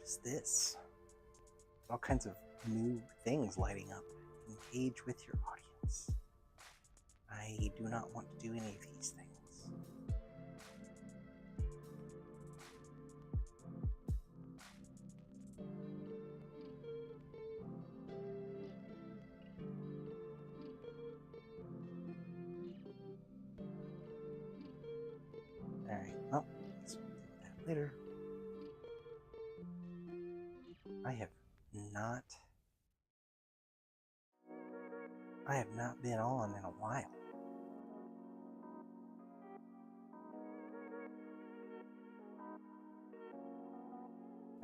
is this? All kinds of new things lighting up. Engage with your audience. I do not want to do any of these things. Alright, well, let's do that later. I have not been on in a while.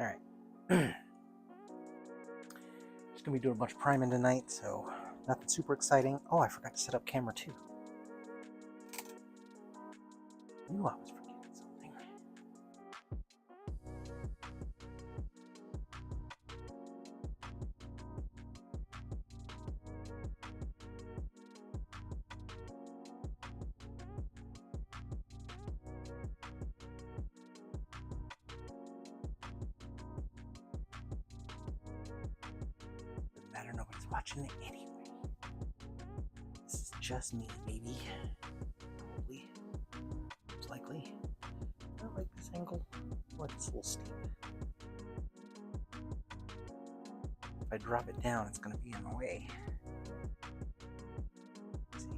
Alright. Just gonna be doing a bunch of priming tonight, so nothing super exciting. Oh, I forgot to set up camera 2. I knew I was forgetting something. Doesn't matter, nobody's watching it anyway. This is just me, baby. Probably. Most likely. I don't like this angle. Oh, it's a little steep. If I drop it down, it's going to be in the way. Let's see.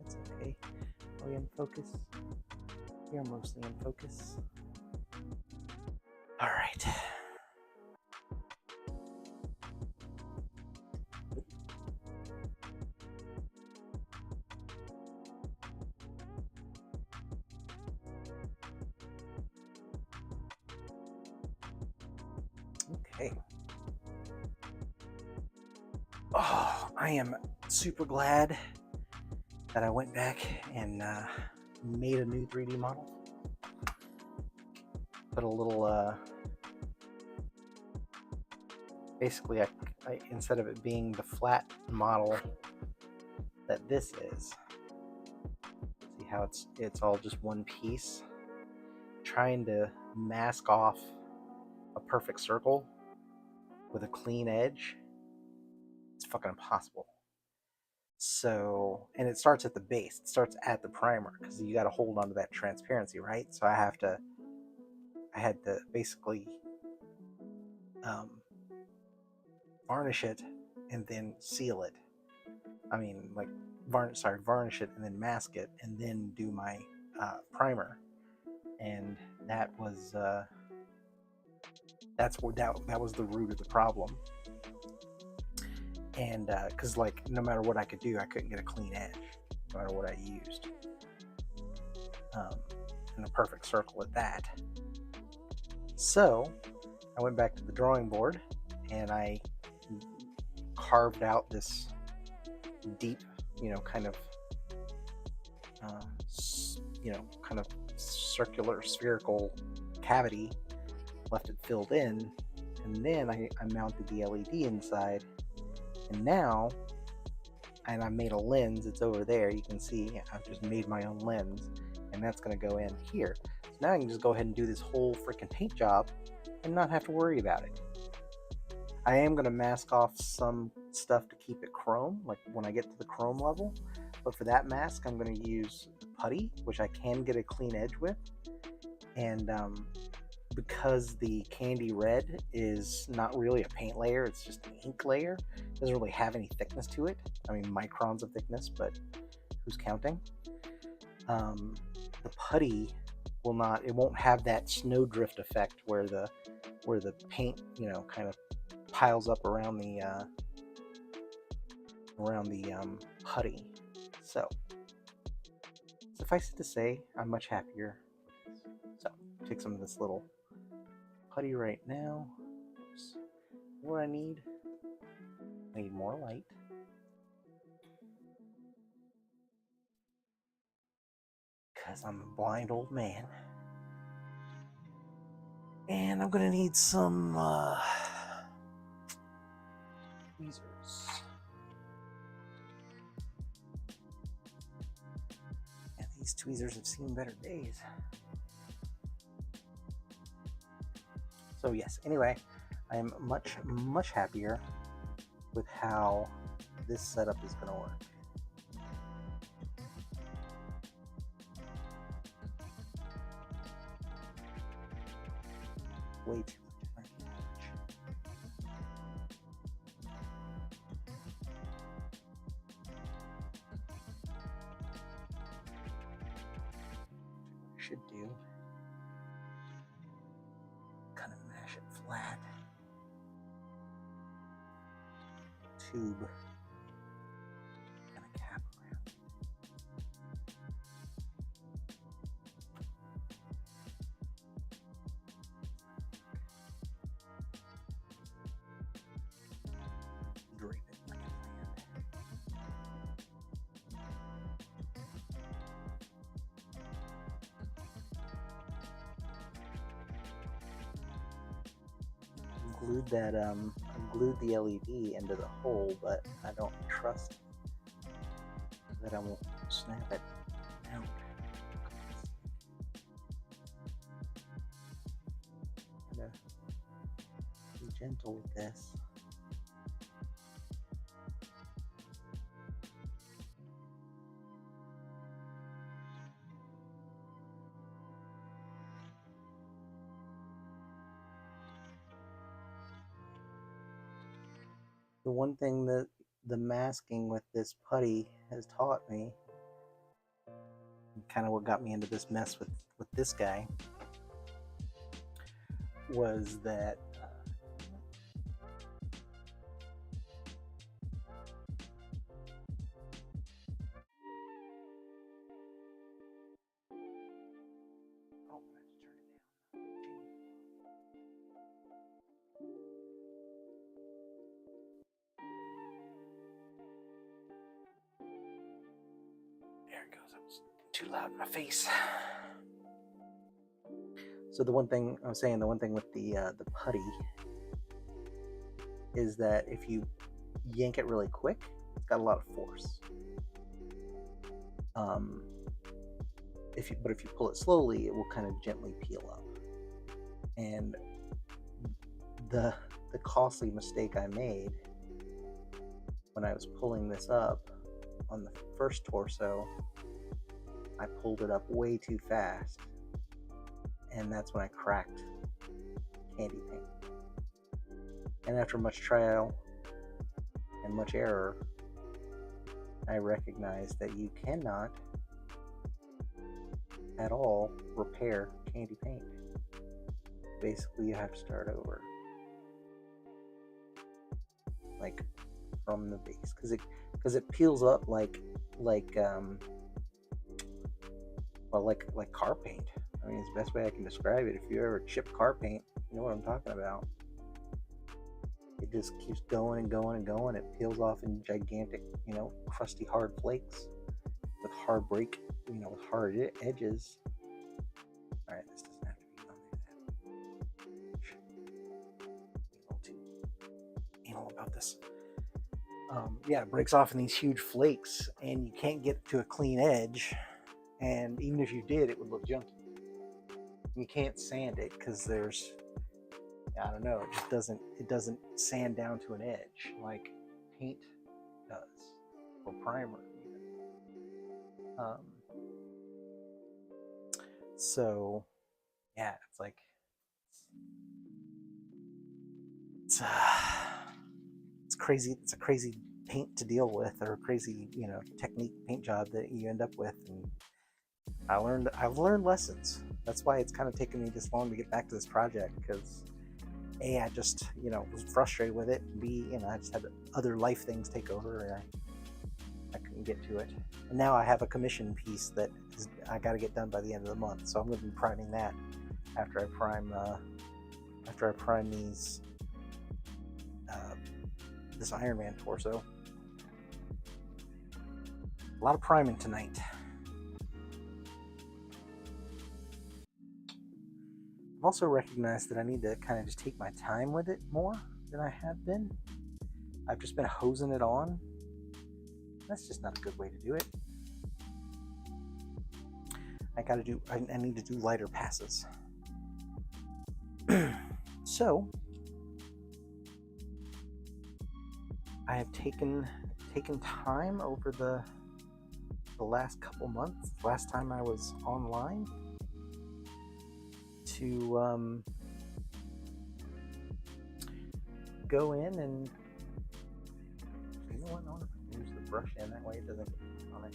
That's okay. Are we in focus? We are mostly in focus. All right. Okay. Oh, I am super glad that I went back and made a new 3D model. Put a little, basically, I instead of it being the flat model that this is, see how it's all just one piece, trying to mask off a perfect circle with a clean edge, it's fucking impossible. So, and it starts at the base, it starts at the primer, because you got to hold onto that transparency, right? So I had to basically varnish it and then seal it. I mean, like varnish it and then mask it and then do my primer. And that was that was the root of the problem. And because like no matter what I could do, I couldn't get a clean edge no matter what I used. And a perfect circle at that. So I went back to the drawing board and I carved out this deep, kind of circular spherical cavity, left it filled in, and then I mounted the LED inside, and now I made a lens. It's over there, you can see I've just made my own lens, and that's going to go in here. So now I can just go ahead and do this whole freaking paint job and not have to worry about it. I am going to mask off some stuff to keep it chrome, like when I get to the chrome level, but for that mask I'm going to use putty, which I can get a clean edge with, and because the candy red is not really a paint layer, it's just an ink layer, it doesn't really have any thickness to it. I mean, microns of thickness, but who's counting? The putty won't have that snowdrift effect where the paint, kind of piles up around the putty. So suffice it to say, I'm much happier. So take some of this little putty right now. Oops. What I need more light. Because I'm a blind old man. And I'm gonna need some tweezers. And these tweezers have seen better days. So yes, anyway, I am much happier with how this setup is going to work. Way too much. Should do. Kind of mash it flat. Tube. And a cap around. Drape it like a land. Glued the LED into the hole, but I don't trust that I won't snap it out. I'm gonna be gentle with this. The one thing that the masking with this putty has taught me, kind of what got me into this mess with this guy, was that there it goes. That was too loud in my face. So the one thing I was saying, the one thing with the putty is that if you yank it really quick, it's got a lot of force. If you pull it slowly, it will kind of gently peel up. And the costly mistake I made when I was pulling this up on the first torso, I pulled it up way too fast, and that's when I cracked candy paint. And after much trial and much error, I recognized that you cannot at all repair candy paint. Basically, you have to start over, like from the base, because it peels up like car paint. I mean, it's the best way I can describe it. If you ever chip car paint, you know what I'm talking about. It just keeps going and going and going. It peels off in gigantic, crusty hard flakes with hard break, with hard edges. All right, this doesn't have to be on there. Be a little too anal about this. Yeah, it breaks off in these huge flakes, and you can't get to a clean edge. And even if you did, it would look junky. You can't sand it because there's, I don't know, it doesn't sand down to an edge like paint does, or primer even. So yeah, it's like it's crazy. It's a crazy paint to deal with, or a crazy technique paint job that you end up with. And I've learned lessons. That's why it's kind of taken me this long to get back to this project, because A, I just was frustrated with it. B, I just had other life things take over, and I couldn't get to it. And now I have a commission piece that I got to get done by the end of the month, so I'm going to be priming that after I prime these this Iron Man torso. A lot of priming tonight. I've also recognized that I need to kind of just take my time with it more than I have been. I've just been hosing it on. That's just not a good way to do it. I need to do lighter passes. So I have taken time over the last couple months. Last time I was online to go in and, you know what? I wonder if I can use the brush in that way it doesn't get on it.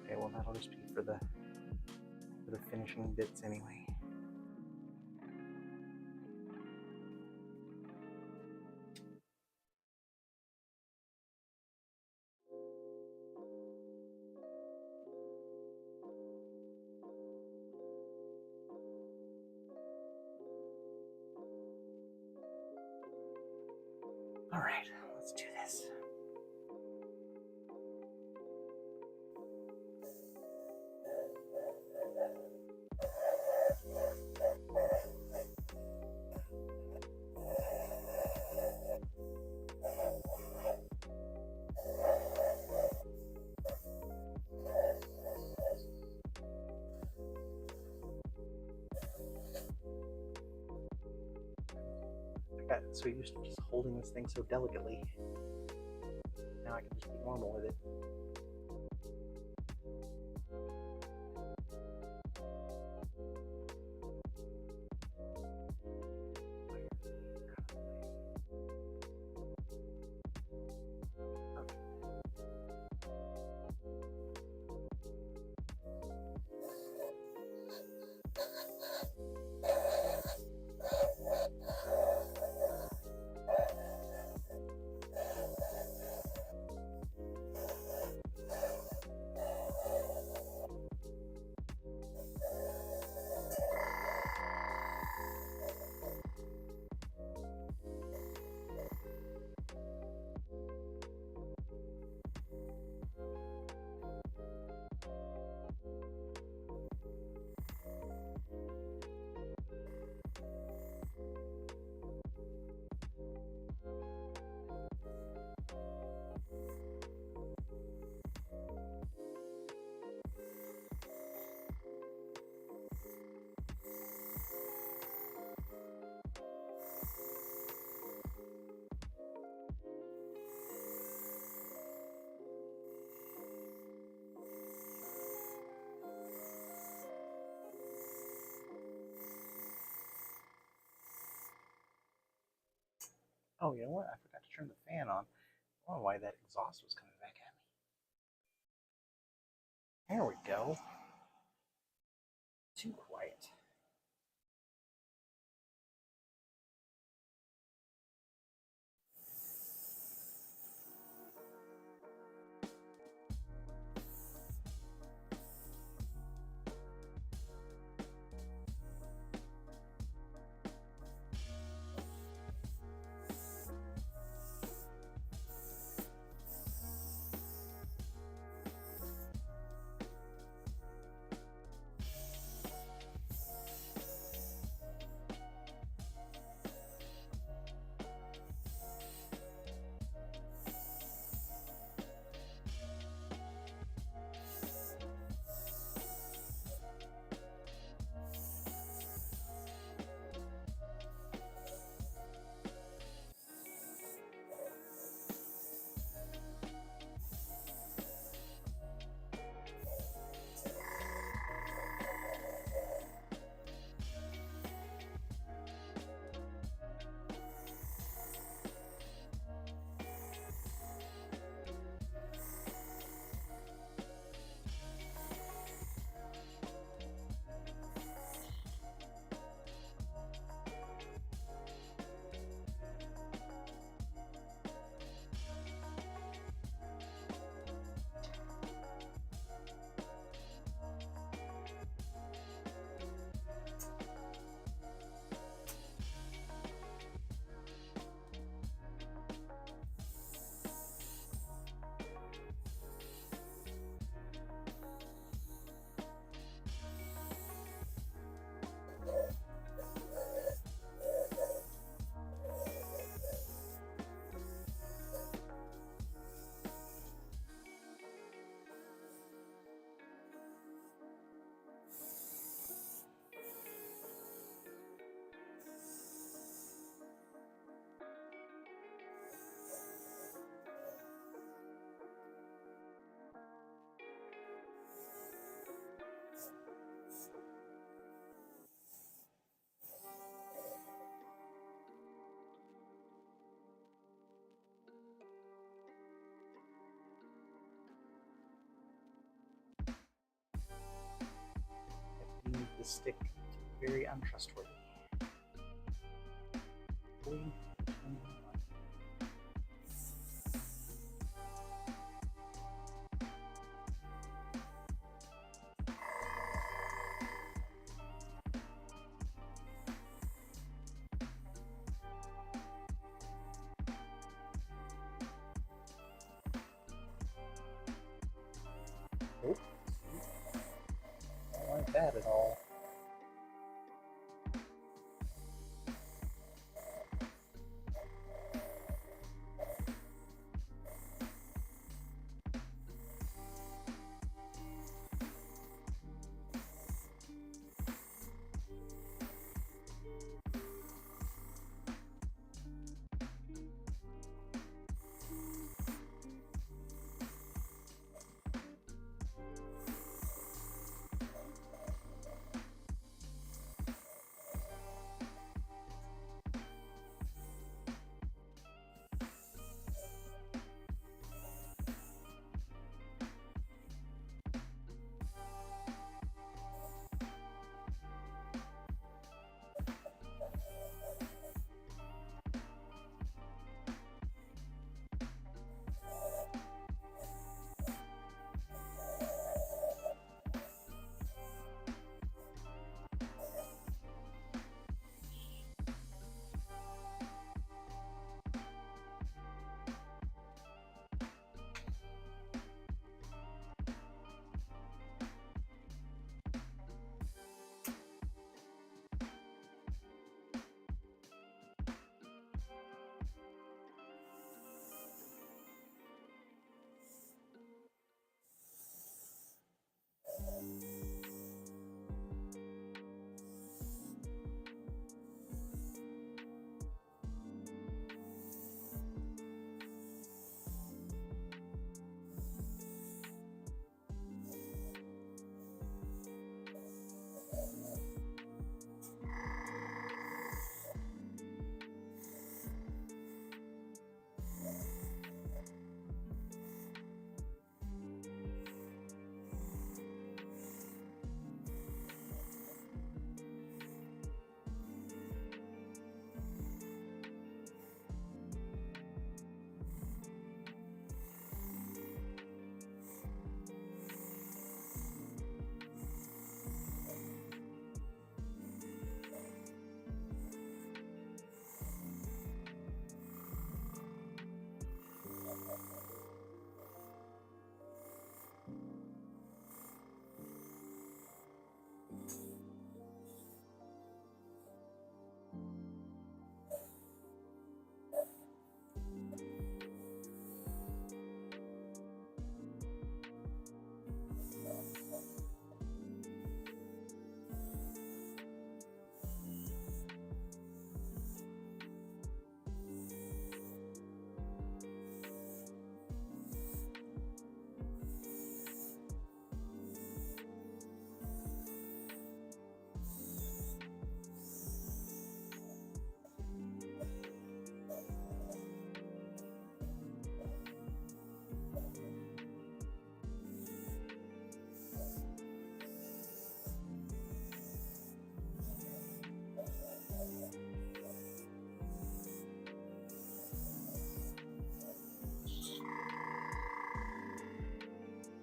Okay, well that'll just be for the finishing bits anyway. All right, let's do this. I got so used to just holding this thing so delicately. Now I can just be normal with it. Oh, you know what? I forgot to turn the fan on. I don't know why that exhaust was coming back at me. There we go. Too quiet. this stick to be very untrustworthy. Oh, don't like that at all.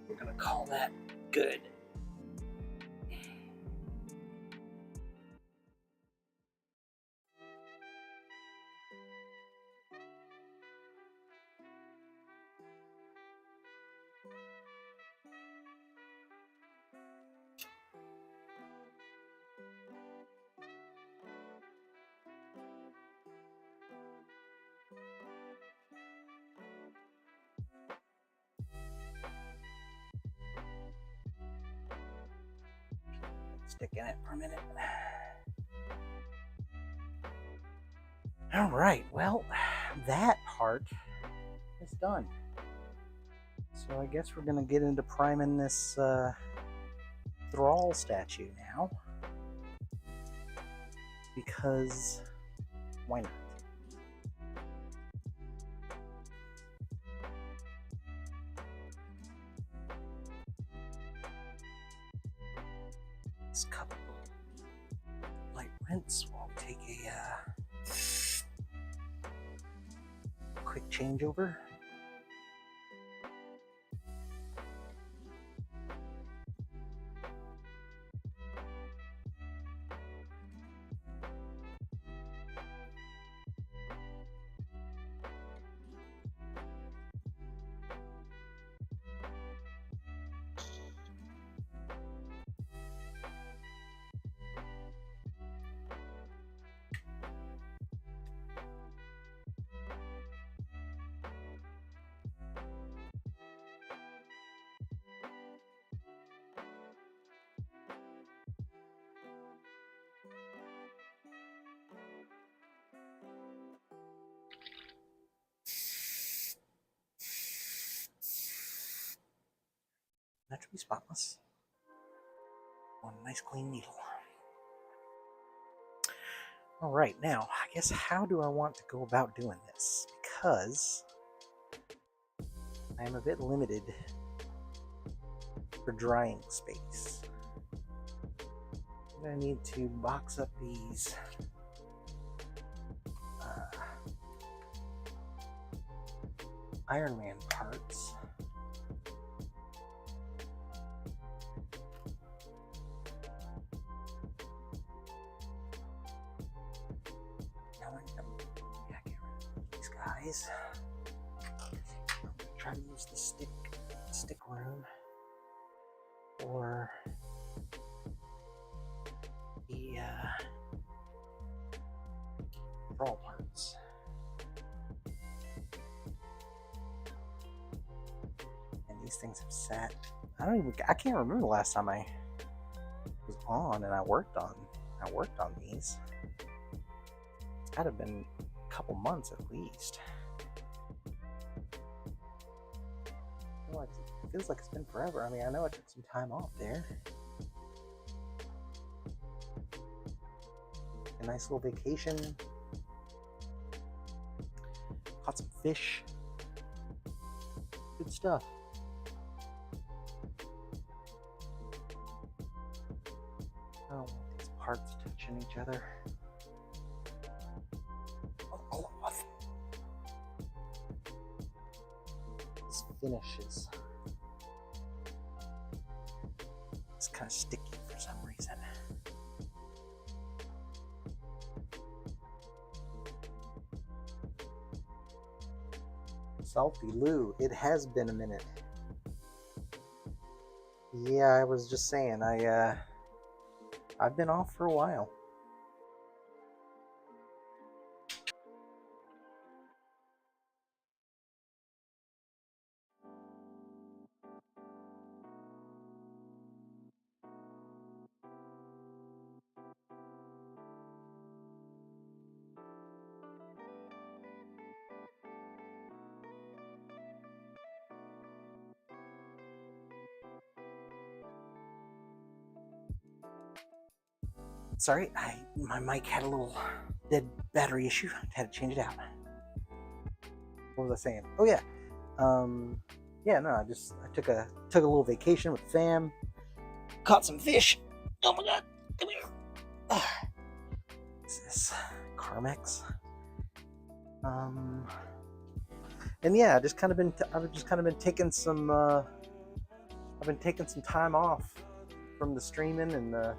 We're gonna call that good. Stick in it for a minute. All right, well, that part is done. So I guess we're gonna get into priming this Thrall statue now, because why not? This couple moments, we'll take a quick changeover. That should be spotless. One nice clean needle. All right, now, I guess how do I want to go about doing this? Because I am a bit limited for drying space. I'm going to need to box up these Iron Man parts. Yeah, I can't remember these guys. I'm going to try to use the stick room or the brawl parts. And these things have sat. I can't remember the last time I was on and I worked on these. It's gotta have been a couple months at least. It feels like it's been forever. I mean, I know I took some time off there. A nice little vacation. Caught some fish. Good stuff. I don't want these parts touching each other. Cloth. This finish is it's kind of sticky for some reason. Salty Lou, it has been a minute. Yeah, I was just saying, I've been off for a while. Sorry, my mic had a little dead battery issue. I had to change it out. What was I saying? Oh yeah, yeah. No, I took a little vacation with the fam. Caught some fish. Oh my god, come here. What's this? Carmex. And yeah, I've just kind of been taking some. I've been taking some time off from the streaming and the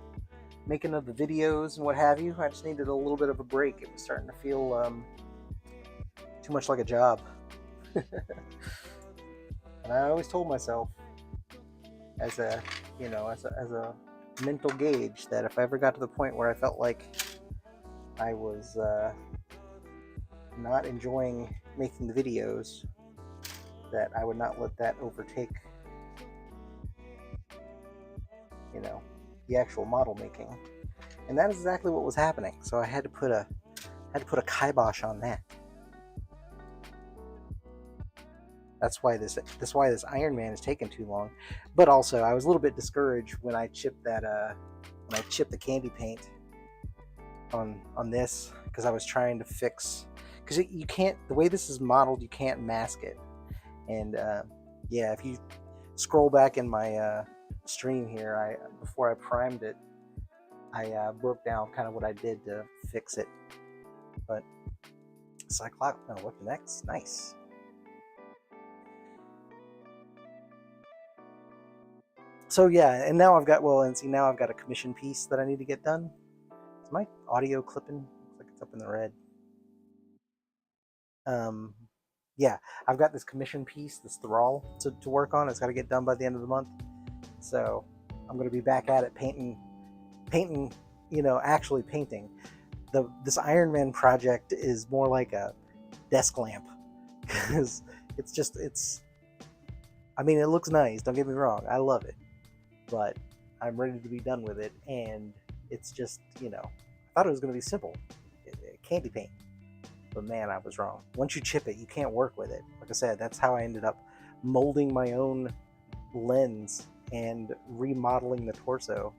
making of the videos and what have you. I just needed a little bit of a break. It was starting to feel too much like a job. And I always told myself, as a mental gauge, that if I ever got to the point where I felt like I was not enjoying making the videos, that I would not let that overtake, the actual model making. And that is exactly what was happening. So I had to put a kibosh on that. That's why this Iron Man is taking too long. But also, I was a little bit discouraged when I chipped the candy paint on this, because I was trying to fix, because you can't, the way this is modeled, you can't mask it. And yeah, if you scroll back in my stream here, before I primed it, I broke down kind of what I did to fix it. But Cyclops, oh, Weapon X, nice. So yeah, and now I've got, well, and see, now I've got a commission piece that I need to get done. Is my audio clipping? Looks like it's up in the red. Yeah, I've got this commission piece, this thrall to work on. It's got to get done by the end of the month. So I'm going to be back at it painting, actually painting. This Iron Man project is more like a desk lamp because I mean, it looks nice, don't get me wrong, I love it, but I'm ready to be done with it. And it's just, I thought it was going to be simple, candy paint, but man, I was wrong. Once you chip it, you can't work with it. Like I said, that's how I ended up molding my own lens and remodeling the torso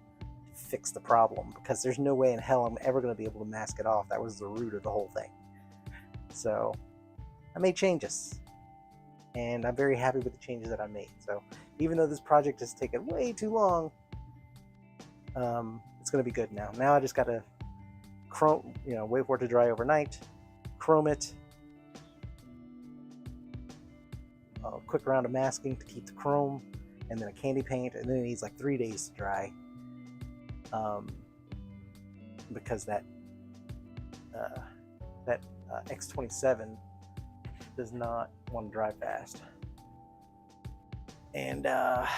to fix the problem, because there's no way in hell I'm ever going to be able to mask it off. That was the root of the whole thing. So I made changes, and I'm very happy with the changes that I made. So even though this project has taken way too long, it's going to be good now. Now I just got to chrome, wait for it to dry overnight, chrome it, a quick round of masking to keep the chrome, and then a candy paint, and then it needs like 3 days to dry, because that X27 does not want to dry fast. And and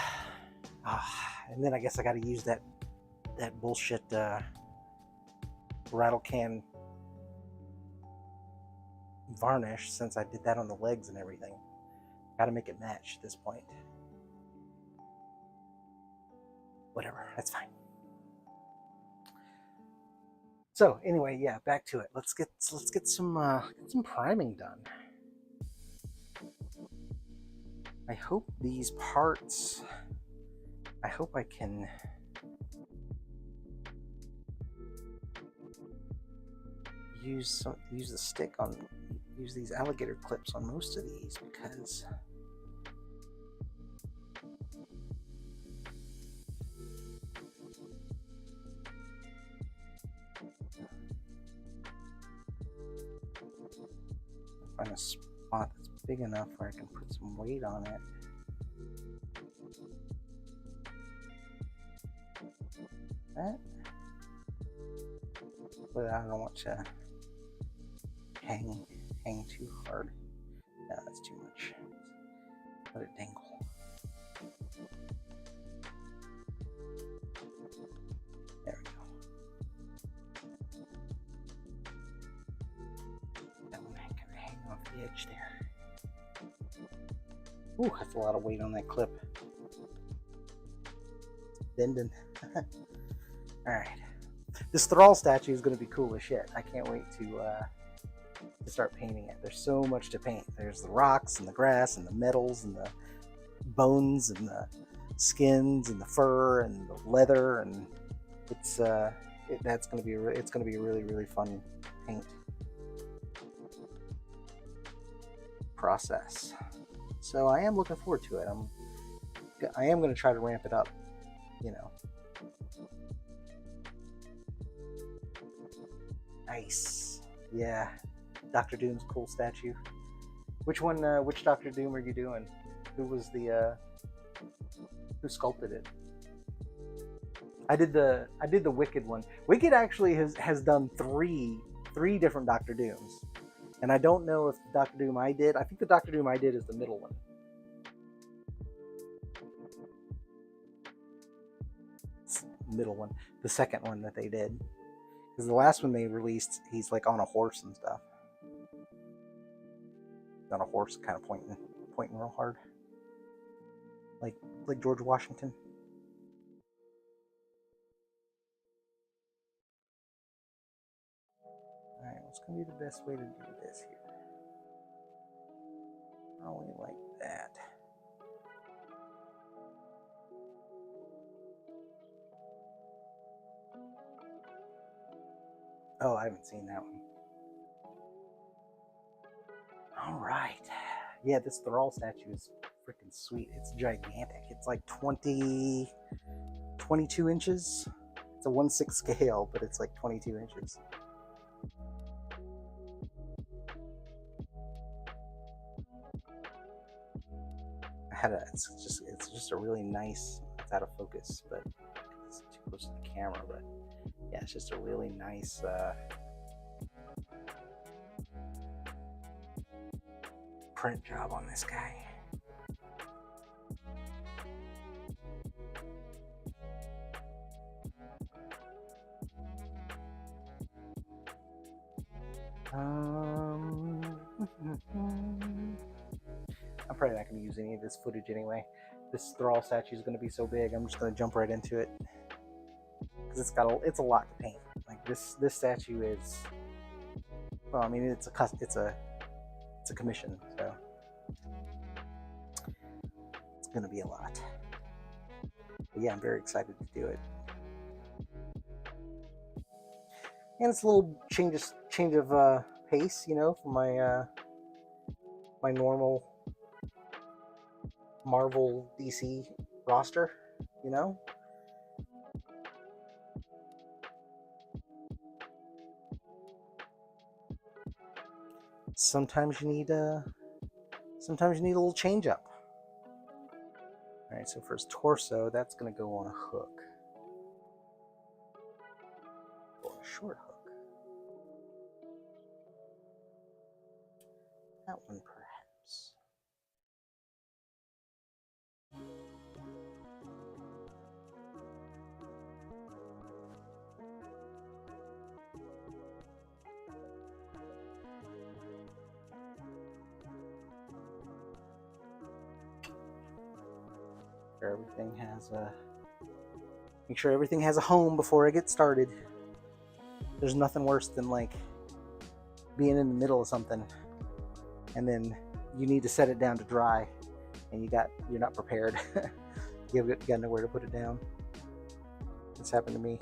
then I guess I got to use that bullshit rattle can varnish, since I did that on the legs and everything. Got to make it match at this point. Whatever, that's fine. So anyway, yeah, back to it. Let's get some priming done. I hope these parts, I hope I can use the stick on, use these alligator clips on most of these, because find a spot that's big enough where I can put some weight on it. That, but I don't want to hang too hard. No, that's too much. Let it dangle. There we go. That one can hang off the edge there. Ooh, that's a lot of weight on that clip. Bending. Alright. This Thrall statue is going to be cool as shit. I can't wait to start painting it. There's so much to paint. There's the rocks and the grass and the metals and the bones and the skins and the fur and the leather, and it's it's going to be a really, really fun paint process. So I am looking forward to it. I am going to try to ramp it up, Nice. Yeah. Dr. Doom's cool statue. Which one, which Dr. Doom are you doing? Who was who sculpted it? I did the Wicked one. Wicked actually has done three different Dr. Dooms. And I don't know if the Dr. Doom I think the Dr. Doom I did is the middle one. Middle one. The second one that they did. Because the last one they released, he's like on a horse and stuff. On a horse, kind of pointing real hard. Like George Washington. Alright, what's going to be the best way to do this here? Probably like that. Oh, I haven't seen that one. Alright. Yeah, this Thrall statue is freaking sweet. It's gigantic. It's like 22 inches. It's a 1/6 scale, but it's like 22 inches. It's just a really nice, it's out of focus, but it's too close to the camera, but yeah, it's just a really nice print job on this guy. I'm probably not going to use any of this footage anyway. This Thrall statue is going to be so big, I'm just going to jump right into it because it's a lot to paint. Like this statue is, well, I mean it's a commission, so it's going to be a lot. But yeah, I'm very excited to do it. And it's a little change of pace, you know, from my normal Marvel DC roster, you know. Sometimes you need a little change up. All right, so for his torso, that's going to go on a hook, or a short hook. That one, perhaps. Make sure everything has a home before I get started. There's nothing worse than like being in the middle of something and then you need to set it down to dry and you're not prepared. You got nowhere to put it down. It's happened to me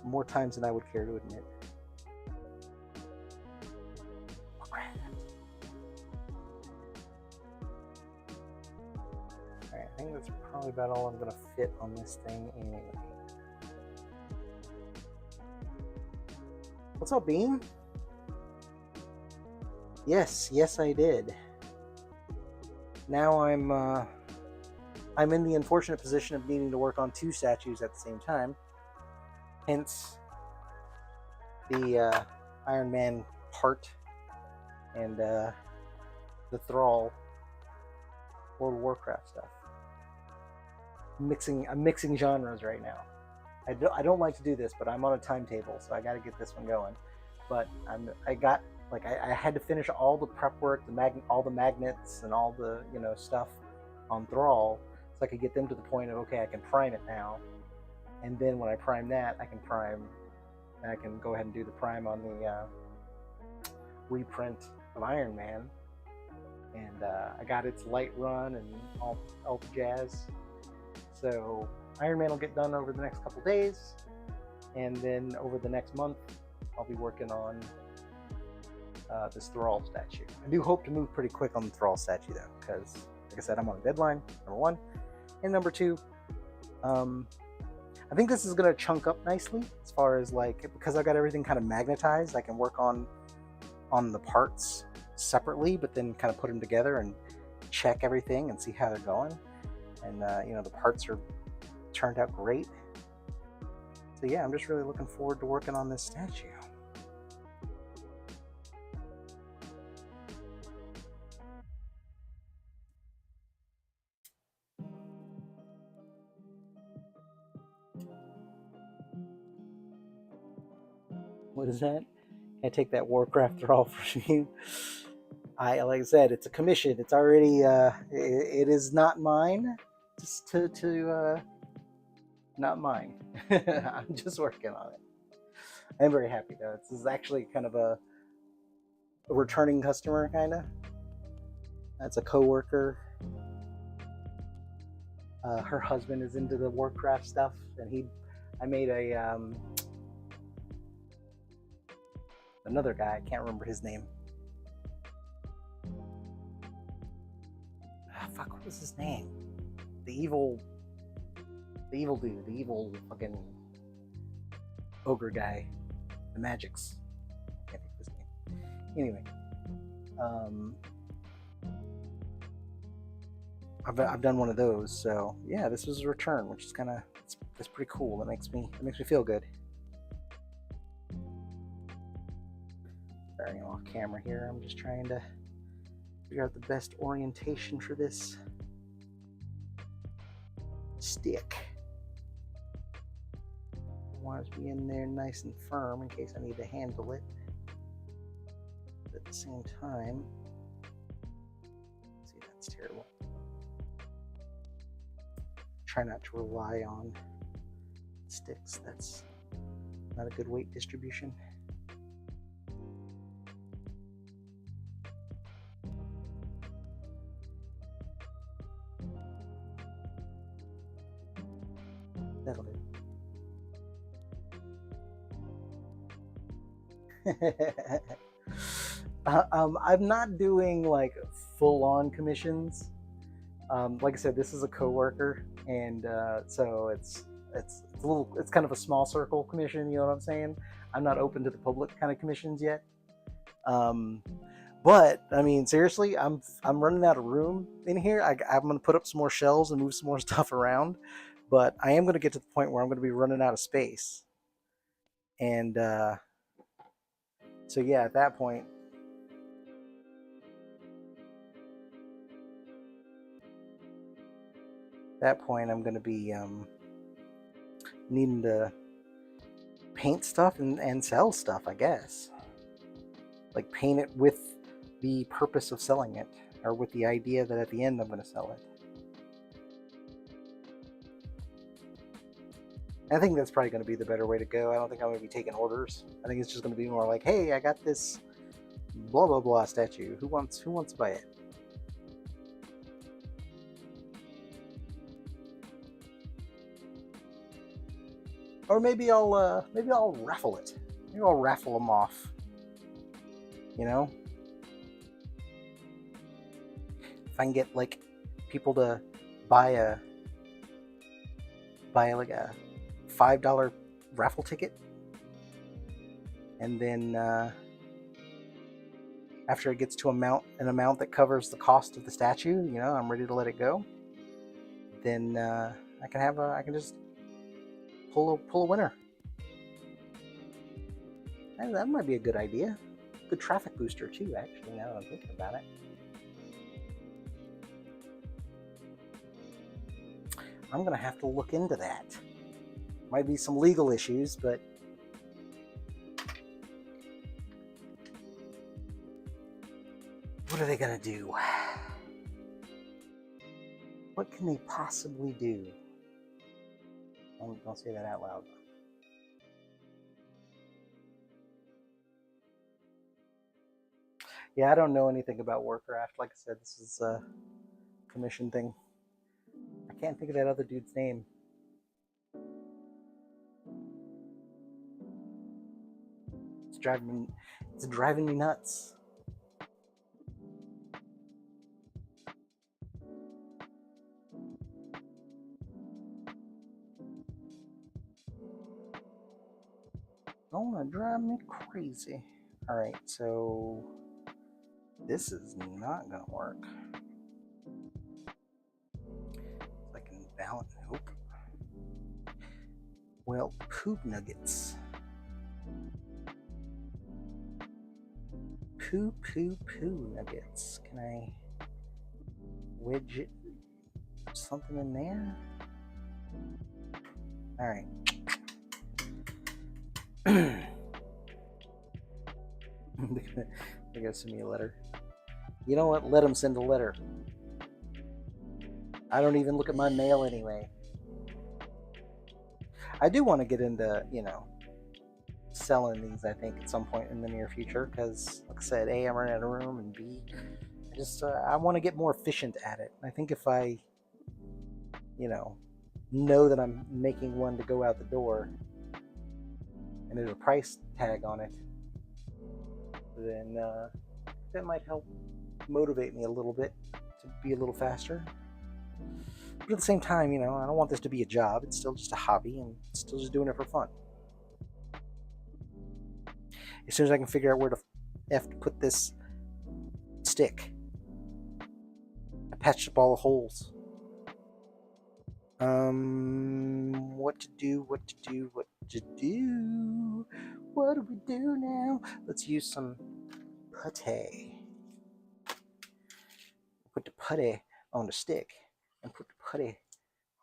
more times than I would care to admit. Alright, I think that's probably about all I'm going to fit on this thing anyway. What's up, Bean? Yes, I did. Now I'm in the unfortunate position of needing to work on 2 statues at the same time. Hence the Iron Man part and the Thrall World of Warcraft stuff. I'm mixing genres right now. I don't like to do this, but I'm on a timetable, so I got to get this one going. But I had to finish all the prep work, all the magnets and all the stuff on Thrall, so I could get them to the point of, okay, I can prime it now. And then when I prime that, I can go ahead and do the prime on the reprint of Iron Man. And I got its light run and all the jazz. So Iron Man will get done over the next couple days, and then over the next month, I'll be working on this Thrall statue. I do hope to move pretty quick on the Thrall statue though, because like I said, I'm on a deadline, number 1. And number 2, I think this is going to chunk up nicely as far as because I got everything kind of magnetized, I can work on the parts separately, but then kind of put them together and check everything and see how they're going. And the parts are turned out great. So yeah, I'm just really looking forward to working on this statue. What is that? Can I take that Warcraft Thrall from you? Like I said, it's a commission. It's already it is not mine. Just to not mine. I'm just working on it. I'm very happy though. This is actually kind of a returning customer, kind of. That's a coworker. Her husband is into the Warcraft stuff, and I made a another guy. I can't remember his name. Fuck, what was his name? The evil The evil dude, the evil fucking ogre guy, the Magics. I can't think of his name. Anyway, I've done one of those, so yeah, this was a return, which is kind of that's pretty cool. That makes me feel good. Starting off camera here, I'm just trying to figure out the best orientation for this stick. I want it to be in there nice and firm in case I need to handle it. But at the same time, see, that's terrible. Try not to rely on sticks. That's not a good weight distribution. That'll do. I'm not doing like full-on commissions. Like I said, this is a coworker, and so it's kind of a small circle commission. You know what I'm saying? I'm not open to the public kind of commissions yet. But I mean, seriously, I'm running out of room in here. I'm going to put up some more shelves and move some more stuff around. But I am going to get to the point where I'm going to be running out of space. And so yeah, at that point, I'm going to be needing to paint stuff and sell stuff, I guess. Like paint it with the purpose of selling it, or with the idea that at the end I'm going to sell it. I think that's probably going to be the better way to go. I don't think I'm going to be taking orders. I think it's just going to be more like, hey, I got this blah blah blah statue. Who wants to buy it? Or maybe I'll raffle it. Maybe I'll raffle them off. You know, if I can get like people to buy like a $5 raffle ticket, and then after it gets to an amount that covers the cost of the statue, you know, I'm ready to let it go. Then I can just pull a winner. That might be a good idea. Good traffic booster too, actually, now that I'm thinking about it. I'm gonna have to look into that. Might be some legal issues, but what are they gonna do? What can they possibly do? Don't say that out loud. Yeah, I don't know anything about Warcraft. Like I said, this is a commission thing. I can't think of that other dude's name. It's driving me nuts. Don't want to drive me crazy. All right, so this is not gonna work. I can balance. Nope. Well, poop nuggets. Poo nuggets. Can I widget something in there? All right. They're gonna send me a letter. You know what? Let them send a letter. I don't even look at my mail anyway. I do want to get into, you know, selling these, I think, at some point in the near future, because, like I said, A, I'm running out of room, and B, I want to get more efficient at it. I think if I, you know that I'm making one to go out the door, and there's a price tag on it, then that might help motivate me a little bit to be a little faster. But at the same time, I don't want this to be a job. It's still just a hobby, and still just doing it for fun. As soon as I can figure out where to F to put this stick, I patched up all the holes. What to do? What to do? What to do? What do we do now? Let's use some putty. Put the putty on the stick, and put the putty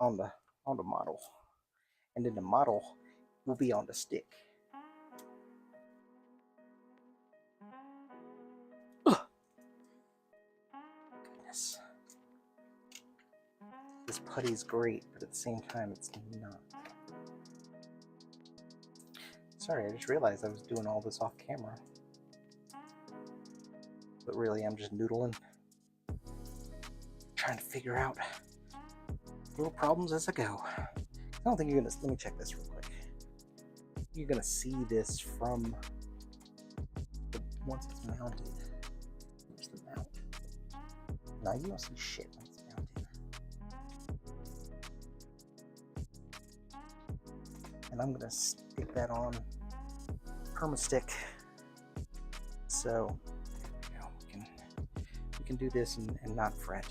on the model, and then the model will be on the stick. Ugh. Goodness. This putty's great, but at the same time, it's not. Sorry, I just realized I was doing all this off camera. But really, I'm just noodling. Trying to figure out little problems as I go. I don't think you're gonna, let me check this real quick. You're gonna see this from once it's mounted. Where's the mount? No, you don't see shit when it's mounted. And I'm gonna stick that on permastick. So there we go. We can do this and not fret.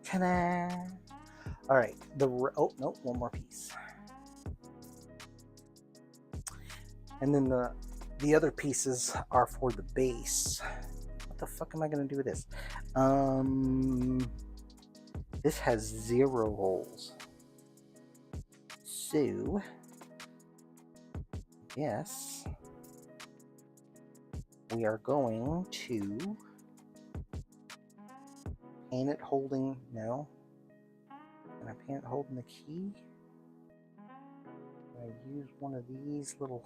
Ta-da! All right, oh no, one more piece, and then the other pieces are for the base. What the fuck am I gonna do with this? This has 0 holes, so yes, we are going to paint it holding, no. Can I paint it holding the key? Can I use one of these little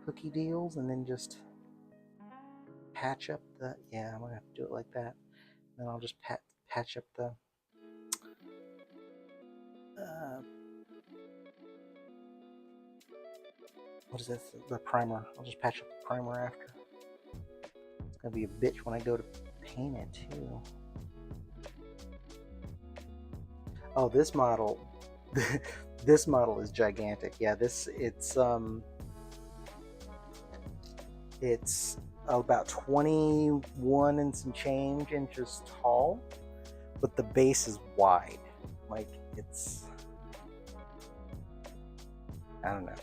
hooky deals and then just patch up the, yeah, I'm gonna have to do it like that. Then I'll just patch up the, what is this? The primer. I'll just patch up the primer after. It's gonna be a bitch when I go to paint it too. Oh, this model, this model is gigantic. Yeah, it's about 21 and some change inches tall, but the base is wide. Like it's, I don't know.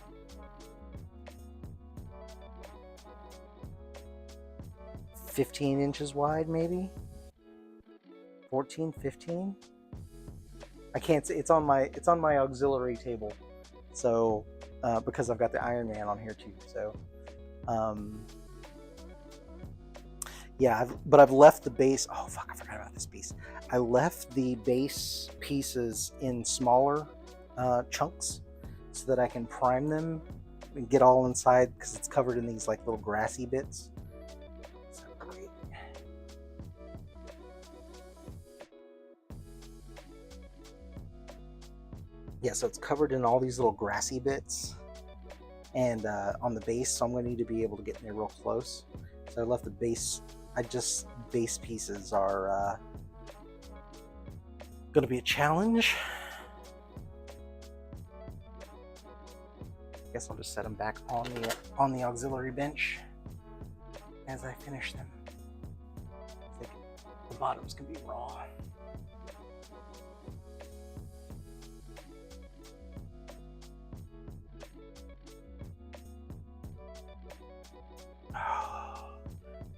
15 inches wide, maybe 14, 15. I can't say. It's on my auxiliary table, so because I've got the Iron Man on here too. So yeah, but I've left the base. Oh fuck, I forgot about this piece. I left the base pieces in smaller chunks so that I can prime them and get all inside, because it's covered in these like little grassy bits. So great. Yeah, so it's covered in all these little grassy bits and on the base, so I'm going to need to be able to get in there real close. So I left the base. Base pieces are going to be a challenge. I guess I'll just set them back on the auxiliary bench as I finish them. The bottoms can be raw.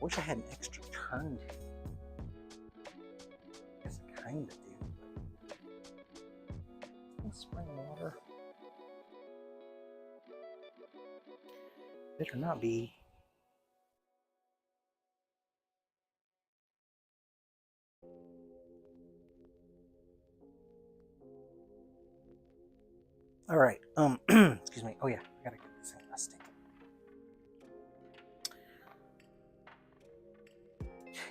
Wish I had an extra turn. I guess I kind of do. Spring water. Better not be. All right. Excuse me. Oh yeah, I gotta get this in a stick.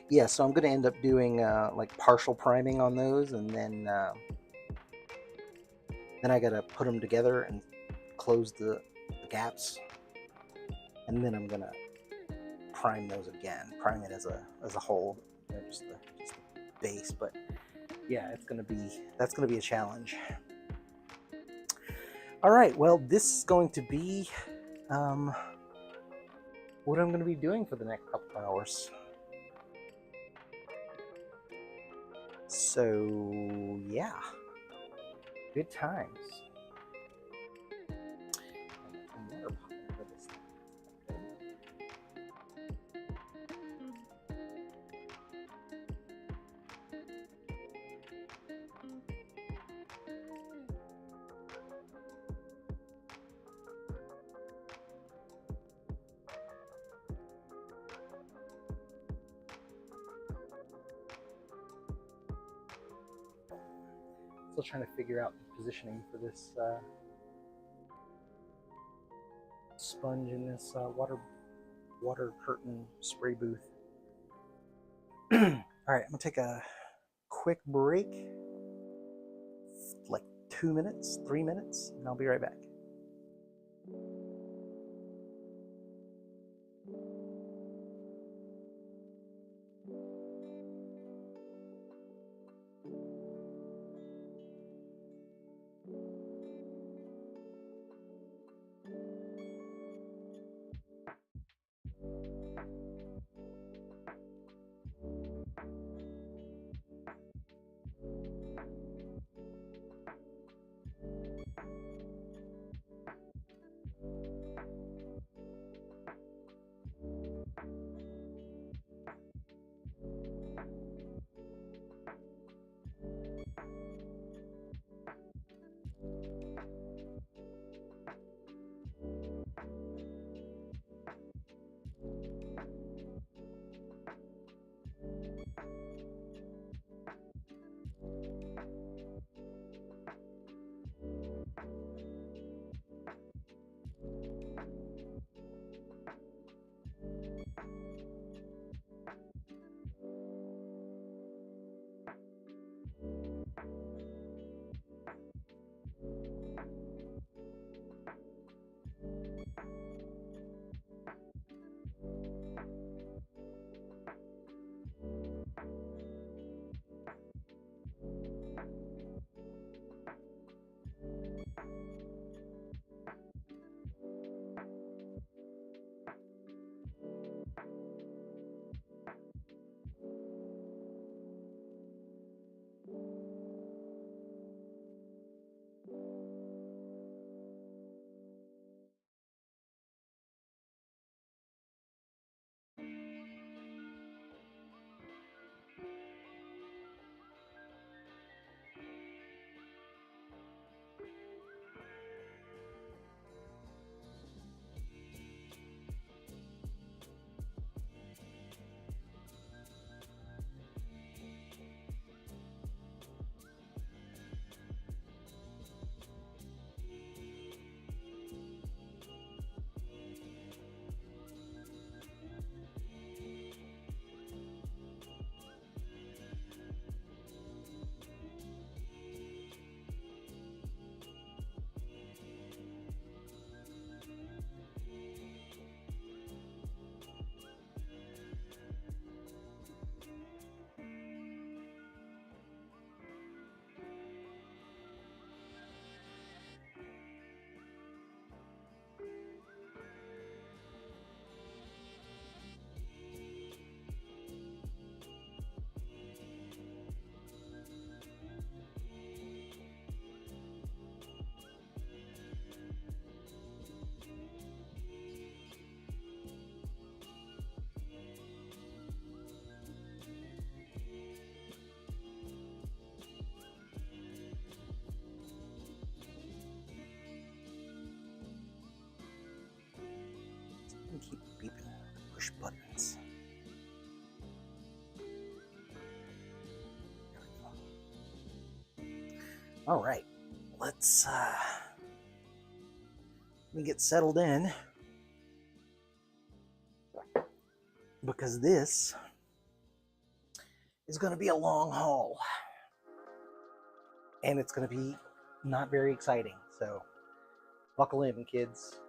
yeah, so I'm going to end up doing like partial priming on those, and then I got to put them together and close the gaps, and then I'm going to prime those again, prime it as a whole, just the base. But yeah, that's gonna be a challenge. All right, well, this is going to be what I'm going to be doing for the next couple hours. So yeah, good times. Still trying to figure out the positioning for this sponge in this water curtain spray booth. All right, I'm gonna take a quick break, like 2 minutes, 3 minutes, and I'll be right back. Keep beeping, push buttons. There we go. All right, let's let me get settled in, because this is going to be a long haul. And it's going to be not very exciting. So buckle in, kids.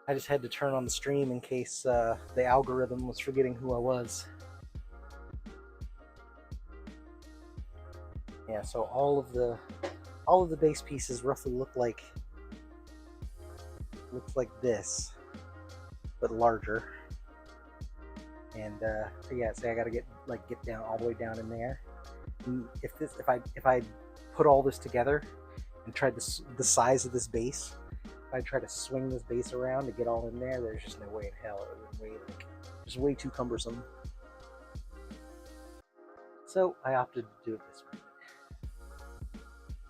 I just had to turn on the stream in case the algorithm was forgetting who I was. Yeah, so all of the base pieces roughly looks like this, but larger. And so yeah, so I got to get down all the way down in there. And if I put all this together and tried the size of this base, if I try to swing this base around to get all in there, there's just no way in hell. It would just way too cumbersome. So I opted to do it this way. I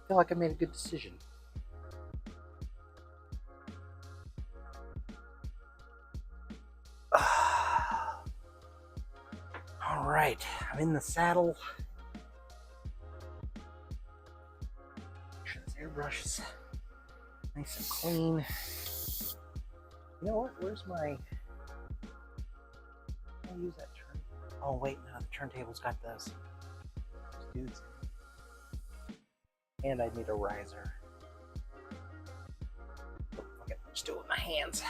feel like I made a good decision. All right, I'm in the saddle. Make sure this airbrush is nice and clean. You know what? Where's my? I'll use that turn. Oh wait, no, the turntable's got those dudes. And I need a riser. Okay, just do it with my hands.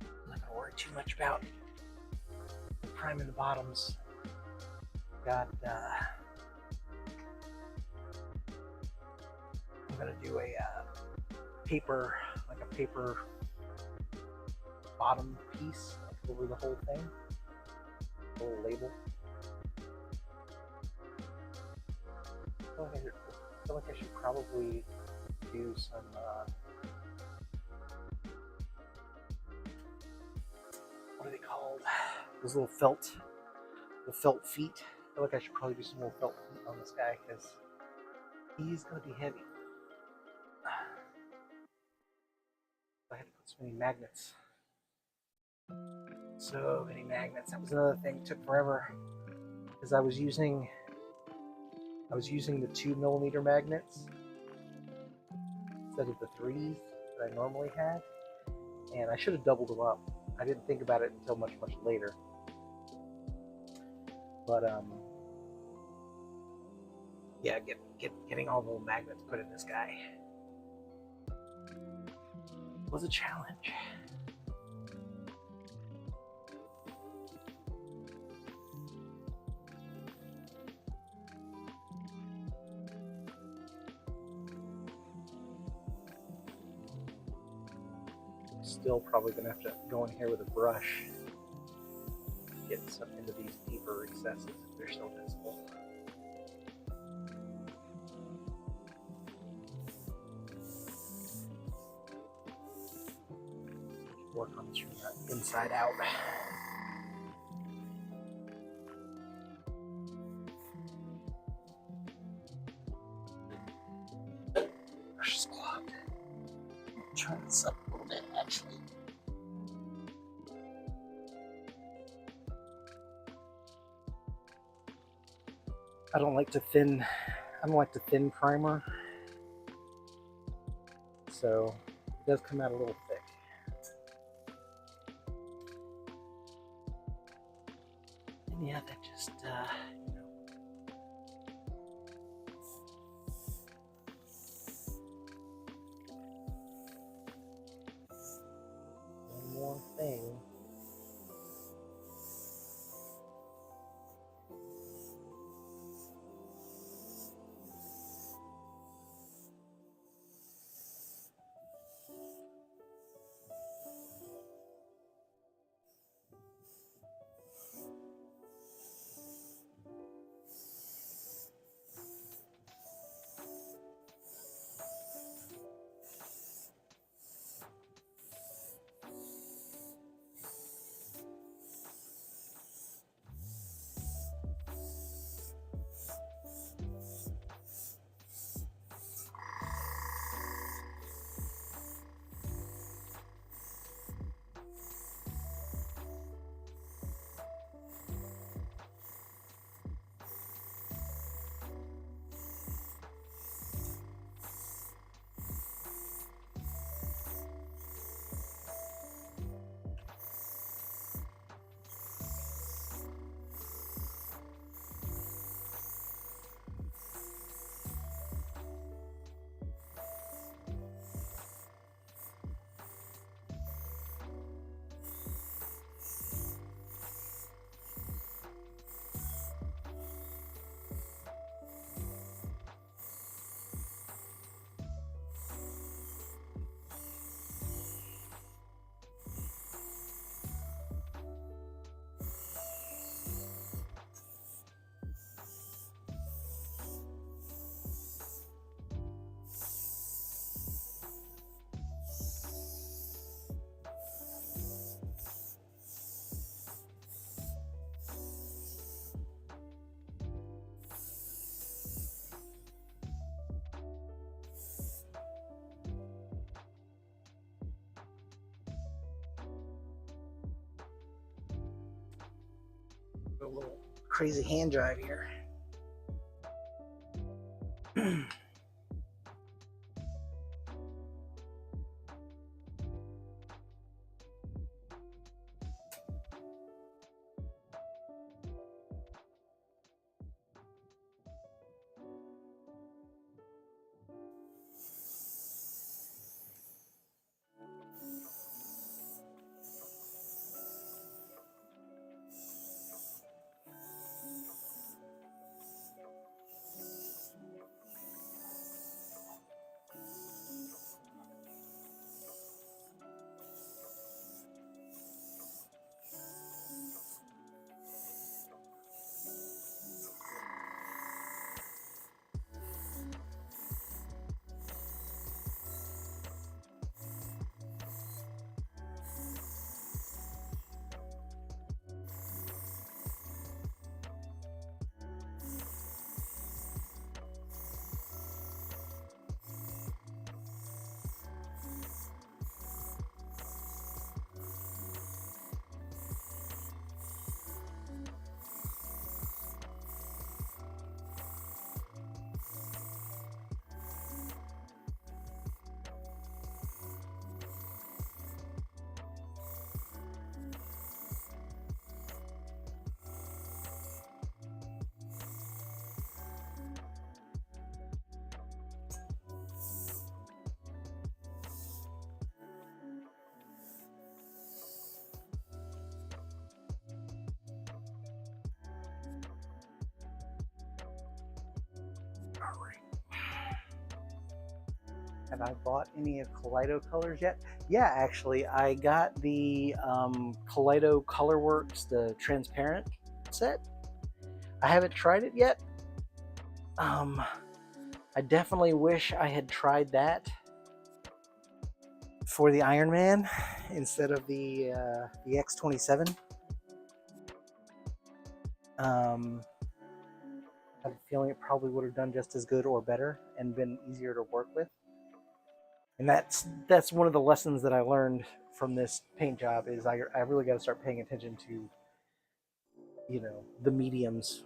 I'm not gonna worry too much about priming the bottoms. Got. I'm gonna do a paper bottom piece over the whole thing. A little label. I feel like I should probably do some what are they called? Those little felt feet. I feel like I should probably do some little felt feet on this guy because he's gonna be heavy. I had to put so many magnets. So many magnets. That was another thing. It took forever because I was using the 2mm magnets instead of the 3s that I normally had, and I should have doubled them up. I didn't think about it until much later. But yeah, getting all the magnets put in this guy was a challenge. Still probably gonna have to go in here with a brush, get some into these deeper recesses if they're still visible. Work on this from the inside out. Brush is clogged. Turn this up a little bit, actually. I don't like to thin primer, so it does come out a little thick. And yeah, that just one more thing. A little crazy hand drive here. All right. Have I bought any of Kaleido colors yet? Yeah, actually, I got the Kaleido Colorworks, the transparent set. I haven't tried it yet. I definitely wish I had tried that for the Iron Man instead of the X-27. I have a feeling it probably would have done just as good or better and been easier to work with. And that's one of the lessons that I learned from this paint job is I really got to start paying attention to, you know, the mediums.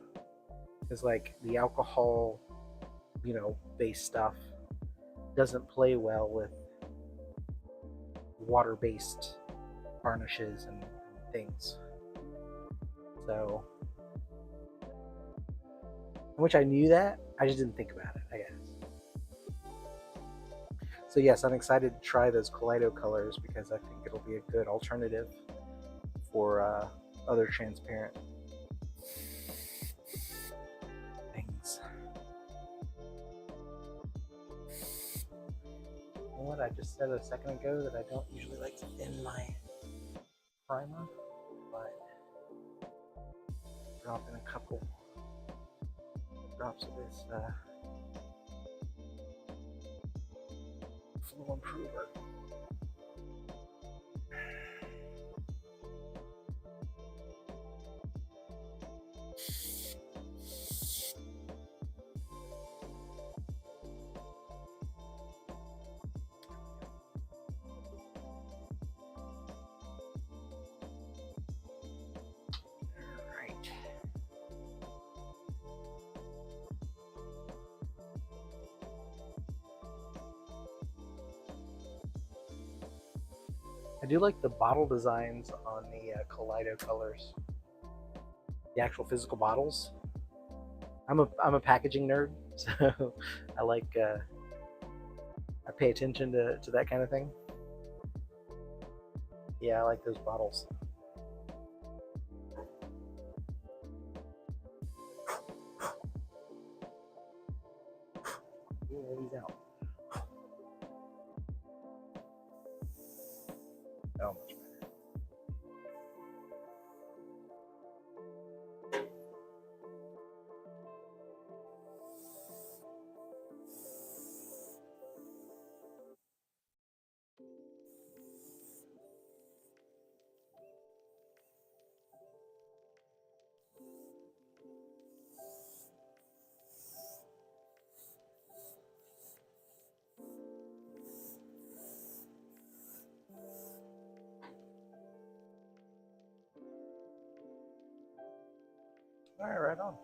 Because like the alcohol, you know, based stuff doesn't play well with water-based varnishes and things. So, which I knew that, I just didn't think about it, I guess. So yes, I'm excited to try those Kaleido colors because I think it'll be a good alternative for other transparent things. You know what I just said a second ago that I don't usually like to thin my primer, but drop in a couple drops of this flow improver. I do like the bottle designs on the Kaleido colors, the actual physical bottles. I'm a packaging nerd, so I like I pay attention to that kind of thing. Yeah, I like those bottles. Ooh, he's out. Oh, much better. All right, right on.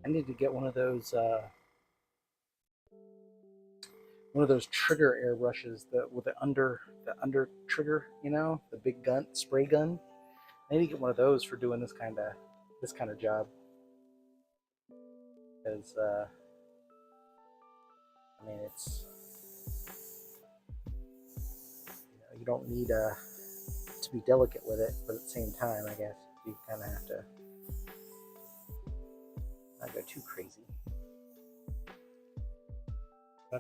I need to get one of those trigger airbrushes with the under trigger, you know, the big gun spray gun. I need to get one of those for doing this kind of job, because I mean, it's, you don't need to be delicate with it, but at the same time, I guess you kind of have to not go too crazy. I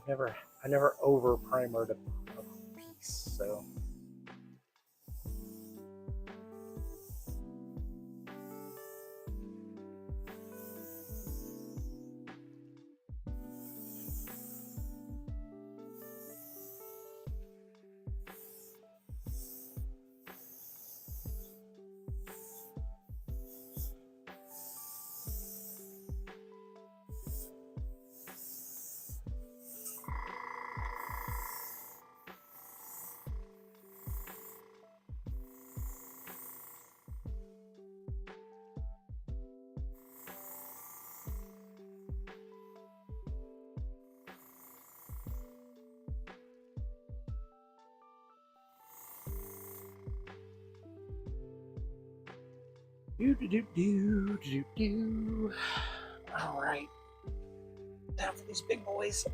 never over primered a piece, so. Do. All right, time for these big boys.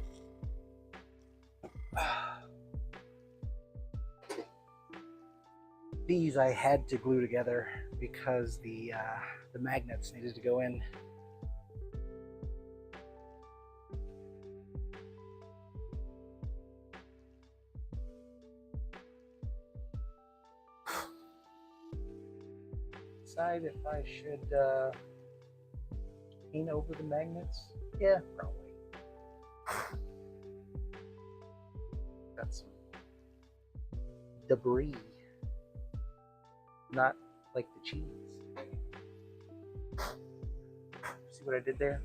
These I had to glue together because the magnets needed to go in. Decide if I should paint over the magnets. Yeah, probably. Got some debris, not like the cheese. See what I did there?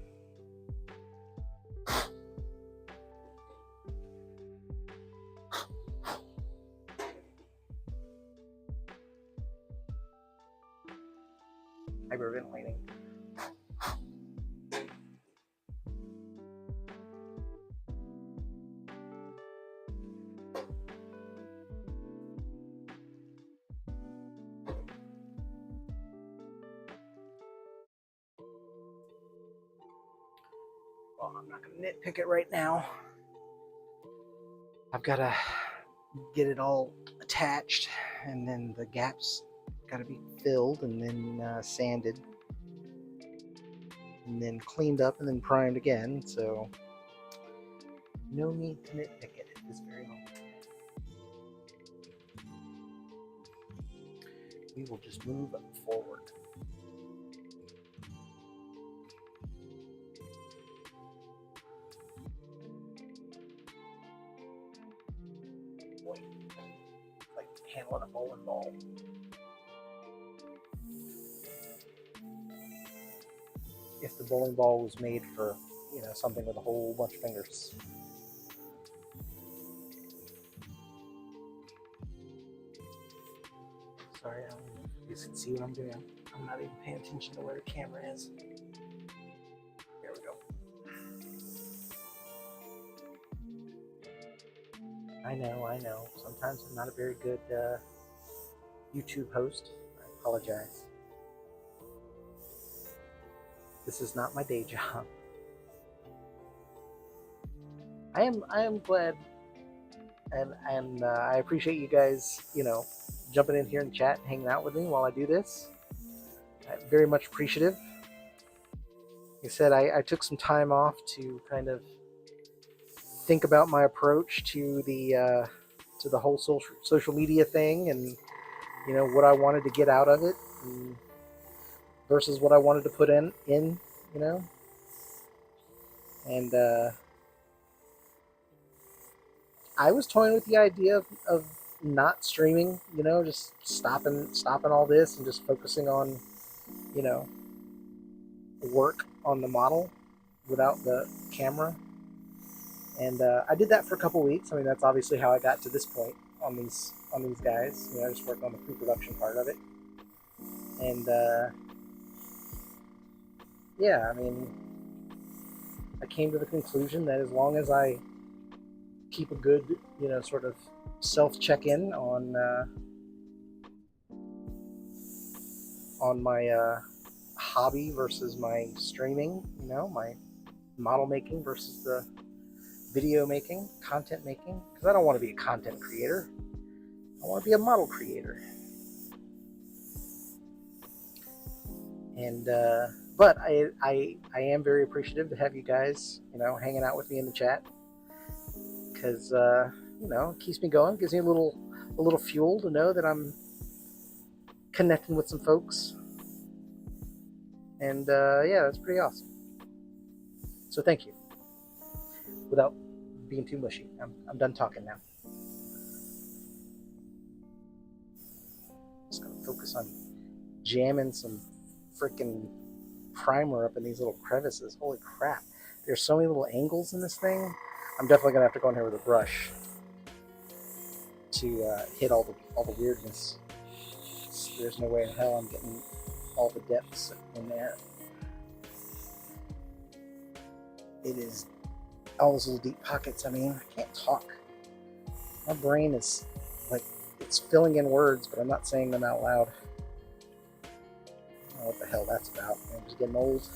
Hyperventilating. Well, I'm not going to nitpick it right now. I've got to get it all attached, and then the gaps got to be filled and then sanded and then cleaned up and then primed again. So no need to nitpick it at this very moment. We will just move forward. Boy, like handling a bowling ball. If the bowling ball was made for, something with a whole bunch of fingers. Sorry, I don't know if you can see what I'm doing. I'm not even paying attention to where the camera is. There we go. I know. Sometimes I'm not a very good YouTube host. I apologize. This is not my day job. I am glad, and I appreciate you guys, jumping in here and chat, and hanging out with me while I do this. I'm very much appreciative. Like I said, I took some time off to kind of think about my approach to the whole social media thing, and what I wanted to get out of it, versus what I wanted to put in, and I was toying with the idea of not streaming, just stopping all this and just focusing on, work on the model without the camera. And I did that for a couple weeks. I mean, that's obviously how I got to this point on these guys. I just worked on the pre-production part of it. And yeah, I mean, I came to the conclusion that as long as I keep a good, sort of self-check-in on my hobby versus my streaming, my model making versus the video making, content making, because I don't want to be a content creator. I want to be a model creator. And but I am very appreciative to have you guys, hanging out with me in the chat, because it keeps me going, gives me a little fuel to know that I'm connecting with some folks. And yeah, that's pretty awesome. So thank you. Without being too mushy, I'm done talking now. Just gonna focus on jamming some freaking primer up in these little crevices. Holy crap! There's so many little angles in this thing. I'm definitely gonna have to go in here with a brush to hit all the weirdness. There's no way in hell I'm getting all the depths in there. It is all those little deep pockets. I mean, I can't talk. My brain is like, it's filling in words, but I'm not saying them out loud. I don't know what the hell that's about. I'm just getting old.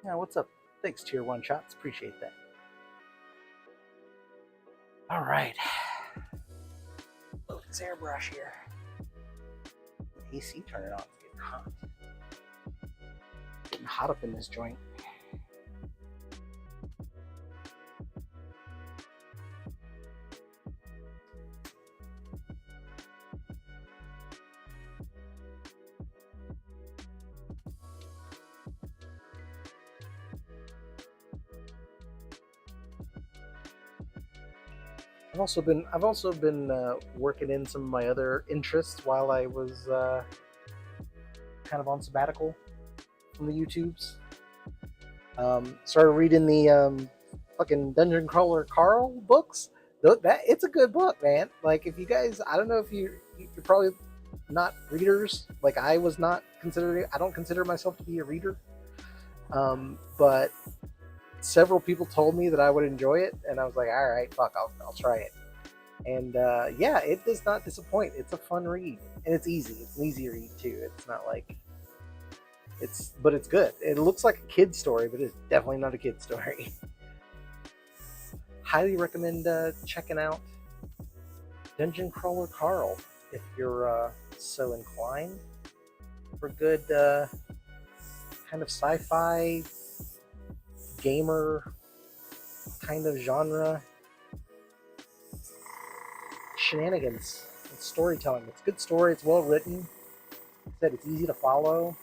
Yeah, what's up? Thanks, Tier 1 Shots. Appreciate that. All right. Load this airbrush here. AC turning on. It's getting hot. Getting hot up in this joint. I've also been working in some of my other interests while I was kind of on sabbatical from the YouTubes. Started reading the fucking Dungeon Crawler Carl books. That it's a good book, man. Like if you guys, I don't know if you're probably not readers. Like I was not considering. I don't consider myself to be a reader. But several people told me that I would enjoy it, and I was like, all right, fuck, I'll try it. And yeah, it does not disappoint. It's a fun read, and it's easy. It's an easy read too. It's not like but it's good. It looks like a kid's story, but it's definitely not a kid's story. Highly recommend checking out Dungeon Crawler Carl if you're so inclined for good kind of sci-fi gamer kind of genre shenanigans. It's storytelling. It's good story. It's well written. Like I said, it's easy to follow.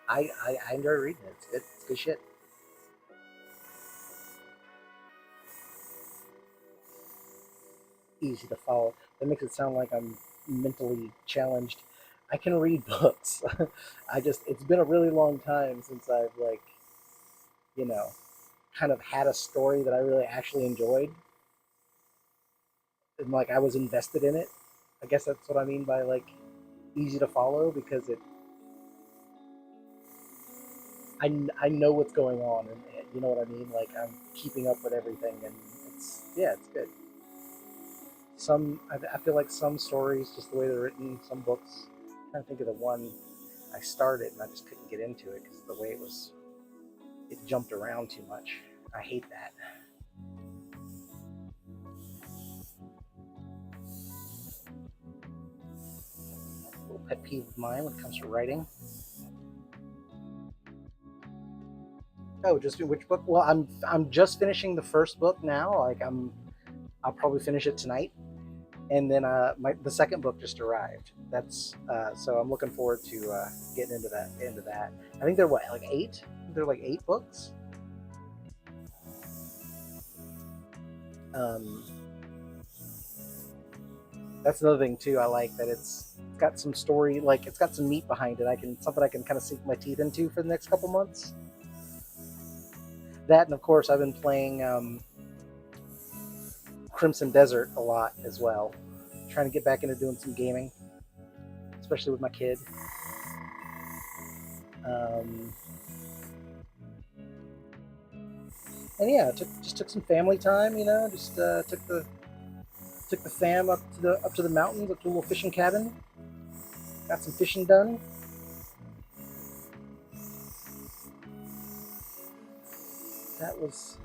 I enjoy reading it. It's good shit. Easy to follow. That makes it sound like I'm mentally challenged. I can read books. It's been a really long time since I've like, you know, kind of had a story that I really actually enjoyed. And like I was invested in it. I guess that's what I mean by like easy to follow because I know what's going on and you know what I mean. Like I'm keeping up with everything and it's good. I feel like some stories, just the way they're written, some books. I'm trying to think of the one I started and I just couldn't get into it because the way it jumped around too much. I hate that. A little pet peeve of mine when it comes to writing. Oh, just which book? Well, I'm just finishing the first book now. I'll probably finish it tonight, and then the second book just arrived. That's so I'm looking forward to getting into that. I think they're what like eight. They're like 8 books. Um, that's another thing too. I like that it's got some story, like it's got some meat behind it. Something I can kind of sink my teeth into for the next couple months. That and of course I've been playing Crimson Desert a lot as well. Trying to get back into doing some gaming, especially with my kid. Um, and yeah, just took some family time. You know, just took the fam up to the mountains, up to a little fishing cabin. Got some fishing done. That was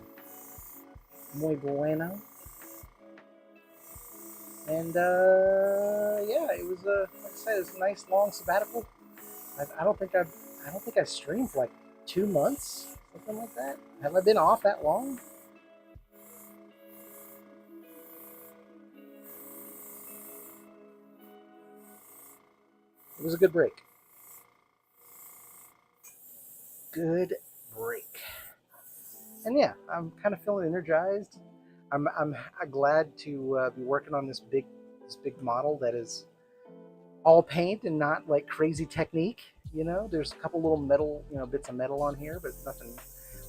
muy bueno. And yeah, it was like I said, it was a nice long sabbatical. I don't think I streamed for like 2 months, something like that. Have I been off that long? It was a good break. Good break. And yeah, I'm kind of feeling energized. I'm glad to be working on this big model that is all paint and not like crazy technique. You know, there's a couple little metal, bits of metal on here, but nothing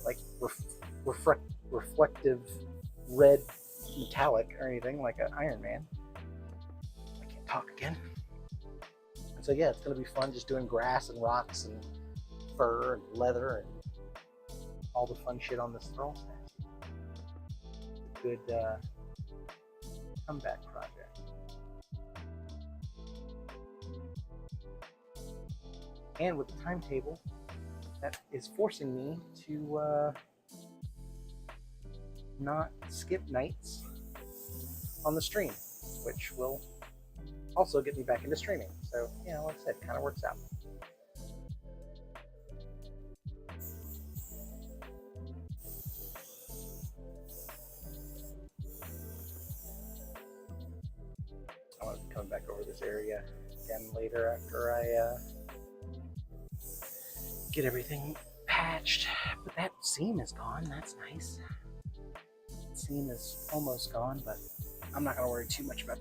like reflective red metallic or anything like an Iron Man. I can't talk again. And so yeah, it's gonna be fun just doing grass and rocks and fur and leather and all the fun shit on this throne stand. Good comeback project. And with the timetable, that is forcing me to not skip nights on the stream, which will also get me back into streaming. So, like I said, kind of works out. I want to be coming back over this area again later after I get everything patched. But that seam is gone. That's nice. The seam is almost gone, but I'm not going to worry too much about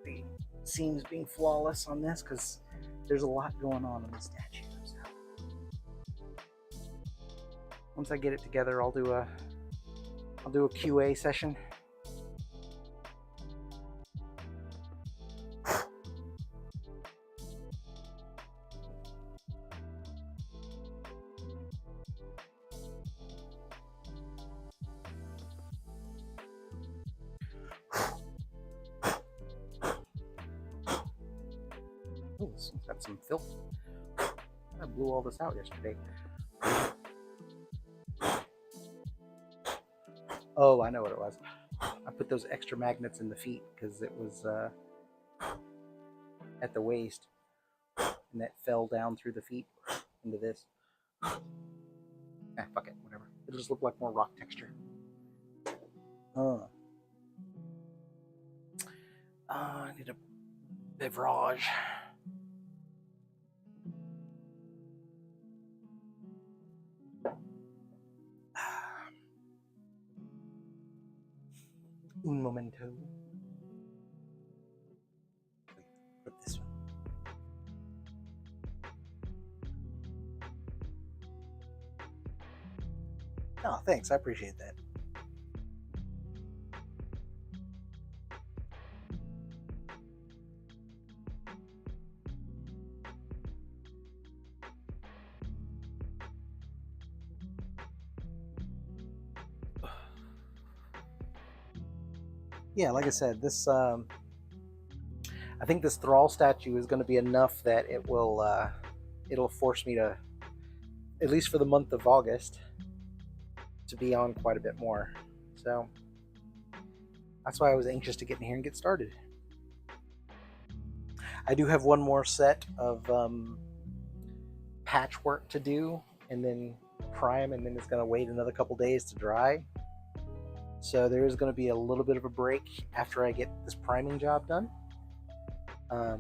the seams being flawless on this because there's a lot going on in the statue. So once I get it together, I'll do a QA session. Oh, this one's got some filth. I blew all this out yesterday. Oh, I know what it was. I put those extra magnets in the feet because it was at the waist, and that fell down through the feet into this. Fuck it, whatever. It'll just look like more rock texture. I need a beverage. Un momento. Put this one. Oh, thanks. I appreciate that. Yeah, like I said, this I think this thrall statue is going to be enough that it will it'll force me to, at least for the month of August, to be on quite a bit more. So that's why I was anxious to get in here and get started. I do have one more set of patchwork to do, and then prime, and then it's going to wait another couple days to dry. So there is going to be a little bit of a break after I get this priming job done. There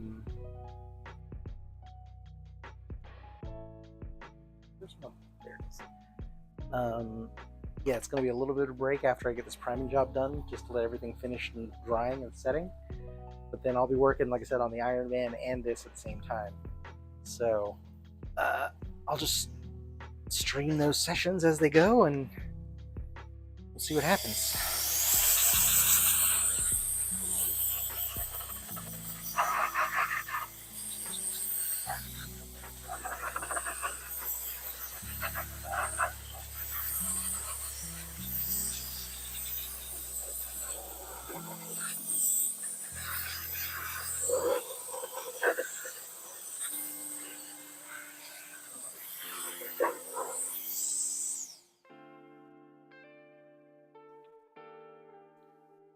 it is. Yeah, it's going to be a little bit of a break after I get this priming job done, just to let everything finish and drying and setting. But then I'll be working, like I said, on the Iron Man and this at the same time. So I'll just stream those sessions as they go, and we'll see what happens.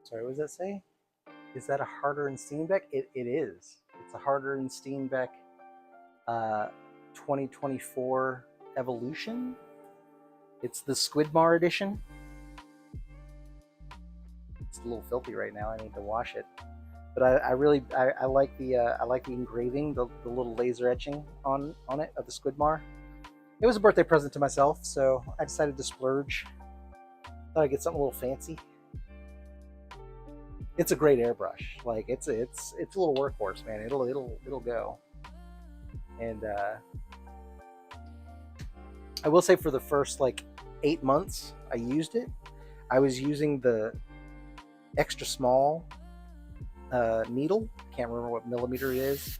Sorry, what does that say? Is that a harder in Steenbeck? It is. It's a harder in Steenbeck 2024 Evolution. It's the Squidmar edition. It's a little filthy right now. I need to wash it. But I really like the engraving, the little laser etching on it of the Squidmar. It was a birthday present to myself, so I decided to splurge. Thought I'd get something a little fancy. It's a great airbrush. Like it's a little workhorse, man. It'll go. And I will say, for the first like 8 months I used it, I was using the extra small needle. Can't remember what millimeter it is.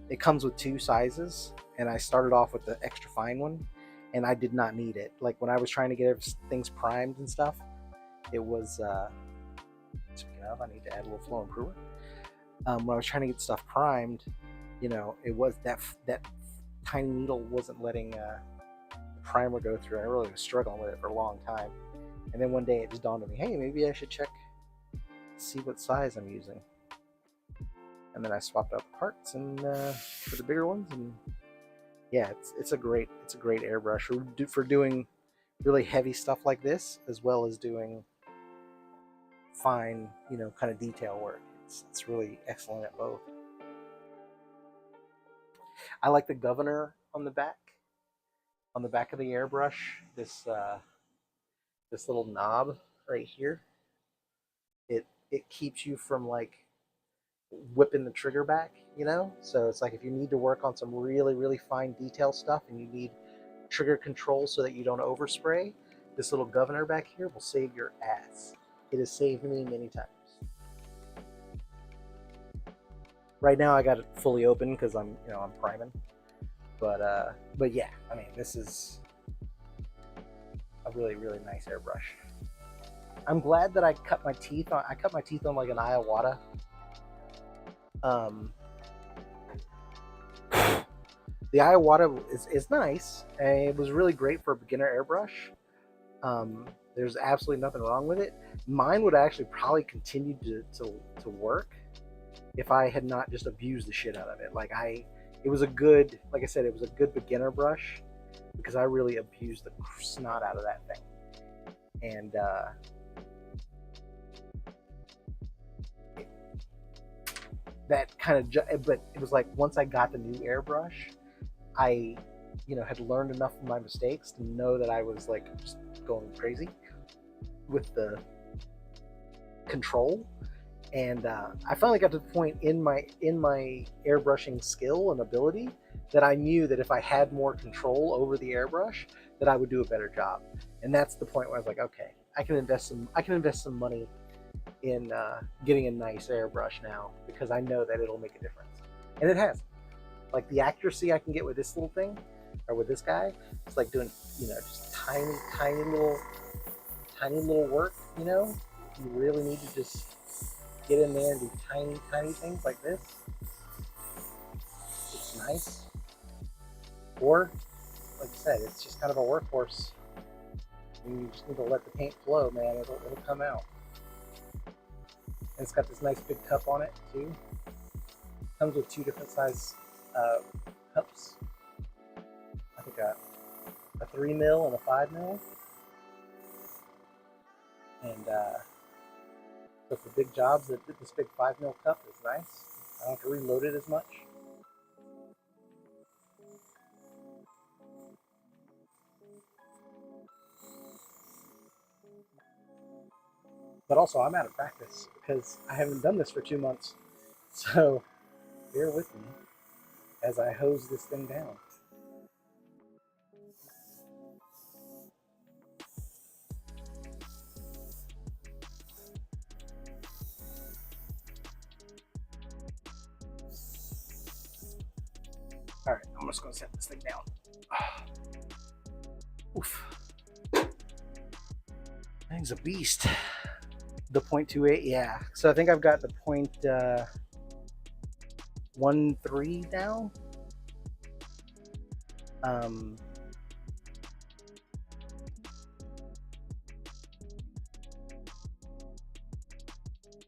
It comes with 2 sizes, and I started off with the extra fine one, and I did not need it. Like when I was trying to get things primed and stuff, it was speaking of, I need to add a little flow improver. When I was trying to get stuff primed, it was that tiny needle wasn't letting the primer go through. I really was struggling with it for a long time. And then one day it just dawned on me, hey, maybe I should check, see what size I'm using. And then I swapped out the parts and for the bigger ones, and yeah, it's a great airbrush for doing really heavy stuff like this, as well as doing fine, kind of detail work. It's really excellent at both. I like the governor on the back of the airbrush. This little knob right here. It keeps you from like whipping the trigger back, So it's like if you need to work on some really, really fine detail stuff and you need trigger control so that you don't overspray, this little governor back here will save your ass. It has saved me many times. Right now I got it fully open because I'm priming. But yeah, I mean, this is a really, really nice airbrush. I'm glad that I cut my teeth on like an Iwata. The Iwata is nice, and it was really great for a beginner airbrush. There's absolutely nothing wrong with it. Mine would actually probably continue to work if I had not just abused the shit out of it. It was a good, like I said, it was a good beginner brush because I really abused the snot out of that thing. And that kind of, but it was like once I got the new airbrush, I, had learned enough from my mistakes to know that I was like just going crazy with the control. And I finally got to the point in my airbrushing skill and ability that I knew that if I had more control over the airbrush, that I would do a better job. And that's the point where I was like, okay, I can invest some money in getting a nice airbrush now, because I know that it'll make a difference. And it has. Like the accuracy I can get with this little thing, or with this guy, it's like doing, just tiny little work, You really need to just get in there and do tiny things like this. It's nice. Or, like I said, it's just kind of a workhorse. You just need to let the paint flow, man. It'll come out. And it's got this nice big cup on it too. Comes with 2 different size cups. I think a 3 mil and a 5 mil. And so for big jobs, this big 5 mil cup is nice. I don't have to reload it as much. But also, I'm out of practice because I haven't done this for 2 months. So bear with me as I hose this thing down. All right, I'm just gonna set this thing down. Oof. Thing's a beast. The 0.28, yeah. So I think I've got the 0.13 now. I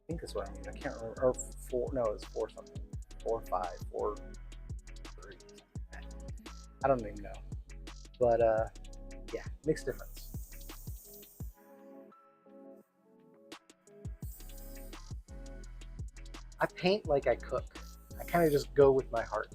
think that's what I mean. I can't remember. Or 4, no, it's 4 something. 4, 5, 4, 3. I don't even know. But yeah, makes a difference. I paint like I cook. I kind of just go with my heart.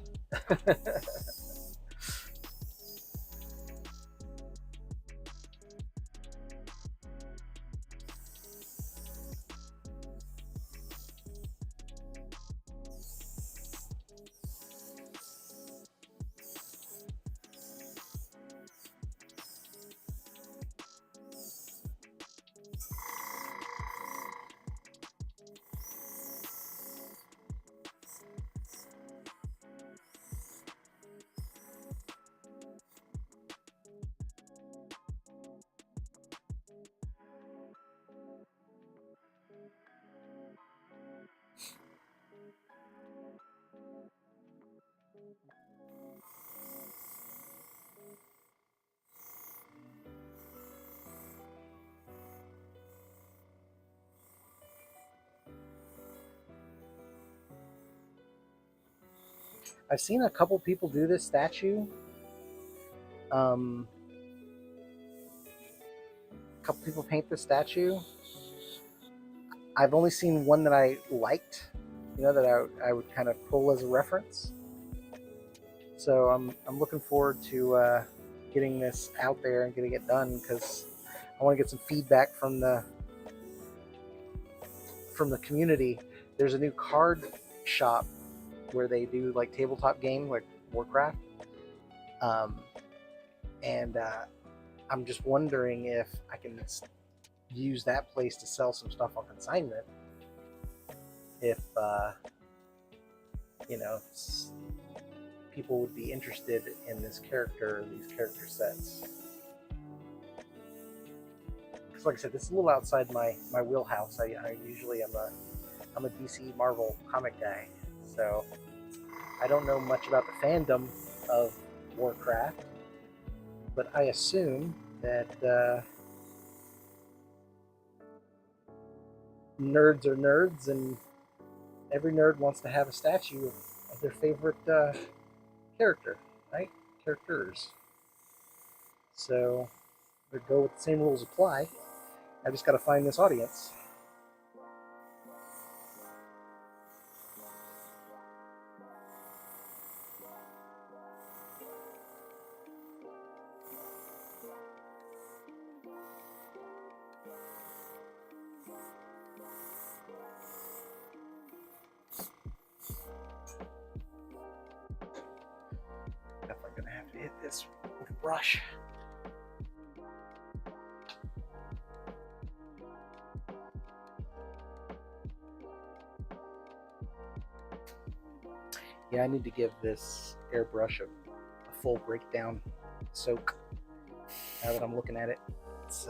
I've seen a couple people do this statue. A couple people paint this statue. I've only seen one that I liked, that I would kind of pull as a reference. So I'm looking forward to getting this out there and getting it done, because I want to get some feedback from the community. There's a new card shop where they do like tabletop games like Warcraft, and I'm just wondering if I can use that place to sell some stuff on consignment. If people would be interested in this character, these character sets. Because like I said, this is a little outside my wheelhouse. I usually I'm a DC Marvel comic guy, so I don't know much about the fandom of Warcraft, but I assume that nerds are nerds, and every nerd wants to have a statue of their favorite character, right? Characters. So we go with the same rules apply. I just got to find this audience. Definitely gonna have to hit this with a brush. Yeah, I need to give this airbrush a full breakdown soak. Now that I'm looking at it, it's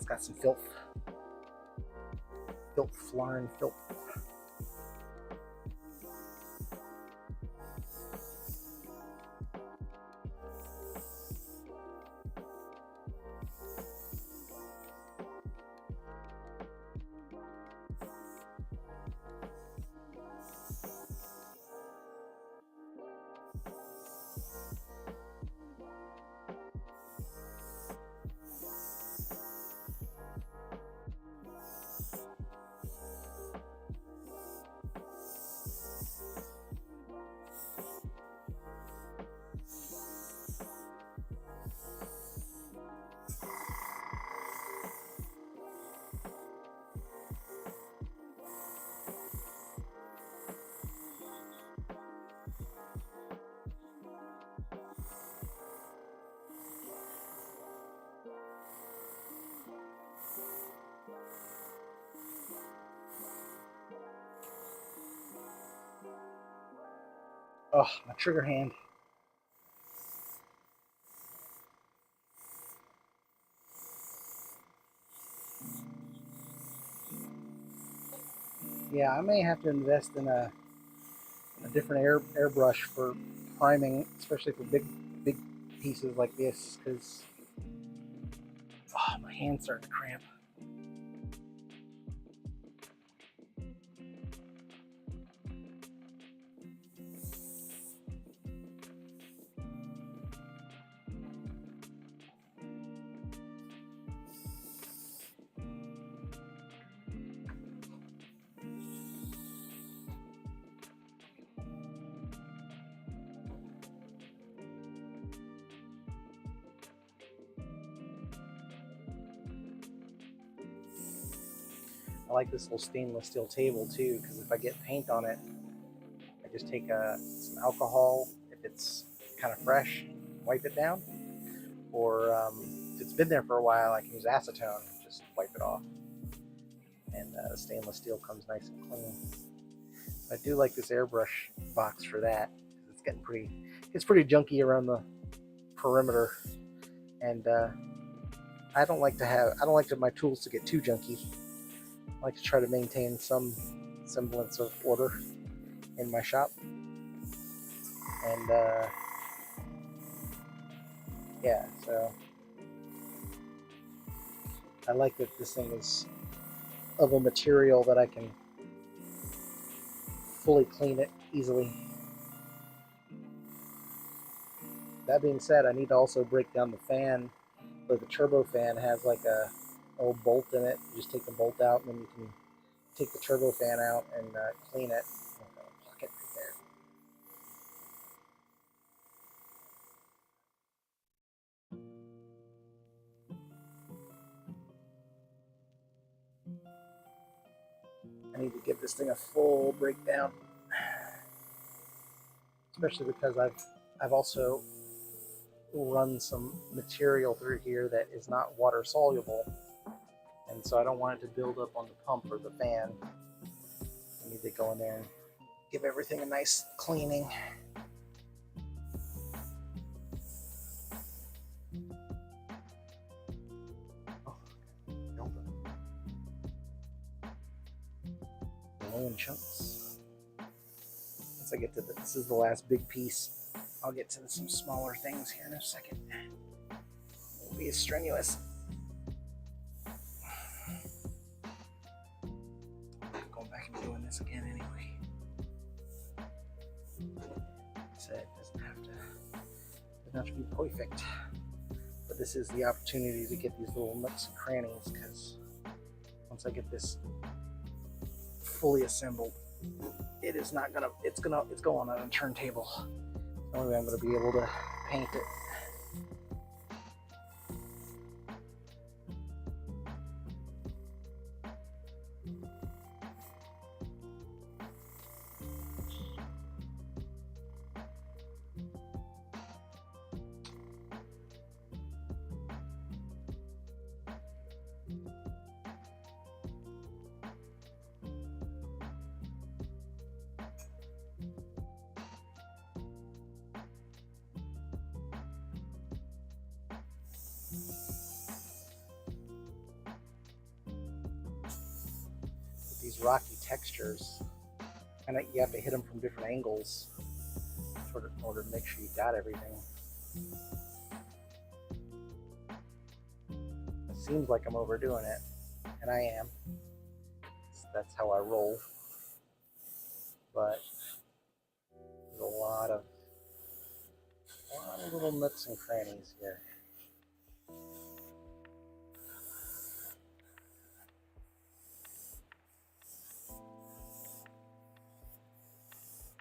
got some filth, flying filth. Oh, my trigger hand. Yeah, I may have to invest in a different airbrush for priming, especially for big pieces like this, because my hand's starting to cramp. I like this little stainless steel table too, because if I get paint on it, I just take some alcohol, if it's kind of fresh, wipe it down. Or if it's been there for a while, I can use acetone, just wipe it off. And the stainless steel comes nice and clean. I do like this airbrush box for that. It's getting pretty junky around the perimeter, and I don't like my tools to get too junky. I like to try to maintain some semblance of order in my shop. And yeah, so I like that this thing is of a material that I can fully clean it easily. That being said, I need to also break down the fan. But the turbo fan has like a old bolt in it. You just take the bolt out, and then you can take the turbo fan out and clean it. Plug it right there. I need to give this thing a full breakdown, especially because I've also run some material through here that is not water soluble, and so I don't want it to build up on the pump or the fan. I need to go in there and give everything a nice cleaning. In chunks. Once I get to this is the last big piece. I'll get to some smaller things here in a second. It won't be as strenuous. I'm going back and doing this again anyway. So it doesn't have to be perfect. But this is the opportunity to get these little nooks and crannies, because once I get this fully assembled, it's going on a turntable. The only way I'm going to be able to paint it. These rocky textures, and you have to hit them from different angles in order to make sure you got everything. It seems like I'm overdoing it, and I am. That's how I roll. But there's a lot of little nooks and crannies here.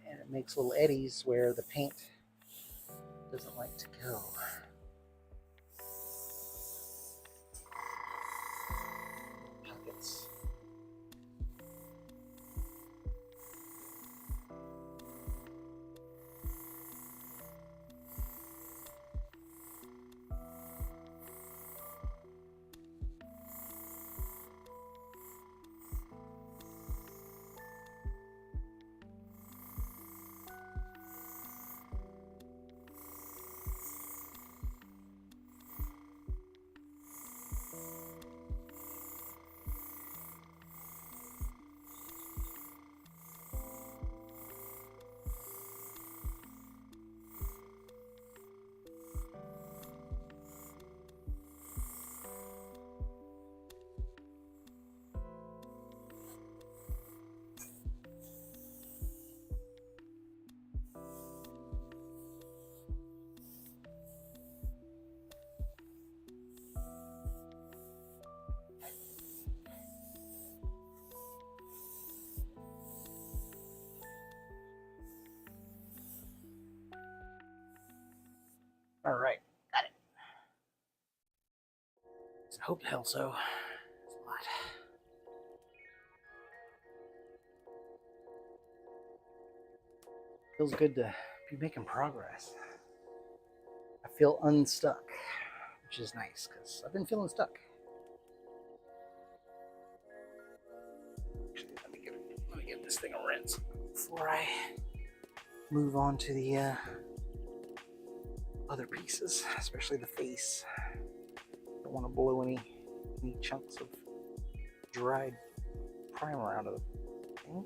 And it makes little eddies where the paint doesn't like to go. Pockets. All right, got it. I hope to hell so. It's a lot. Feels good to be making progress. I feel unstuck, which is nice because I've been feeling stuck. Actually, let me give this thing a rinse before I move on to the other pieces, especially the face. Don't want to blow any chunks of dried primer out of the thing.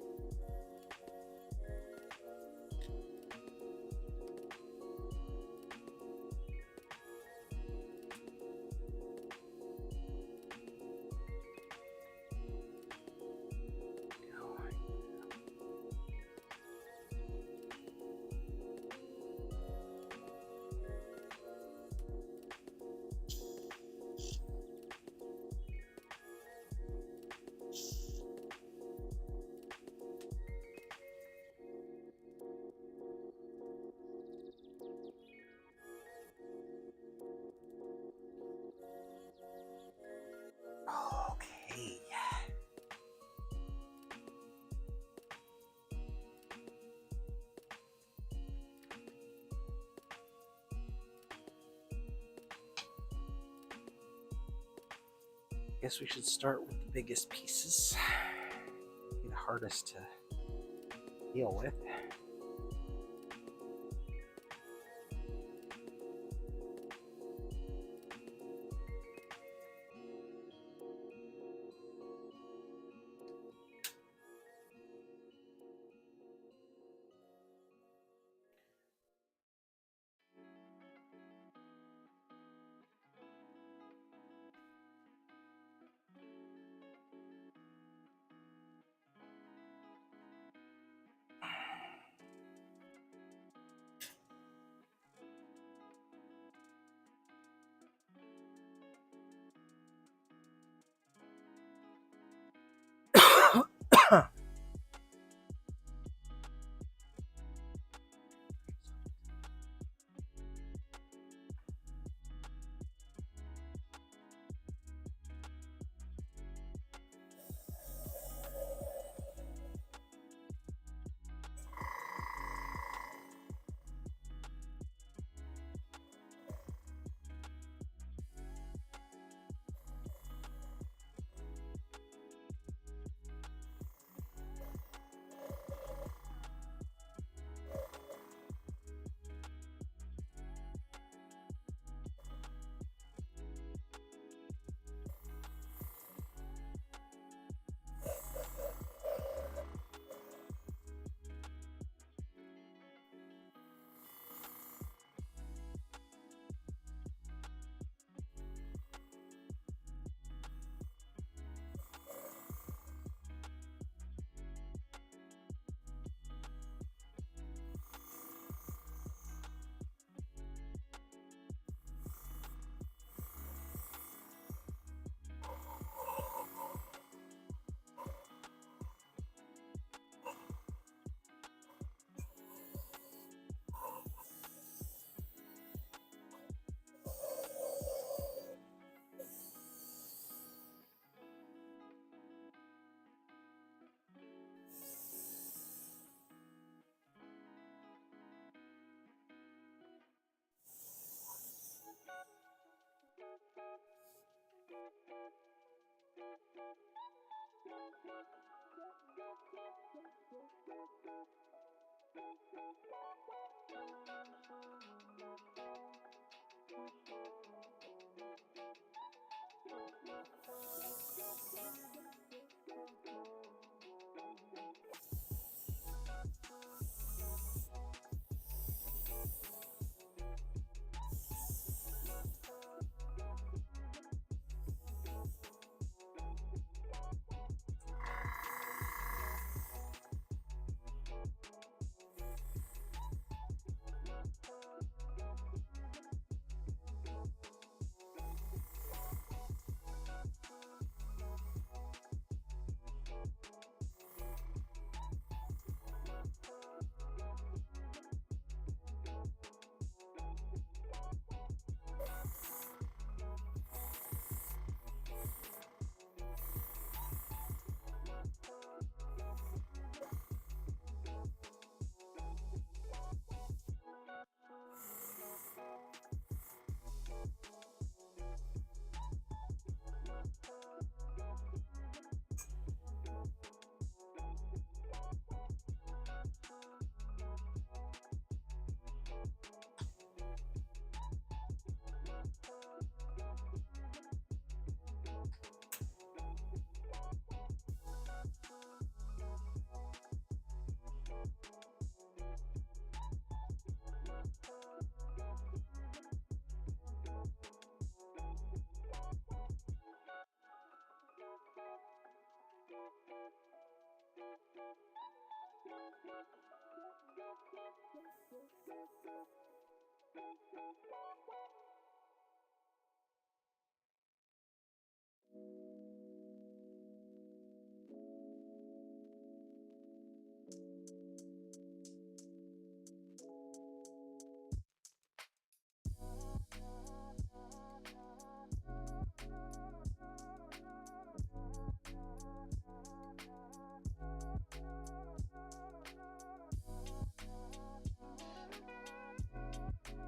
Guess we should start with the biggest pieces. The hardest to deal with.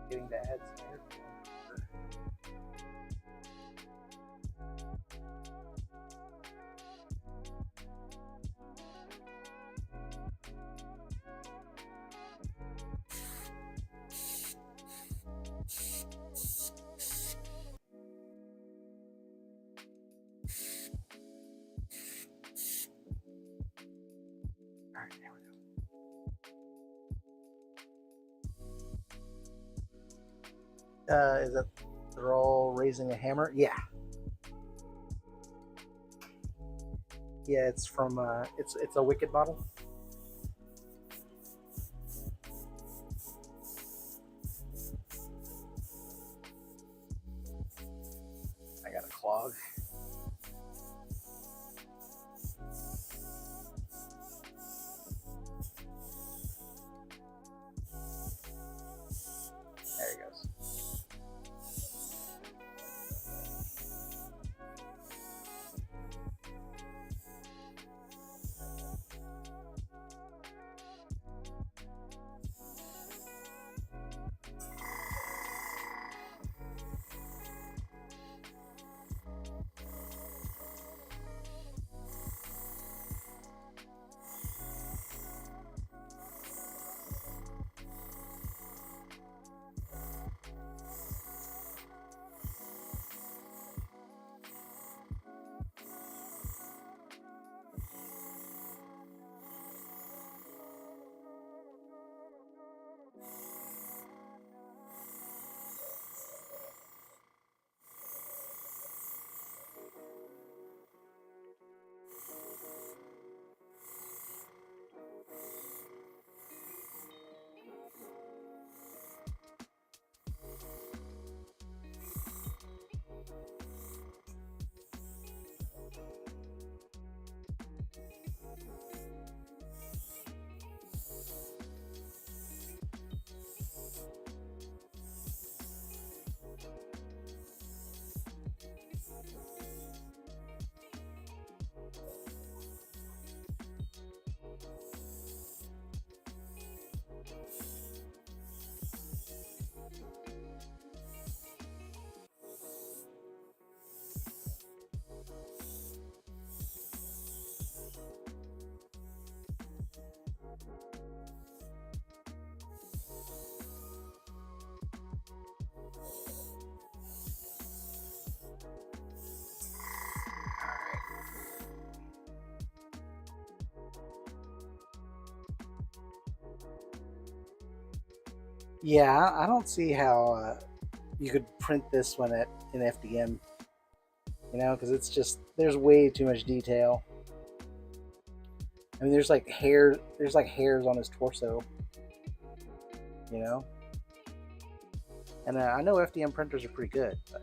Getting to add some air. Is that they're all raising a hammer? Yeah, yeah. It's from it's a Wicked model. I got a clog. There he goes. Yeah, I don't see how you could print this one at an FDM. Because it's just there's way too much detail. I mean, there's like hairs on his torso. You know, and I know FDM printers are pretty good, but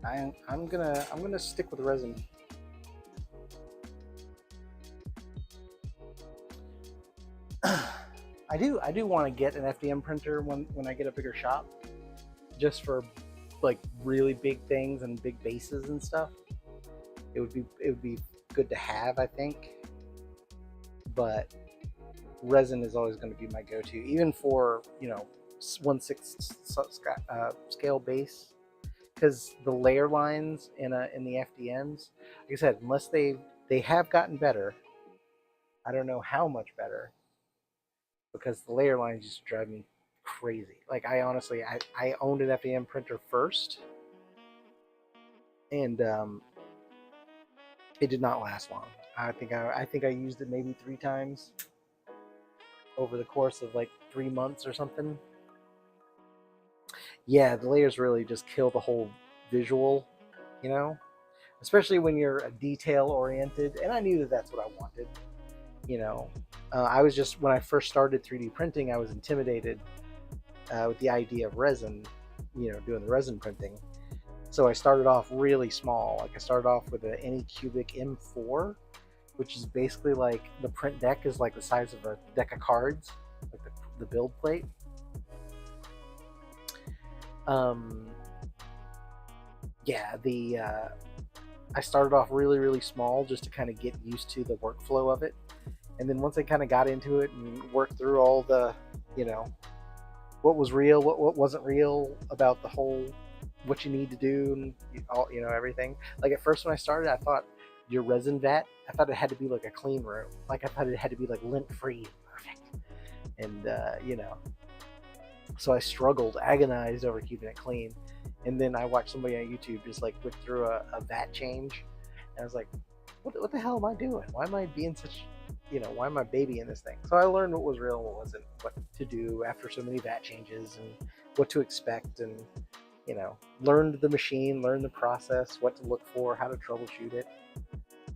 I'm gonna stick with resin. I do want to get an FDM printer when I get a bigger shop, just for like really big things and big bases and stuff. It would be good to have, I think. But resin is always going to be my go-to, even for 1/6 scale base, because the layer lines in the FDMs, like I said, unless they have gotten better. I don't know how much better, because the layer lines just drive me crazy. Like I honestly, I owned an FDM printer first, and it did not last long. I think I used it maybe 3 times over the course of like 3 months or something. Yeah, the layers really just kill the whole visual, you know, especially when you're a detail oriented. And I knew that that's what I wanted. You know, I was just when I first started 3D printing, I was intimidated with the idea of resin, doing the resin printing. So I started off really small. Like I started off with an Anycubic M4, which is basically like the print deck is like the size of a deck of cards, like the build plate. Um, yeah, the I started off really really small just to kind of get used to the workflow of it, and then once I kind of got into it and worked through all the, you know, what was real, what wasn't real about the whole, what you need to do, and all, everything. Like at first when I started, I thought your resin vat, I thought it had to be like a clean room. Like I thought it had to be like lint free, perfect, and so I struggled, agonized over keeping it clean. And then I watched somebody on YouTube just like whip through a vat change, and I was like, what the hell am I doing? Why am I being such why am I babying this thing? So I learned what was real and what wasn't, what to do after so many VAT changes, and what to expect, and learned the machine, learned the process, what to look for, how to troubleshoot it,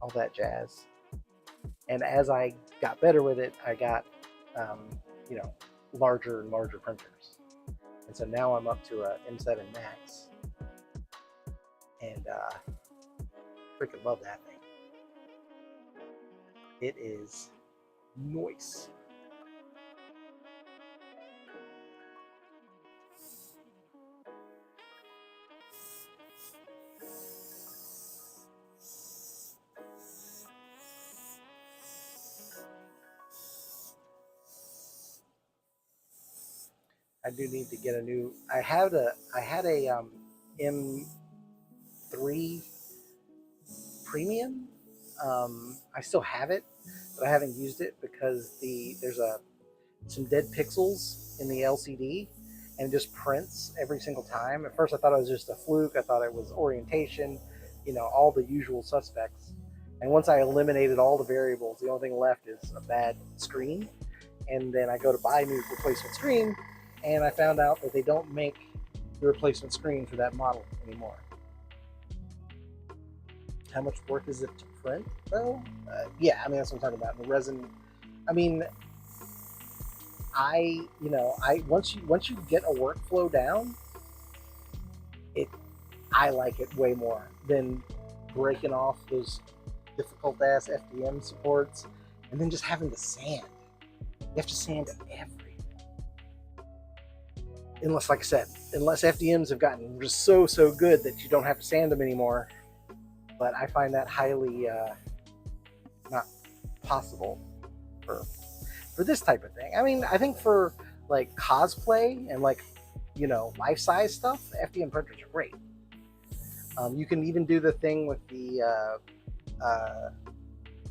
all that jazz. And as I got better with it, I got um, you know larger and larger printers, and so now I'm up to a M7 Max, and freaking love that thing. It is nice. I do need to get a new. I had a M3 Premium. I still have it, but I haven't used it because there's some dead pixels in the LCD, and it just prints every single time. At first, I thought it was just a fluke. I thought it was orientation, all the usual suspects. And once I eliminated all the variables, the only thing left is a bad screen. And then I go to buy a new replacement screen, and I found out that they don't make the replacement screen for that model anymore. How much work is it to print, though? Yeah, I mean, that's what I'm talking about. The resin, I mean, I once you get a workflow down, it I like it way more than breaking off those difficult ass FDM supports and then just having to sand. You have to sand everything. Unless, like I said, unless FDMs have gotten just so good that you don't have to sand them anymore. But I find that highly not possible for this type of thing. I mean, I think for like cosplay and like life size stuff, FDM printers are great. You can even do the thing with the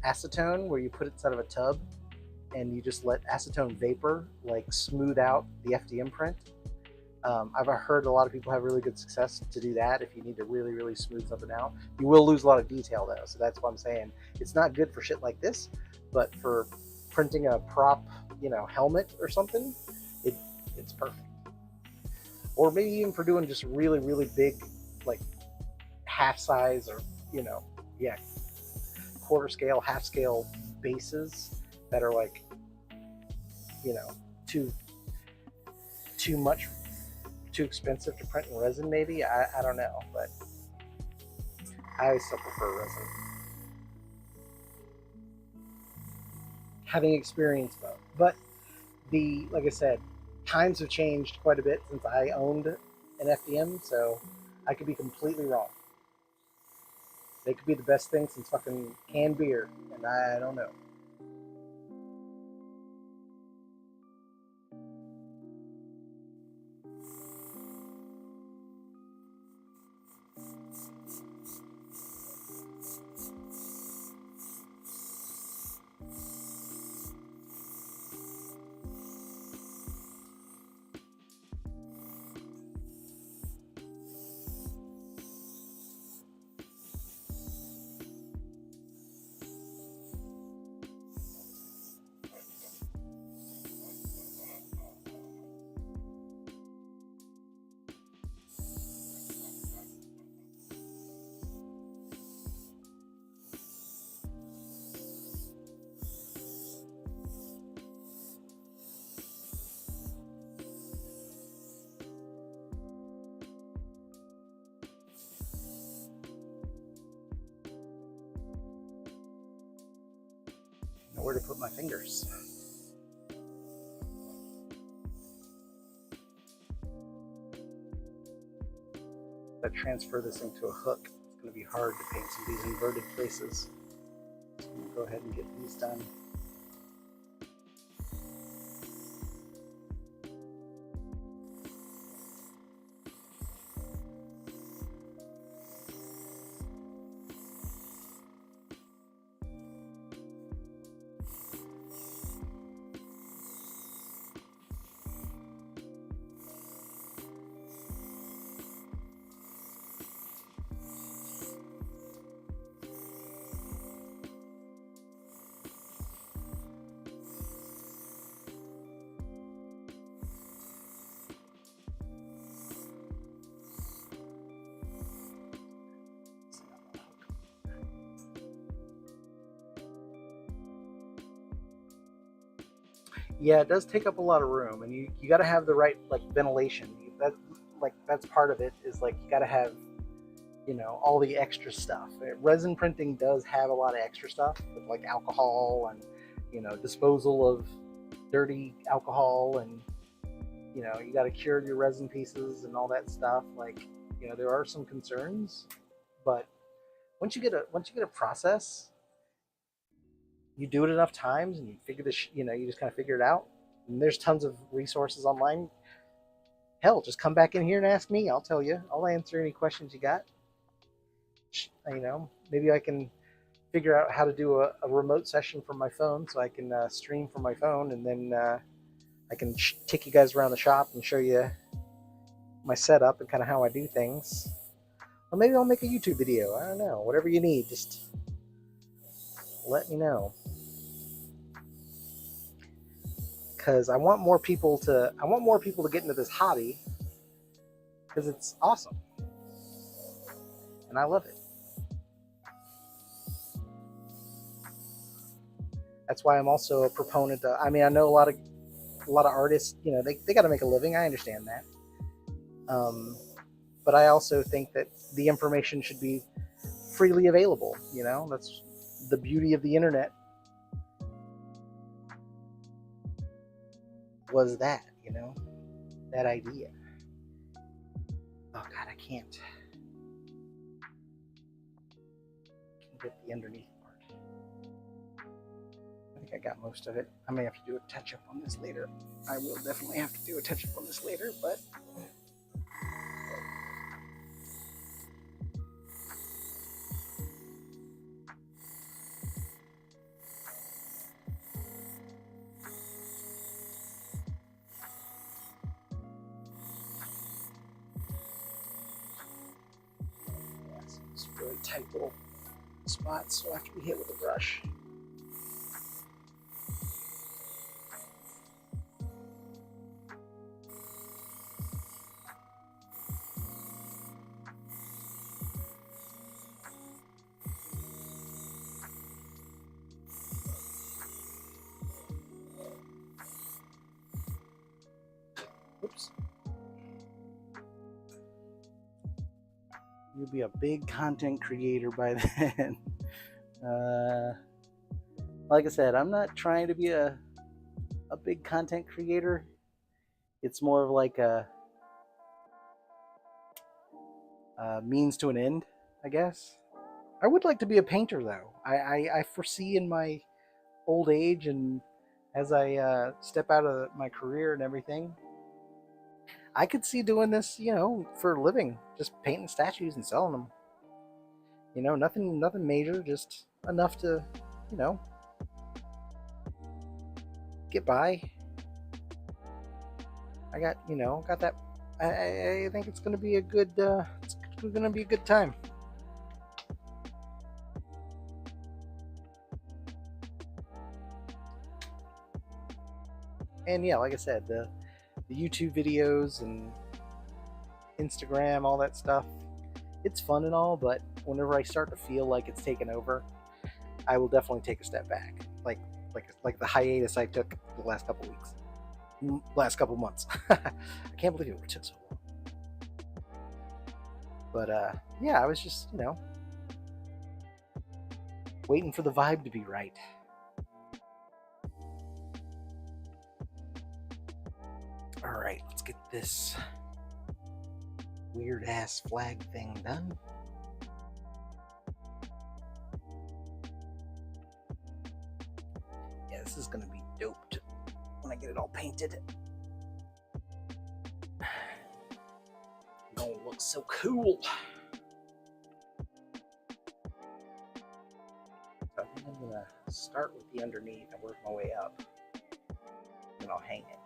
acetone where you put it inside of a tub and you just let acetone vapor like smooth out the FDM print. I've heard a lot of people have really good success to do that if you need to really smooth something out. You will lose a lot of detail though, so that's what I'm saying. It's not good for shit like this, but for printing a prop, helmet or something, it's perfect. Or maybe even for doing just really big, like half size or yeah, quarter scale, half scale bases that are like too much, too expensive to print in resin. Maybe I don't know, but I always still prefer resin. Having experienced both, but like I said, times have changed quite a bit since I owned an FDM, so I could be completely wrong. They could be the best thing since fucking canned beer, and I don't know. Know where to put my fingers. If I transfer this into a hook, it's going to be hard to paint some of these inverted places. So I'm going to go ahead and get these done. Yeah, it does take up a lot of room, and you got to have the right like ventilation. That's part of it. Is like you got to have all the extra stuff. Resin printing does have a lot of extra stuff with like alcohol and disposal of dirty alcohol, and you got to cure your resin pieces and all that stuff. Like there are some concerns, but once you get a process, you do it enough times and you figure this, you just kind of figure it out. And there's tons of resources online. Hell, just come back in here and ask me. I'll tell you. I'll answer any questions you got. Maybe I can figure out how to do a remote session from my phone so I can stream from my phone, and then I can take you guys around the shop and show you my setup and kind of how I do things. Or maybe I'll make a YouTube video. I don't know. Whatever you need, just let me know. Because I want more people to get into this hobby, because it's awesome and I love it. That's why I'm also a proponent of, I mean, I know a lot of artists, they got to make a living. I understand that. But I also think that the information should be freely available. That's the beauty of the internet. Was that, that idea. Oh God, I can't get the underneath part. I think I got most of it. I may have to do a touch up on this later. I will definitely have to do a touch up on this later, but it's really tight little spots, so I have to be hit with a brush. Oops. You'll be a big content creator by then. Like I said, I'm not trying to be a big content creator. It's more of like a means to an end, I guess. I would like to be a painter, though. I foresee in my old age, and as I step out of my career and everything, I could see doing this, for a living, just painting statues and selling them. Nothing major, just enough to, you know, get by. Got that. I think it's gonna be a good. It's gonna be a good time. And yeah, like I said, the YouTube videos and Instagram, all that stuff, it's fun and all, but whenever I start to feel like it's taken over, I will definitely take a step back. Like the hiatus I took the last couple weeks, last couple months. I can't believe it took so long. But yeah, I was just waiting for the vibe to be right. All right, let's get this weird ass flag thing done. Yeah, this is gonna be dope when I get it all painted. It's gonna look so cool. So I think I'm gonna start with the underneath and work my way up. Then I'll hang it.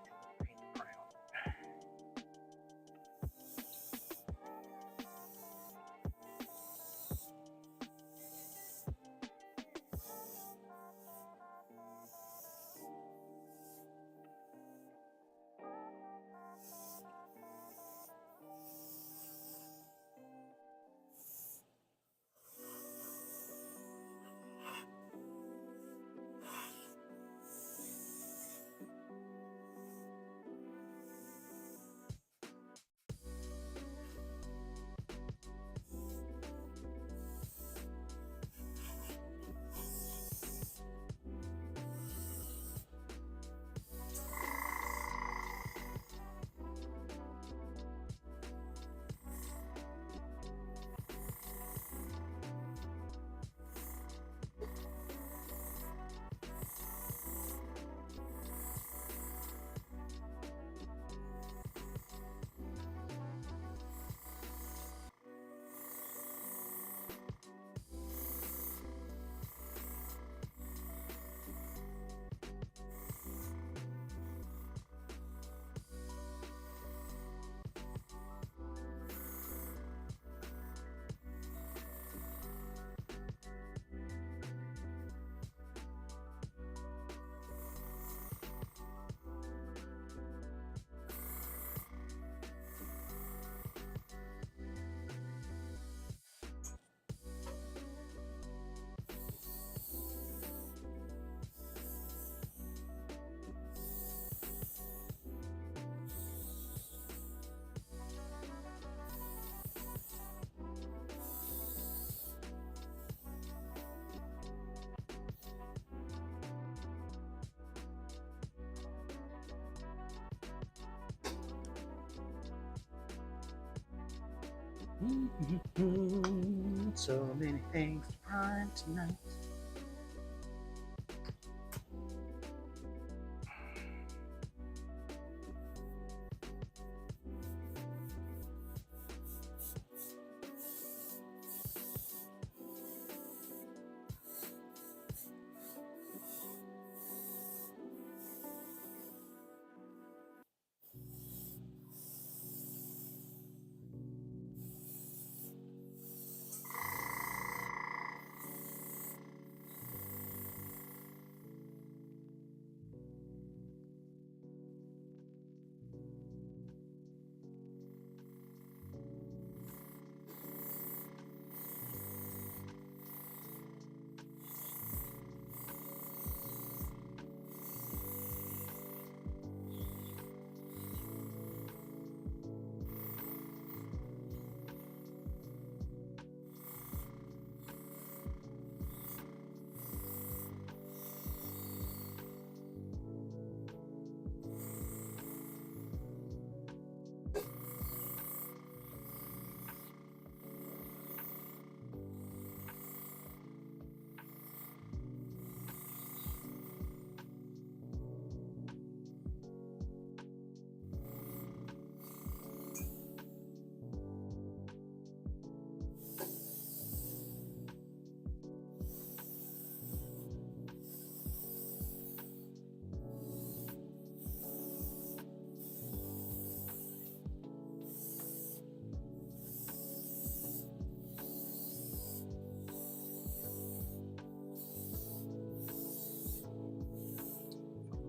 So many things to find tonight.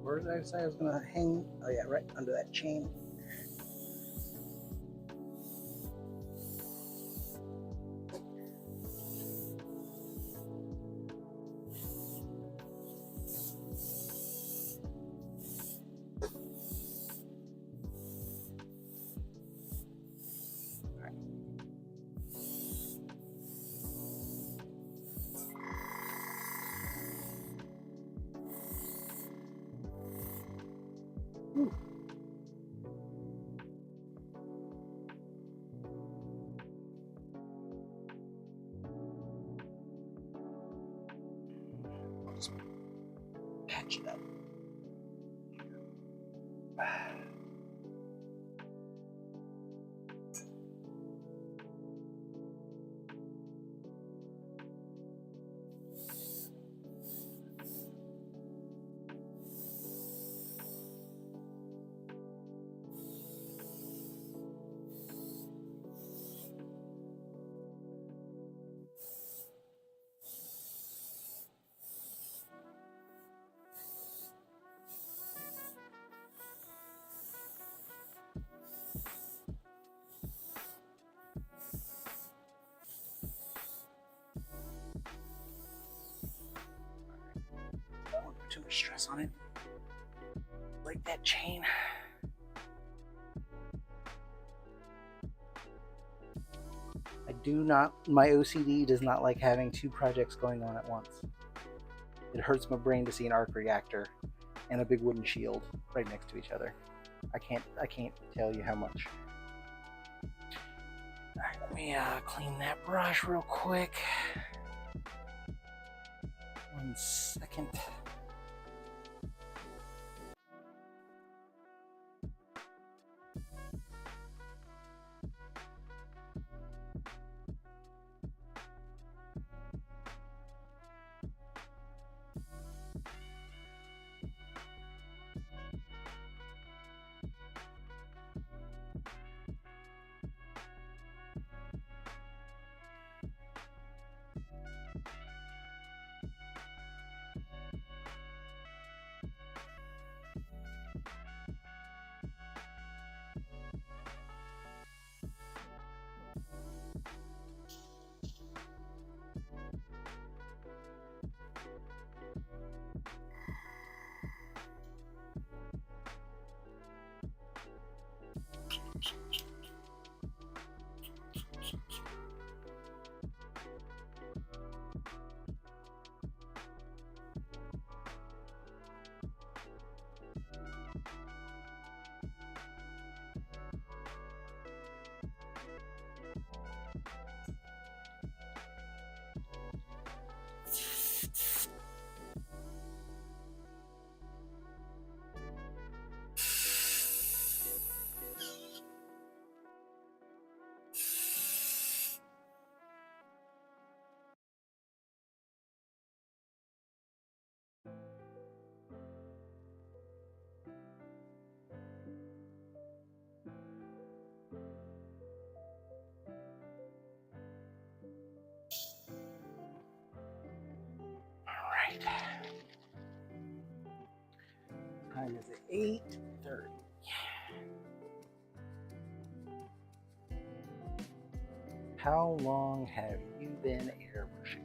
Where did I say I was going to hang? Oh yeah, right under that chain. I'll just patch it up. Don't want to put too much stress on it. Like that chain. I do not, my OCD does not like having two projects going on at once. It hurts my brain to see an arc reactor and a big wooden shield right next to each other. I can't tell you how much. Alright, let me clean that brush real quick. 1 second. time is it? 8:30. How long have you been airbrushing?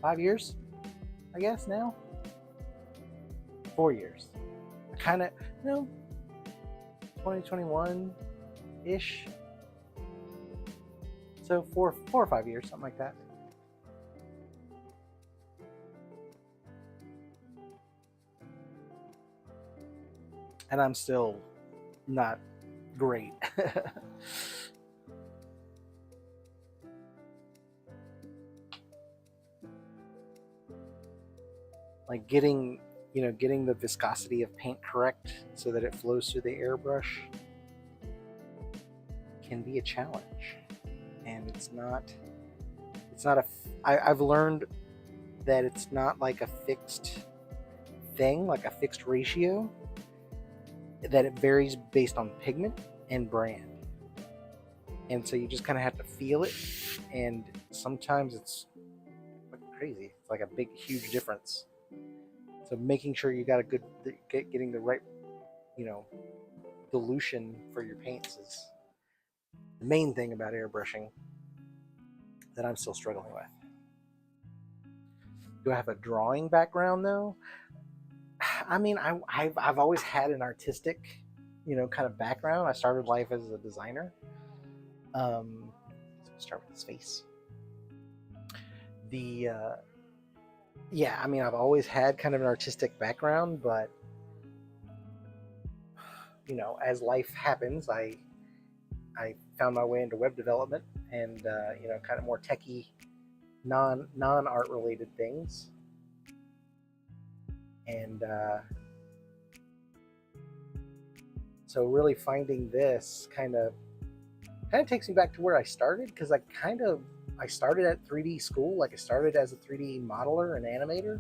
5 years, I guess now. 4 years. I kind of, 2021 ish. So 4 or 5 years, something like that. And I'm still not great. Like getting the viscosity of paint correct so that it flows through the airbrush can be a challenge. And I've learned that it's not like a fixed thing, like a fixed ratio, that it varies based on pigment and brand. And so you just kind of have to feel it, and sometimes it's like crazy. It's like a big, huge difference. So making sure you got a good, getting the right, dilution for your paints is the main thing about airbrushing that I'm still struggling with. Do I have a drawing background though? I mean, I've always had an artistic, kind of background. I started life as a designer. So let's start with his face. Yeah, I mean, I've always had kind of an artistic background, but as life happens, I found my way into web development and kind of more techie, non art related things, and so really finding this kind of takes me back to where I started, because I started at 3D school. Like I started as a 3D modeler and animator.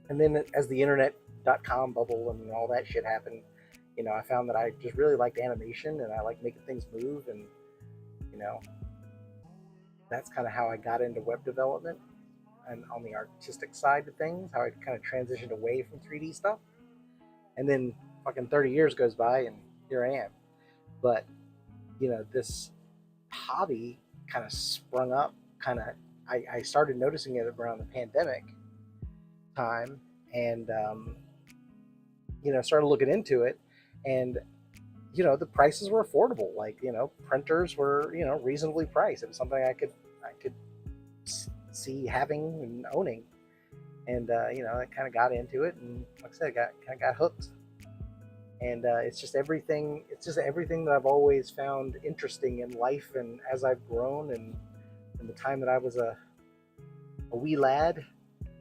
And then as the internet.com bubble and all that shit happened, I found that I just really liked animation and I like making things move, and that's kind of how I got into web development and on the artistic side of things, how I kind of transitioned away from 3D stuff. And then fucking 30 years goes by and here I am. But this hobby kind of sprung up, I started noticing it around the pandemic time, and started looking into it, and the prices were affordable. Like printers were reasonably priced. It was something I could see having and owning, and I kind of got into it, and like I said, I got hooked. And it's just everything that I've always found interesting in life, and as I've grown, and from the time that I was a wee lad,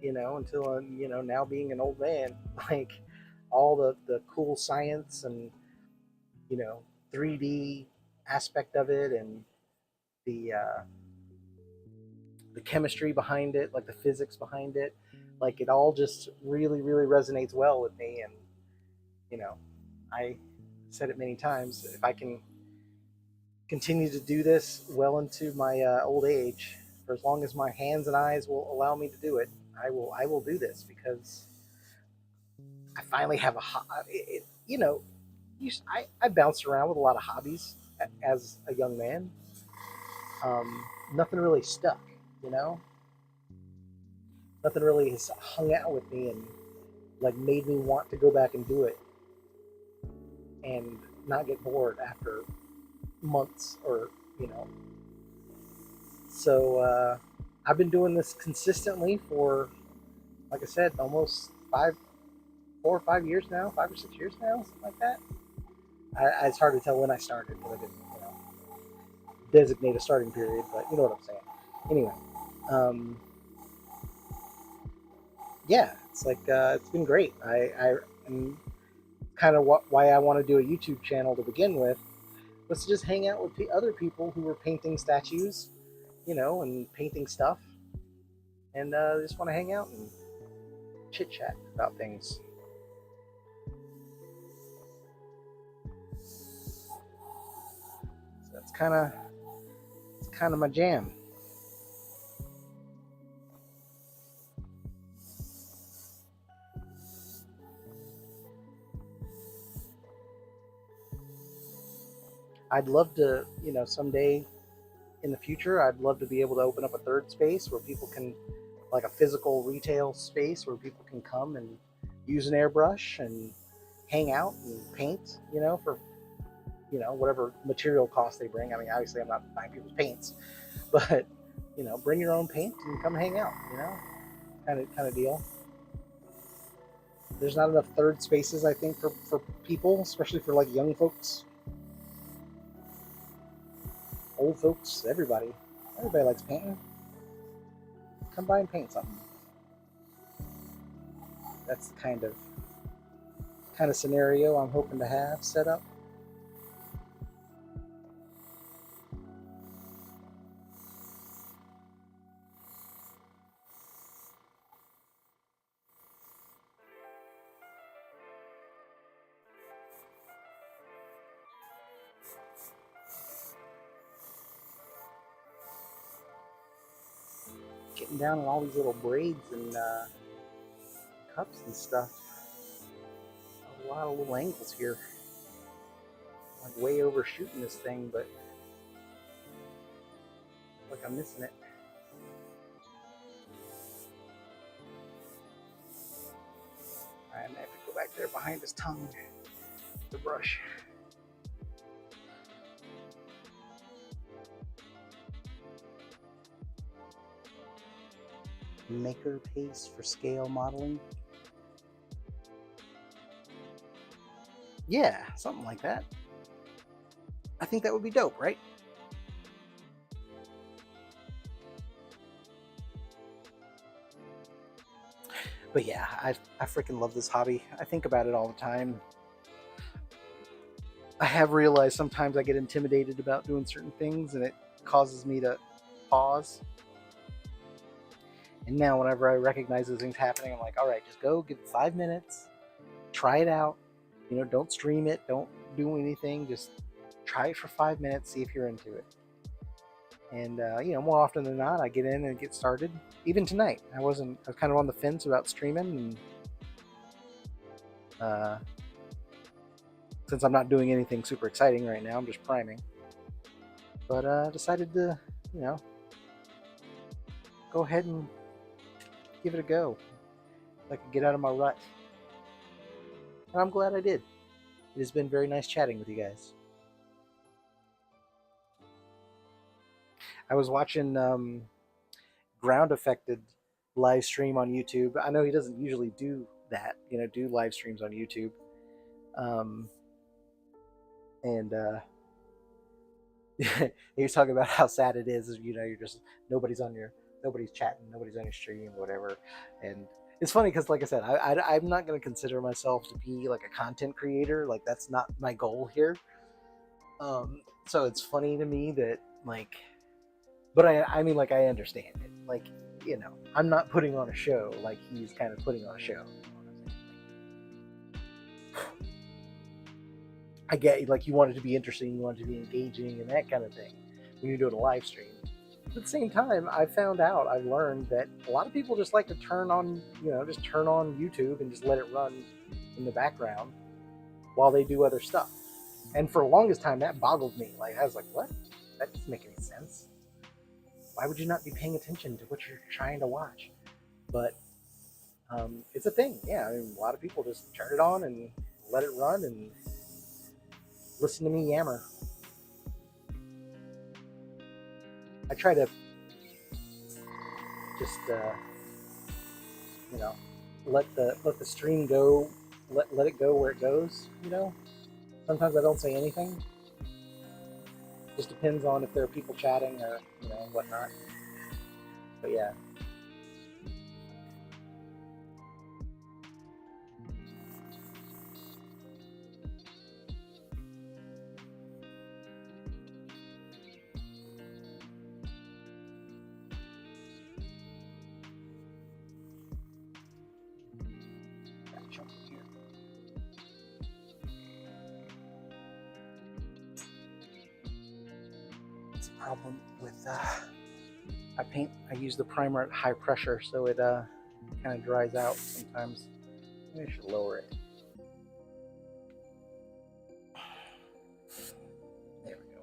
until I'm now being an old man, like all the cool science and 3D aspect of it, and the chemistry behind it, like the physics behind it, like it all just really, really resonates well with me. And I said it many times, if I can continue to do this well into my old age, for as long as my hands and eyes will allow me to do it, I will do this, because I finally have I bounced around with a lot of hobbies as a young man. Nothing really stuck, nothing really has hung out with me and like made me want to go back and do it and not get bored after months, or so I've been doing this consistently for, like I said, almost 4 or 5 years now, 5 or 6 years now, something like that. It's hard to tell when I started, but I didn't designate a starting period, but you know what I'm saying. Anyway, yeah, it's like it's been great. I am kind of why I want to do a YouTube channel to begin with, was to just hang out with other people who were painting statues, and painting stuff, and just want to hang out and chit chat about things. So that's kind kind of my jam. I'd love to, someday in the future, I'd love to be able to open up a third space where people can, like a physical retail space where people can come and use an airbrush and hang out and paint, for, whatever material cost they bring. I mean, obviously I'm not buying people's paints, but, bring your own paint and come hang out, kind of deal. There's not enough third spaces, I think, for people, especially for like young folks, old folks, everybody. Everybody likes painting. Come by and paint something. That's the kind of scenario I'm hoping to have set up. Getting down on all these little braids and cups and stuff. A lot of little angles here. Like way overshooting this thing, but like I'm missing it. I'm gonna have to go back there behind his tongue, the brush. Maker paste for scale modeling. Yeah, something like that. I think that would be dope, right? But yeah, I freaking love this hobby. I think about it all the time. I have realized sometimes I get intimidated about doing certain things and it causes me to pause. And now whenever I recognize those things happening, I'm like, all right, just go, give it 5 minutes, try it out. Don't stream it, don't do anything, just try it for 5 minutes, see if you're into it. And more often than not, I get in and get started. Even tonight, I was kind of on the fence about streaming, and since I'm not doing anything super exciting right now, I'm just priming. But decided to, go ahead and give it a go. I could get out of my rut. And I'm glad I did. It has been very nice chatting with you guys. I was watching Ground Affected live stream on YouTube. I know he doesn't usually do that, do live streams on YouTube. And he was talking about how sad it is, you're just nobody's chatting, nobody's on your stream, whatever. And it's funny because, like I said, I'm not going to consider myself to be like a content creator. Like that's not my goal here. So it's funny to me that like, but I mean, like I understand it. Like, I'm not putting on a show like he's kind of putting on a show. I get like you want it to be interesting, you want it to be engaging, and that kind of thing when you're doing a live stream. But at the same time, I've learned that a lot of people just like to turn on YouTube and just let it run in the background while they do other stuff. And for the longest time, that boggled me. Like I was like, what? That doesn't make any sense. Why would you not be paying attention to what you're trying to watch? But it's a thing. Yeah, I mean, a lot of people just turn it on and let it run and listen to me yammer. I try to just let the stream go, let it go where it goes. Sometimes I don't say anything. Just depends on if there are people chatting or whatnot. But yeah. problem with I use the primer at high pressure, so it kind of dries out sometimes. Maybe I should lower it. There we go.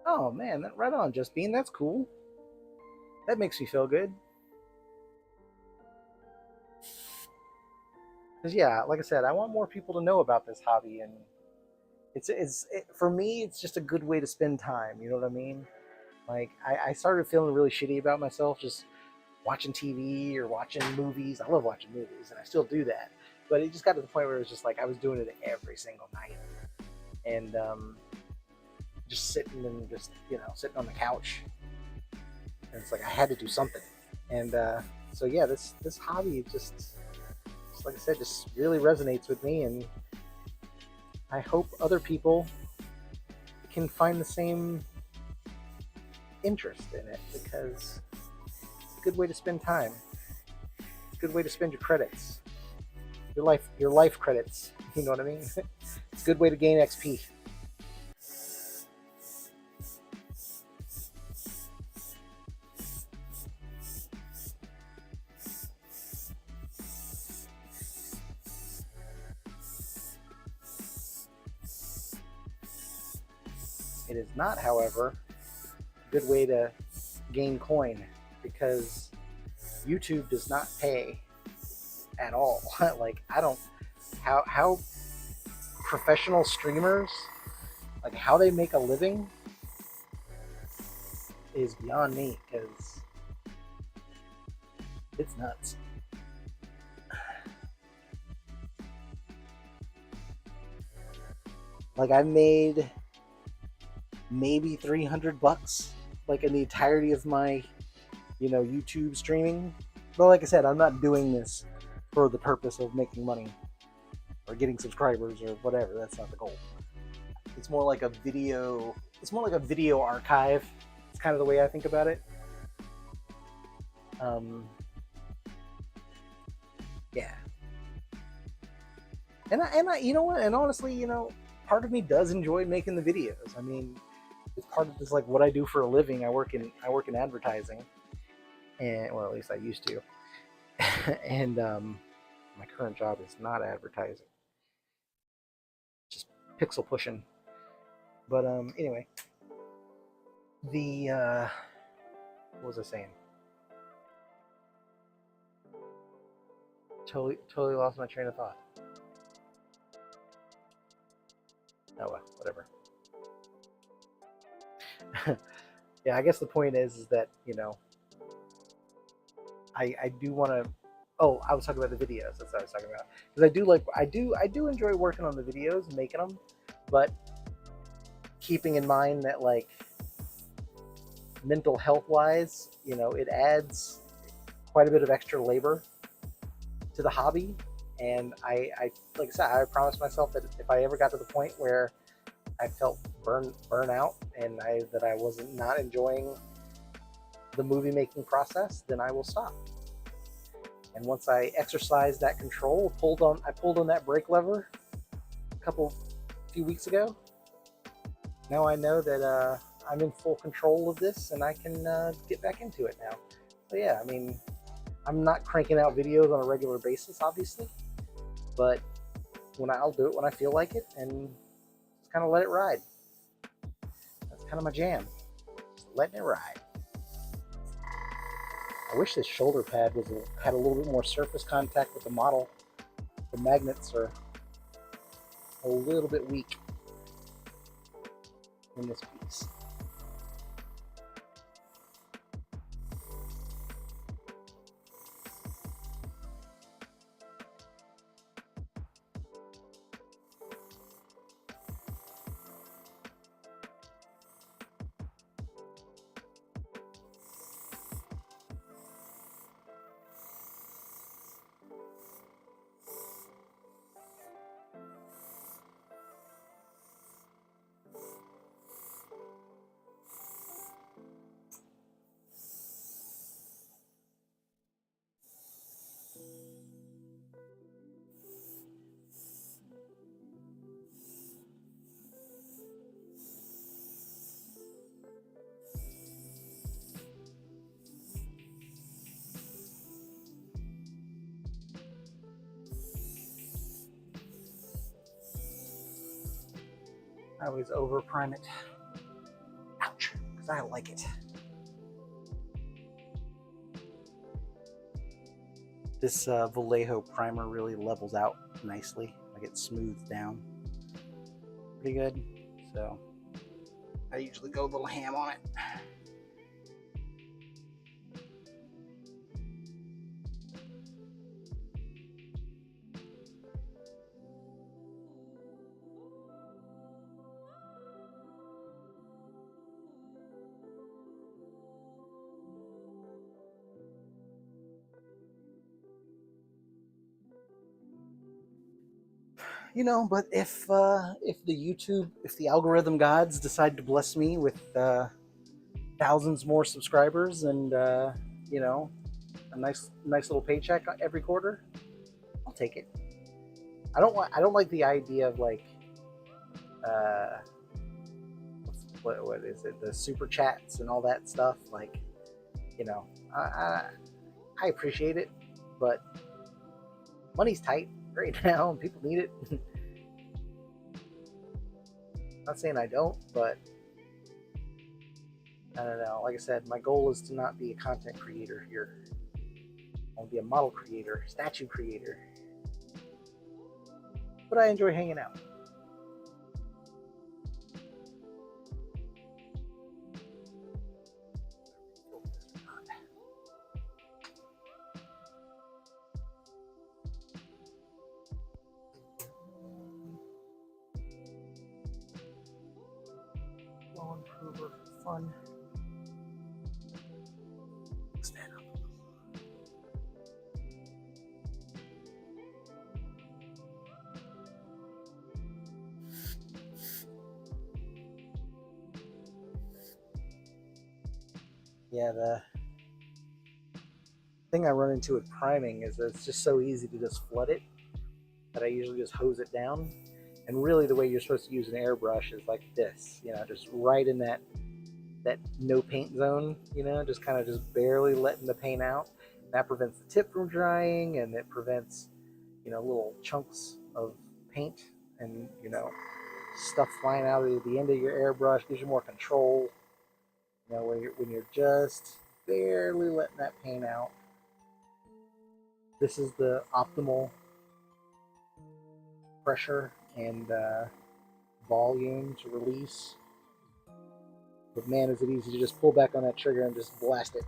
Oh man, right on, Just Bean. That's cool. That makes me feel good. Because yeah, like I said, I want more people to know about this hobby, and for me, it's just a good way to spend time. You know what I mean? Like I started feeling really shitty about myself just watching TV or watching movies. I love watching movies, and I still do that. But it just got to the point where it was just like I was doing it every single night, and just sitting and just sitting on the couch, and it's like I had to do something. And so yeah, this hobby just like I said, just really resonates with me, and I hope other people can find the same interest in it because it's a good way to spend time. It's a good way to spend your credits, your life credits. You know what I mean? It's a good way to gain XP. It is not, however, a good way to gain coin because YouTube does not pay at all. Like I don't how professional streamers like how they make a living is beyond me because it's nuts. Like I made maybe $300 like in the entirety of my YouTube streaming. But like I said, I'm not doing this for the purpose of making money or getting subscribers or whatever. That's not the goal. It's more like a video. It's more like a video archive. It's kind of the way I think about it. Yeah. And I, you know what? And honestly, part of me does enjoy making the videos. I mean, it's part of just like what I do for a living. I work in advertising, and well, at least I used to. And my current job is not advertising, just pixel pushing. But anyway, the what was I saying? Totally lost my train of thought. Oh well, whatever. Yeah, I guess the point is that I do want to. Oh, I was talking about the videos. That's what I was talking about. Because I do enjoy working on the videos, making them, but keeping in mind that like mental health wise, it adds quite a bit of extra labor to the hobby. And I like I said, I promised myself that if I ever got to the point where I felt burn out and that I wasn't not enjoying the movie making process, then I will stop. And once I exercised that control, I pulled on that brake lever a few weeks ago. Now I know that I'm in full control of this, and I can get back into it now. So yeah, I mean, I'm not cranking out videos on a regular basis, obviously, but I'll do it when I feel like it, and just kind of let it ride. That's kind of my jam, just letting it ride. I wish this shoulder pad had a little bit more surface contact with the model. The magnets are a little bit weak in this piece. I always over prime it. Ouch, because I like it. This Vallejo primer really levels out nicely. Like it smooths down pretty good. So I usually go a little ham on it. You know, but if the algorithm gods decide to bless me with thousands more subscribers and you know, a nice little paycheck every quarter, I'll take it. I don't like the idea of like uh, what is it, the super chats and all that stuff. Like, you know, I appreciate it, but money's tight right now and people need it. Not saying I don't, but I don't know. Like I said, my goal is to not be a content creator here. I want to be a model creator, statue creator. But I enjoy hanging out. Flow improver for fun. Stand up. Yeah, the thing I run into with priming is that it's just so easy to just flood it that I usually just hose it down. And really the way you're supposed to use an airbrush is like this, you know, just right in that no paint zone, you know, just kind of just barely letting the paint out. That prevents the tip from drying, and it prevents, you know, little chunks of paint and, you know, stuff flying out of the end of your airbrush. Gives you more control, you know, when you're just barely letting that paint out. This is the optimal pressure and volume to release. But man, is it easy to just pull back on that trigger and just blast it.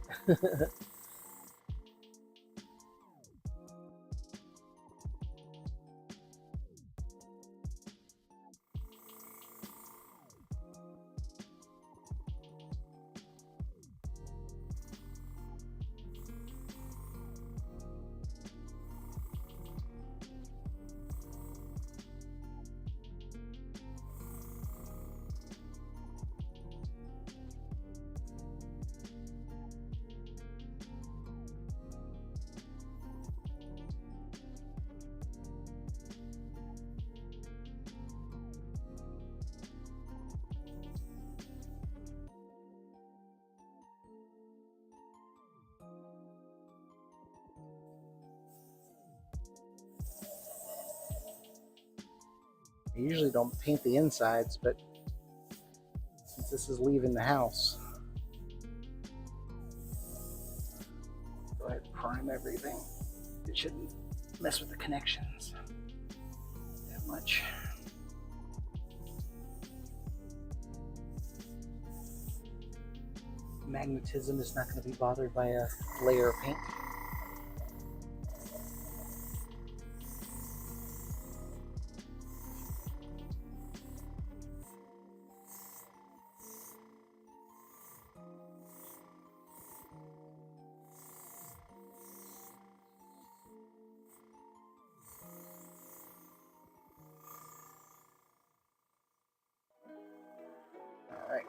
I usually don't paint the insides, but since this is leaving the house, go ahead and prime everything. It shouldn't mess with the connections that much. Magnetism is not going to be bothered by a layer of paint. All right.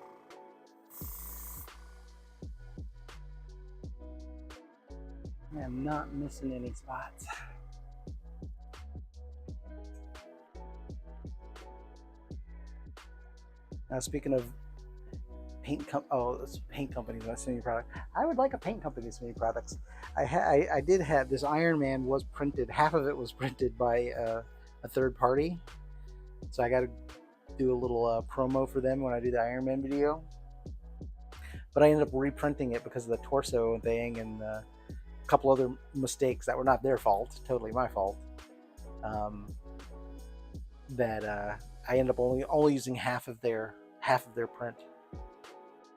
I'm not missing any spots. Now, speaking of paint companies not sending product. I would like a paint company sending products. I did have this Iron Man was printed. Half of it was printed by a third party. So I got to do a little promo for them when I do the Iron Man video. But I ended up reprinting it because of the torso thing and a couple other mistakes that were not their fault, totally my fault. That I ended up only using half of their print.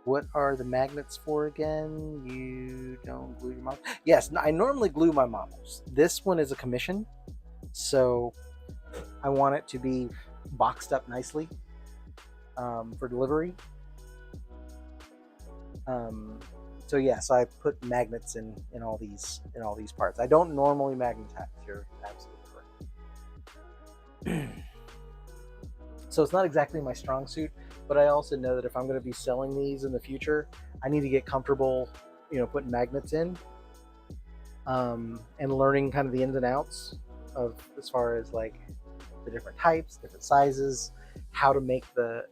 What are the magnets for again? You don't glue your models? Yes, I normally glue my models. This one is a commission, so I want it to be boxed up nicely for delivery. So yes, I put magnets in all these parts. I don't normally magnetize. You're absolutely correct. So it's not exactly my strong suit, but I also know that if I'm going to be selling these in the future, I need to get comfortable, putting magnets in, and learning kind of the ins and outs of as far as like the different types, different sizes, how to make the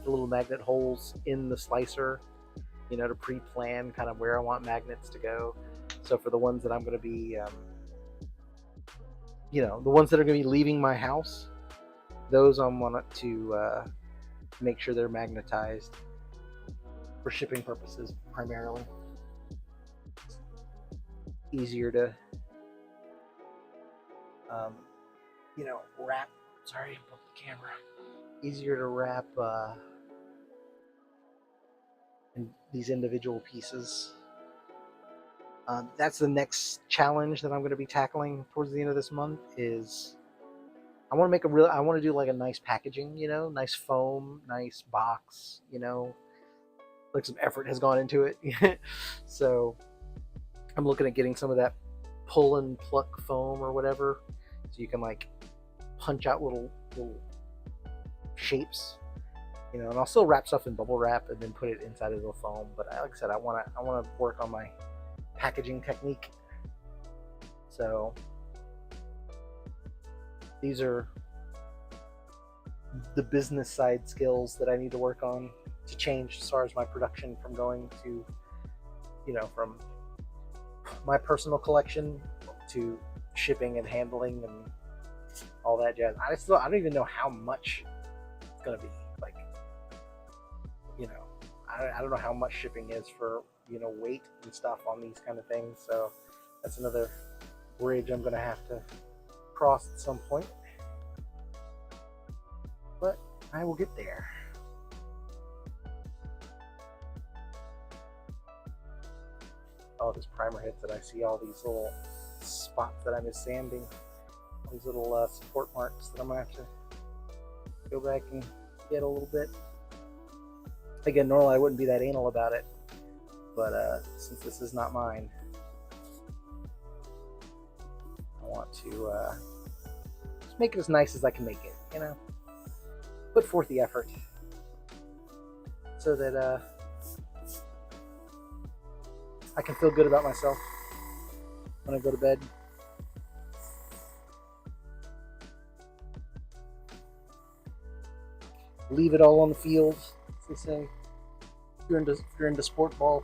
little magnet holes in the slicer, to pre-plan kind of where I want magnets to go. So for the ones that I'm going to be, the ones that are going to be leaving my house, those I want to make sure they're magnetized for shipping purposes primarily. Easier to, wrap. Sorry, I broke the camera. Easier to wrap in these individual pieces. That's the next challenge that I'm going to be tackling towards the end of this month. Is I want to do like a nice packaging, nice foam, nice box, like some effort has gone into it. So I'm looking at getting some of that pull and pluck foam or whatever, so you can like punch out little shapes, and I'll still wrap stuff in bubble wrap and then put it inside of the foam. But like I said, I want to work on my packaging technique. So these are the business side skills that I need to work on to change as far as my production from going to, from my personal collection to shipping and handling and all that jazz. I don't even know how much it's going to be. Like, I don't know how much shipping is for, weight and stuff on these kind of things. So that's another bridge I'm going to have to cross at some point. But I will get there. Oh, this primer hits and I see all these little spots that I miss sanding. These little support marks that I'm going to have to go back and get a little bit. Again, normally I wouldn't be that anal about it, but since this is not mine, I want to just make it as nice as I can make it, put forth the effort so that I can feel good about myself when I go to bed. Leave it all on the field, as they say. If you're into sport ball.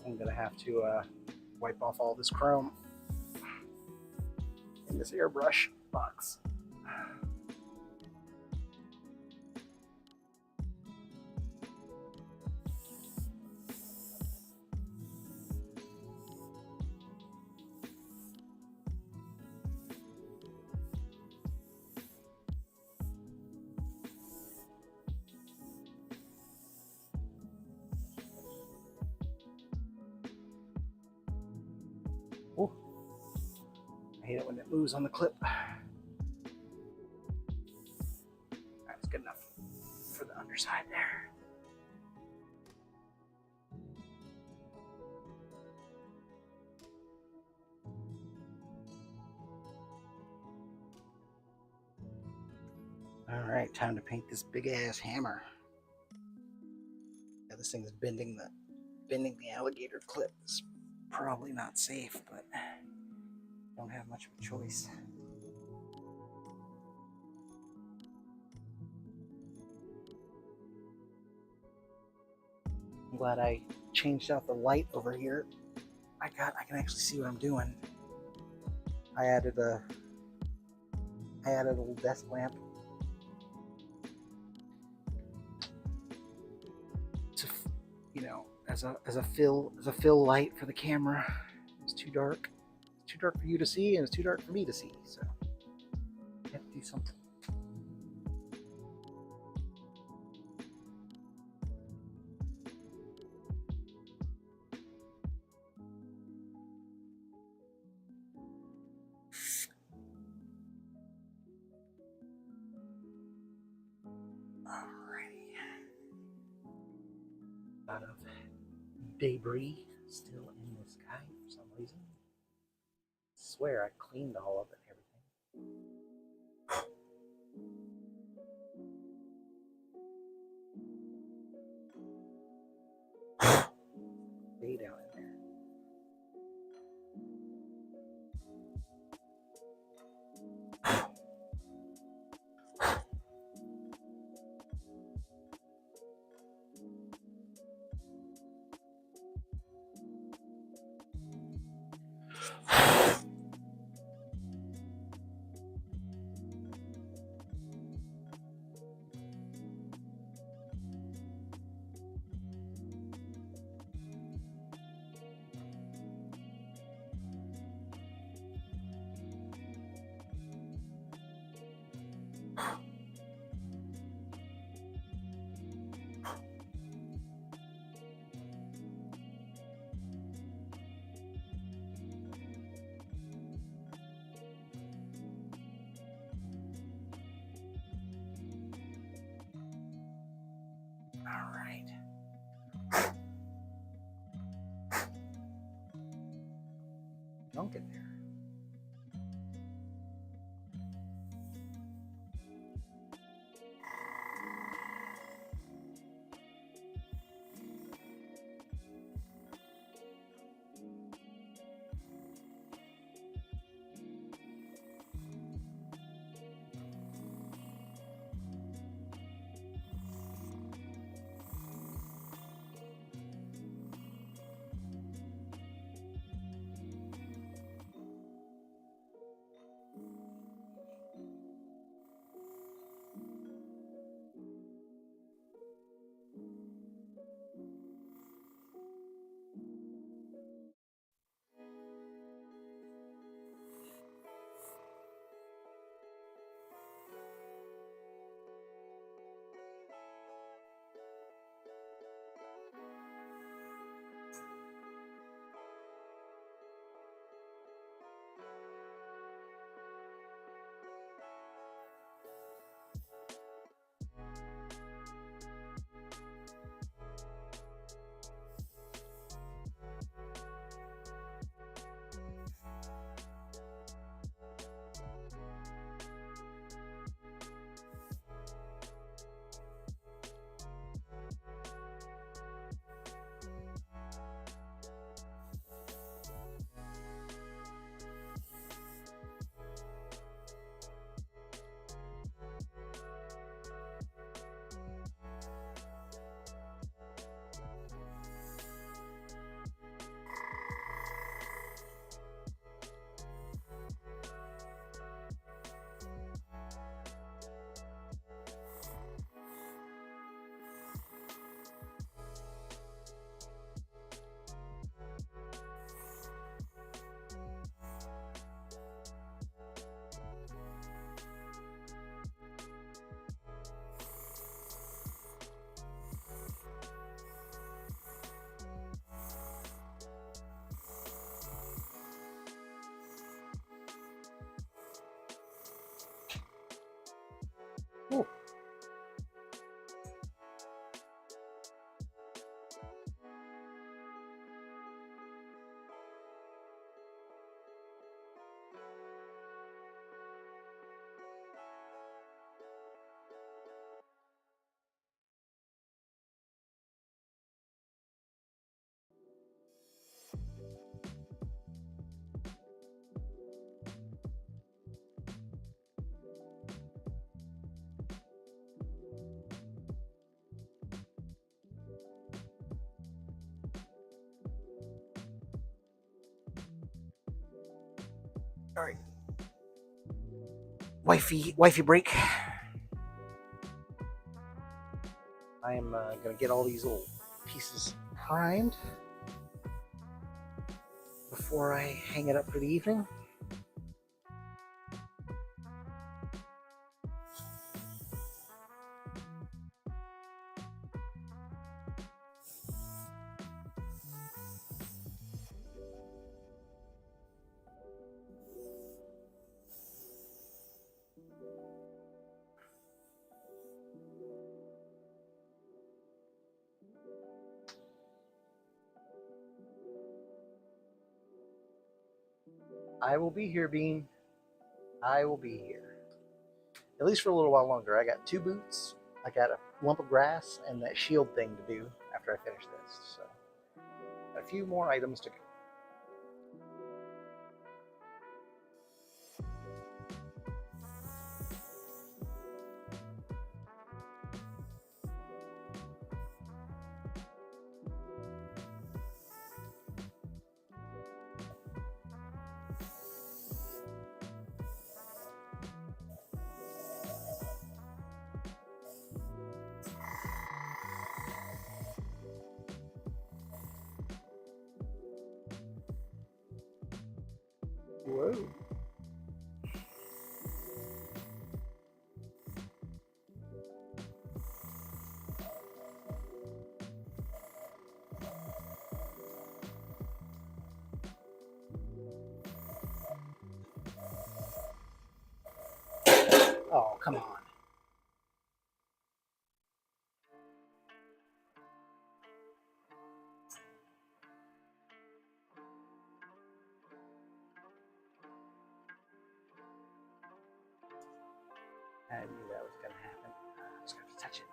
I'm going to have to wipe off all this chrome in this airbrush box. Ooh, I hate it when it moves on the clip. That's good enough for the underside there. All right, time to paint this big ass hammer. Yeah, this thing is bending the alligator clip. It's probably not safe, but don't have much of a choice. I'm glad I changed out the light over here. I can actually see what I'm doing. I added a little desk lamp to, as a fill light for the camera. It's too dark. It's too dark for you to see, and it's too dark for me to see. So I have to do something. Alrighty. A lot of debris still in the sky for some reason. I swear I cleaned all of it and everything. Way down in there. All right. Don't get there. All right, wifey break. I am gonna get all these little pieces primed before I hang it up for the evening. I will be here, Bean. I will be here. At least for a little while longer. I got 2 boots, I got a lump of grass, and that shield thing to do after I finish this. So, a few more items to go. Whoa. Oh, come on. I knew that was going to happen. I just got to touch it.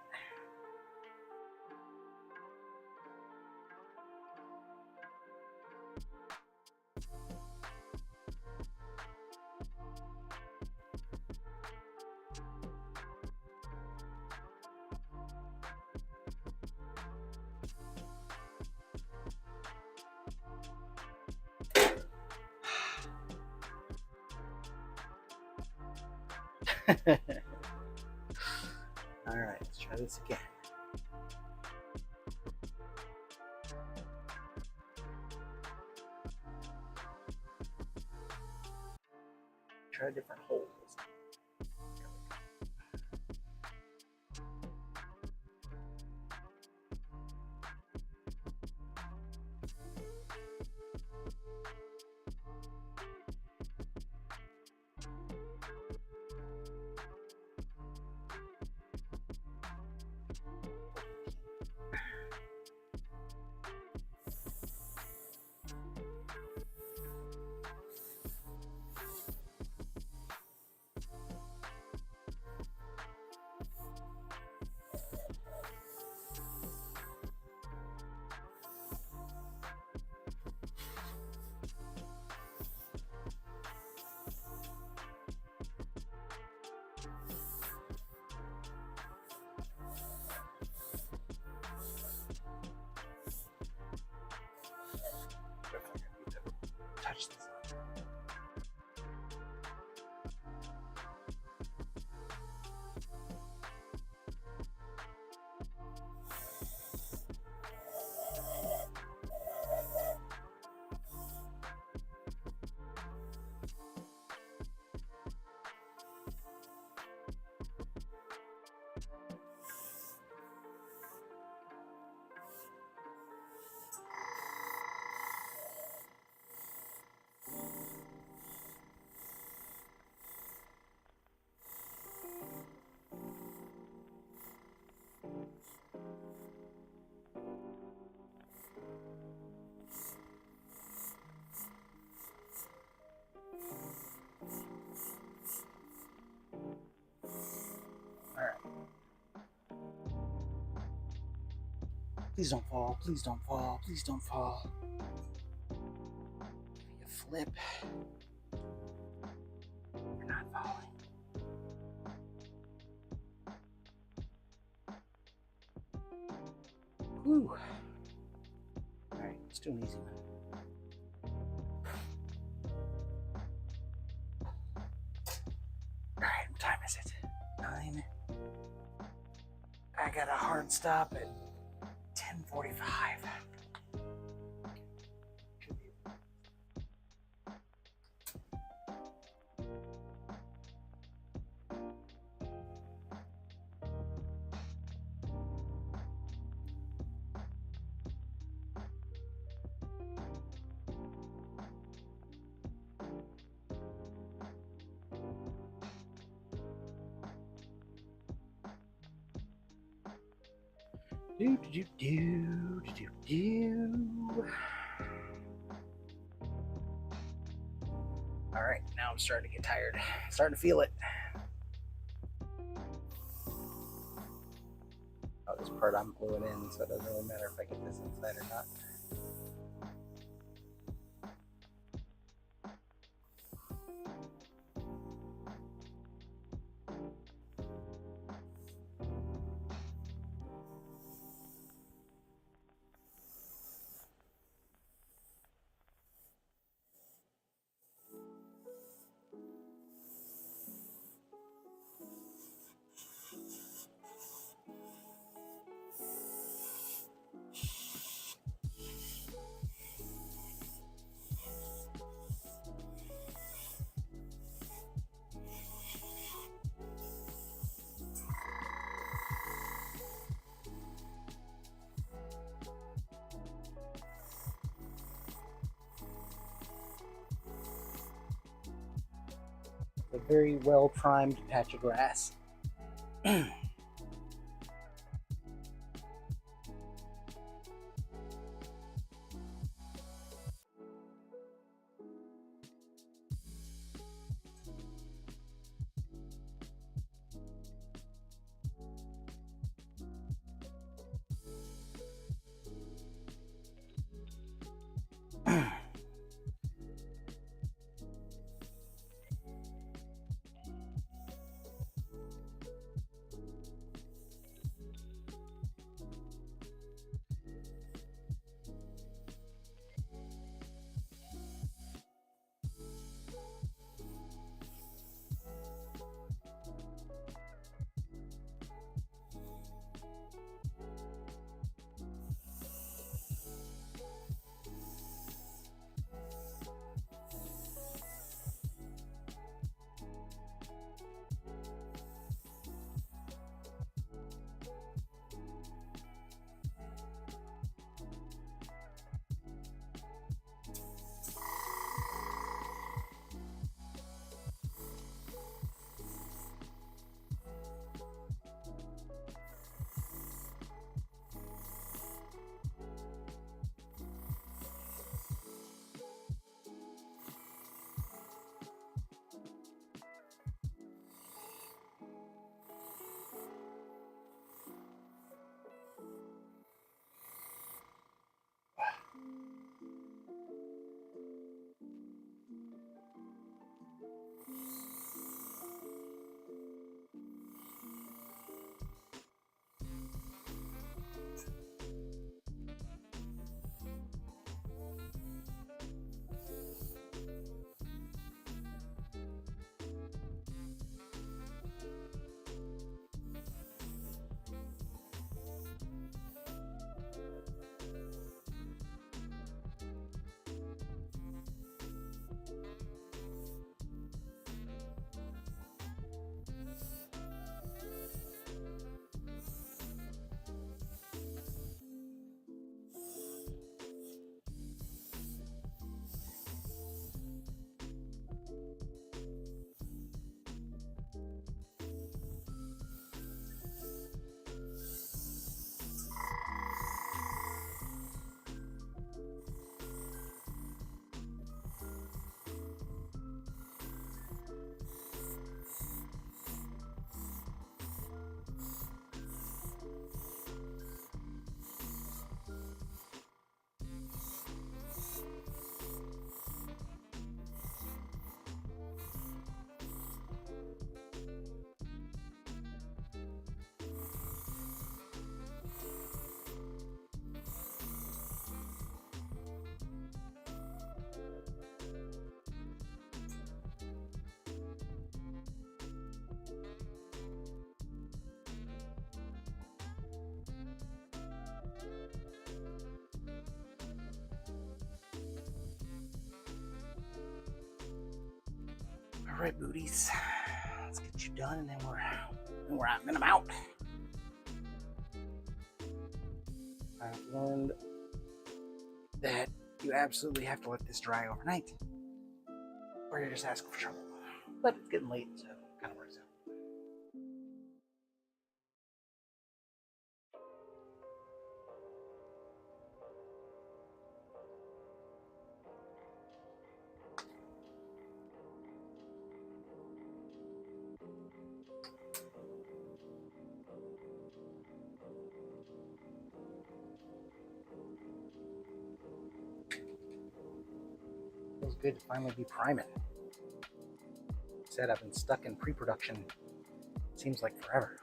All right, let's try this again. Try a different hole. Touch this. Please don't fall. Please don't fall. Please don't fall. You flip. You're not falling. Whew. All right, let's do an easy one. got a hard stop at 10:45. All right, now I'm starting to get tired. Starting to feel it. Oh, this part I'm gluing in, so it doesn't really matter if I get this inside or not. A very well primed patch of grass. All right, booties. Let's get you done, and then we're out. Then I'm out. I've learned that you absolutely have to let this dry overnight, or you're just asking for trouble. But it's getting late, so it kind of works out. Feels good to finally be priming. Said I've been stuck in pre-production. Seems like forever.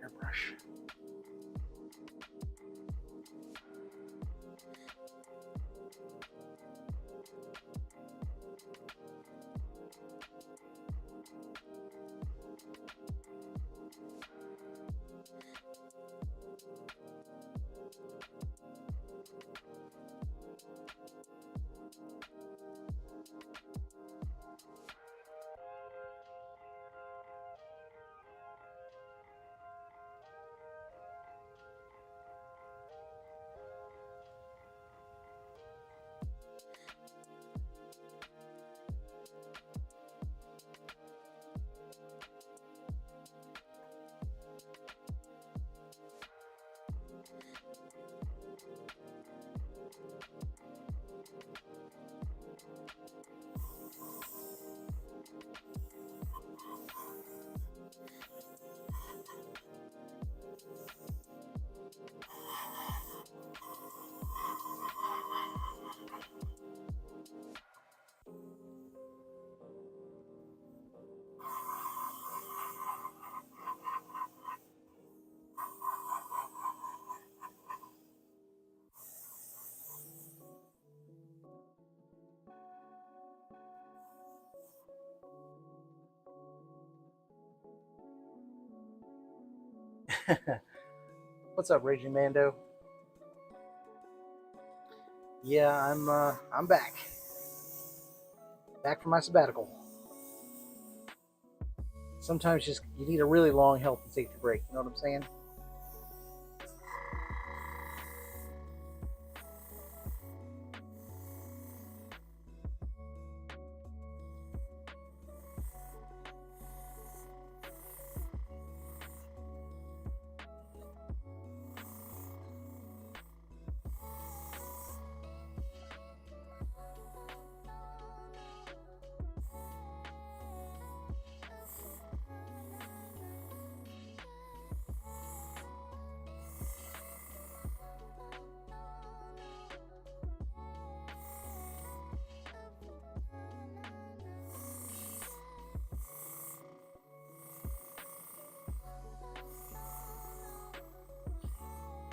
Airbrush. What's up, Raging Mando? Yeah, I'm back. Back from my sabbatical. Sometimes you need a really long health and safety break. You know what I'm saying?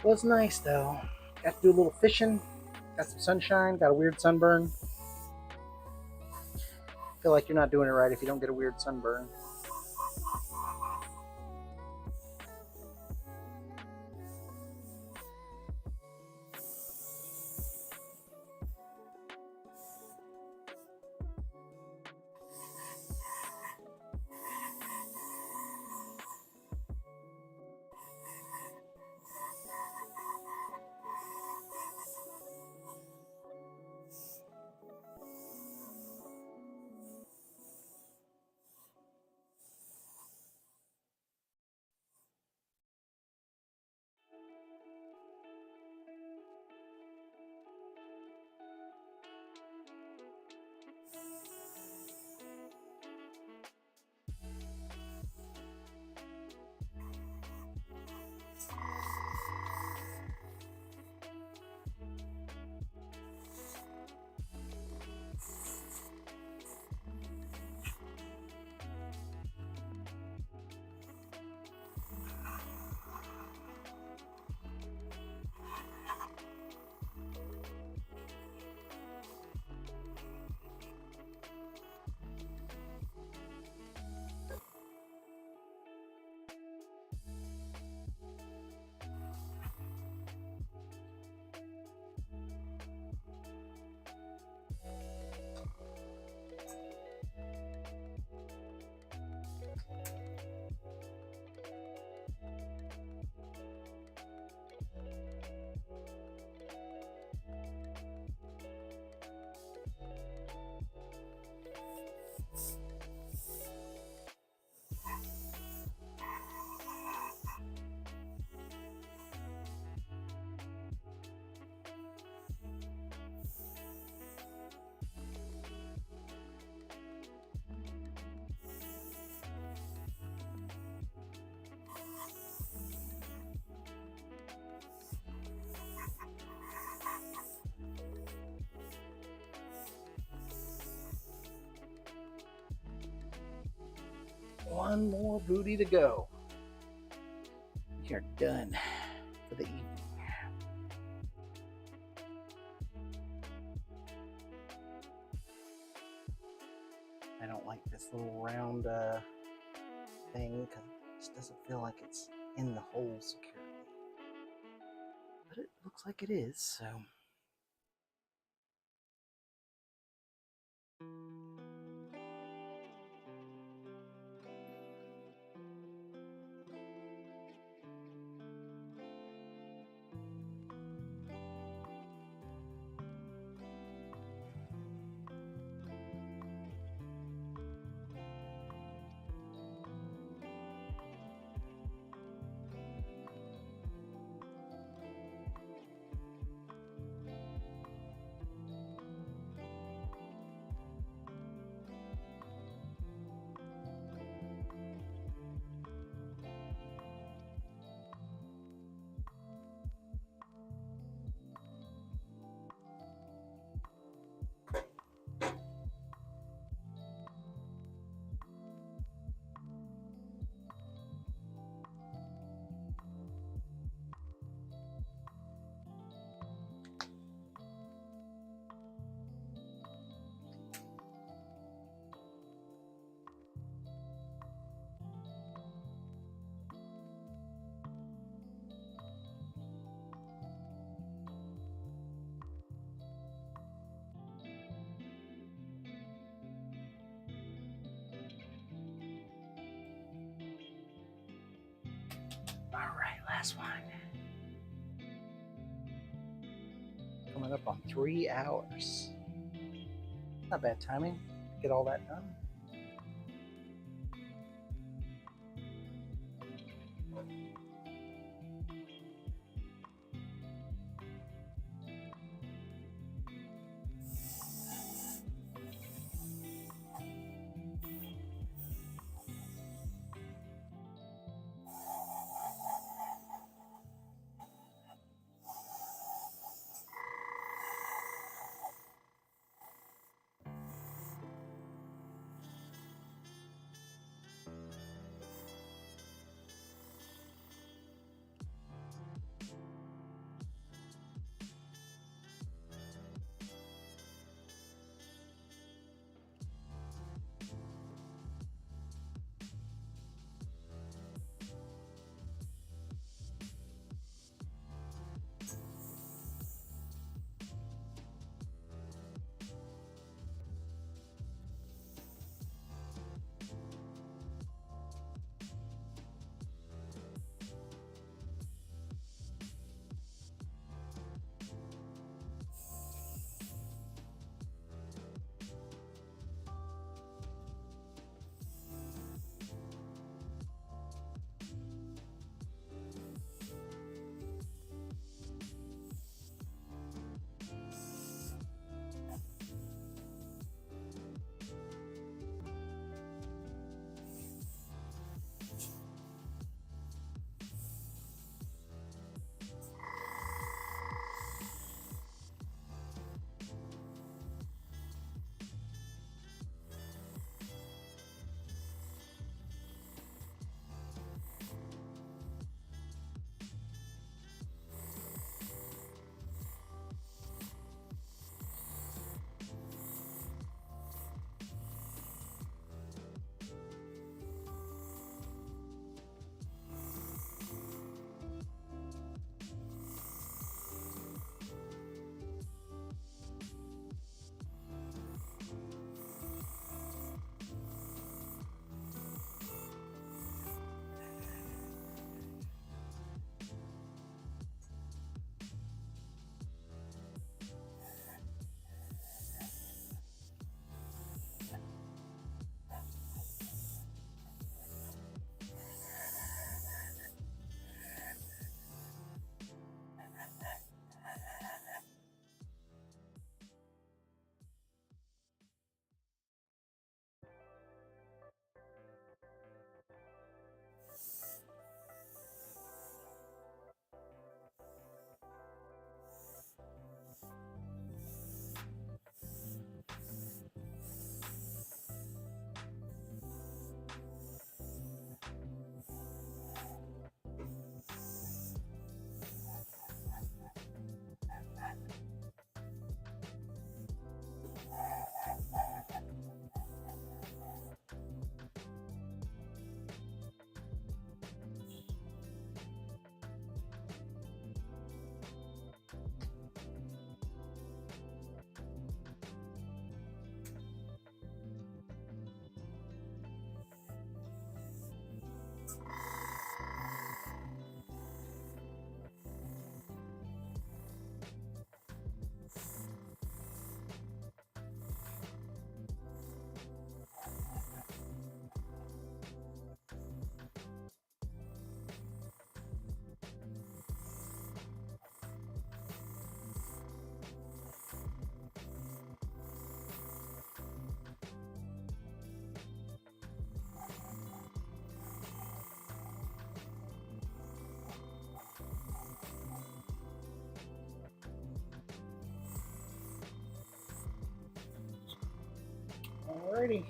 Well, it's nice though. Got to do a little fishing. Got some sunshine. Got a weird sunburn. Feel like you're not doing it right if you don't get a weird sunburn. one more booty to go. We are done for the evening. I don't like this little round thing because it just doesn't feel like it's in the hole securely. But it looks like it is, so. All right, last one. Coming up on 3 hours. Not bad timing to get all that done. Alrighty.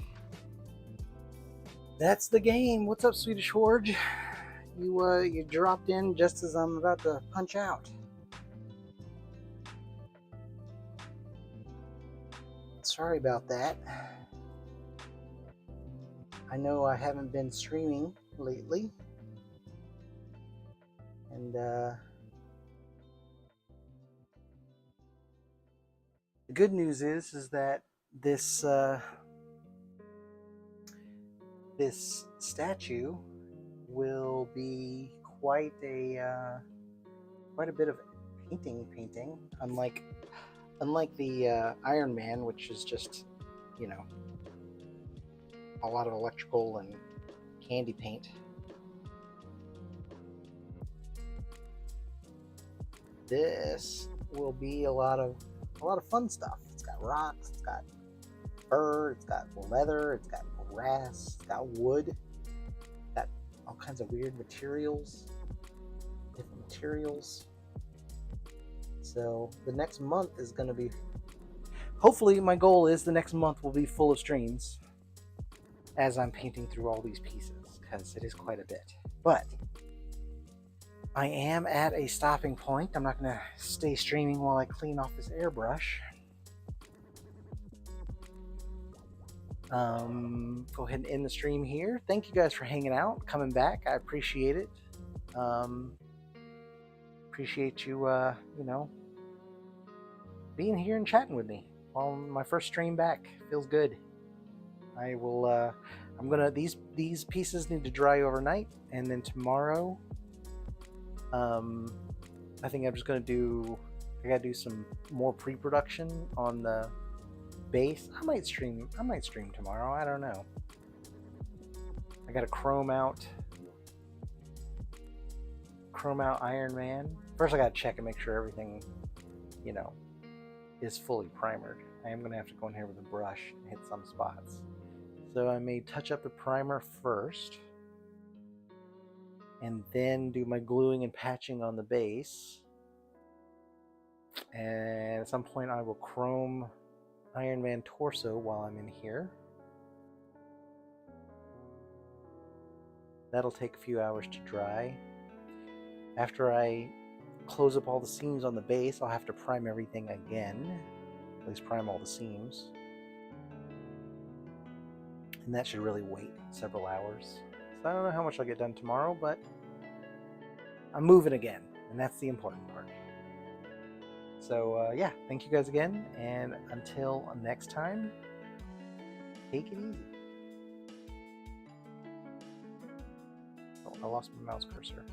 That's the game. What's up, Swedish Horde? You dropped in just as I'm about to punch out. Sorry about that. I know I haven't been streaming lately, and the good news is that this this statue will be quite a bit of painting. Unlike the Iron Man, which is just, you know, a lot of electrical and candy paint. This will be a lot of fun stuff. It's got rocks, it's got fur, it's got leather, it's got grass, it's got wood, it's got all kinds of weird materials, different materials. So the next month is going to be, hopefully my goal is the next month will be full of streams as I'm painting through all these pieces, because it is quite a bit. But I am at a stopping point. I'm not going to stay streaming while I clean off this airbrush. Go ahead and end the stream here. Thank you guys for hanging out, coming back. I appreciate it. Appreciate you, being here and chatting with me on my first stream back. Feels good. I will. I'm gonna. These pieces need to dry overnight, and then tomorrow. I think I'm just gonna do. I gotta do some more pre-production on the base. I might stream tomorrow. I don't know. I gotta chrome out Iron Man. First, I gotta check and make sure everything, is fully primered. I am gonna have to go in here with a brush and hit some spots. So I may touch up the primer first, and then do my gluing and patching on the base. And at some point, I will chrome Iron Man torso while I'm in here. That'll take a few hours to dry. After I close up all the seams on the base, I'll have to prime everything again. At least prime all the seams. And that should really wait several hours. So I don't know how much I'll get done tomorrow, but I'm moving again, and that's the important part. So yeah, thank you guys again, and until next time, take it easy. Oh, I lost my mouse cursor.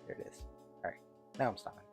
There it is. All right, now I'm stopping.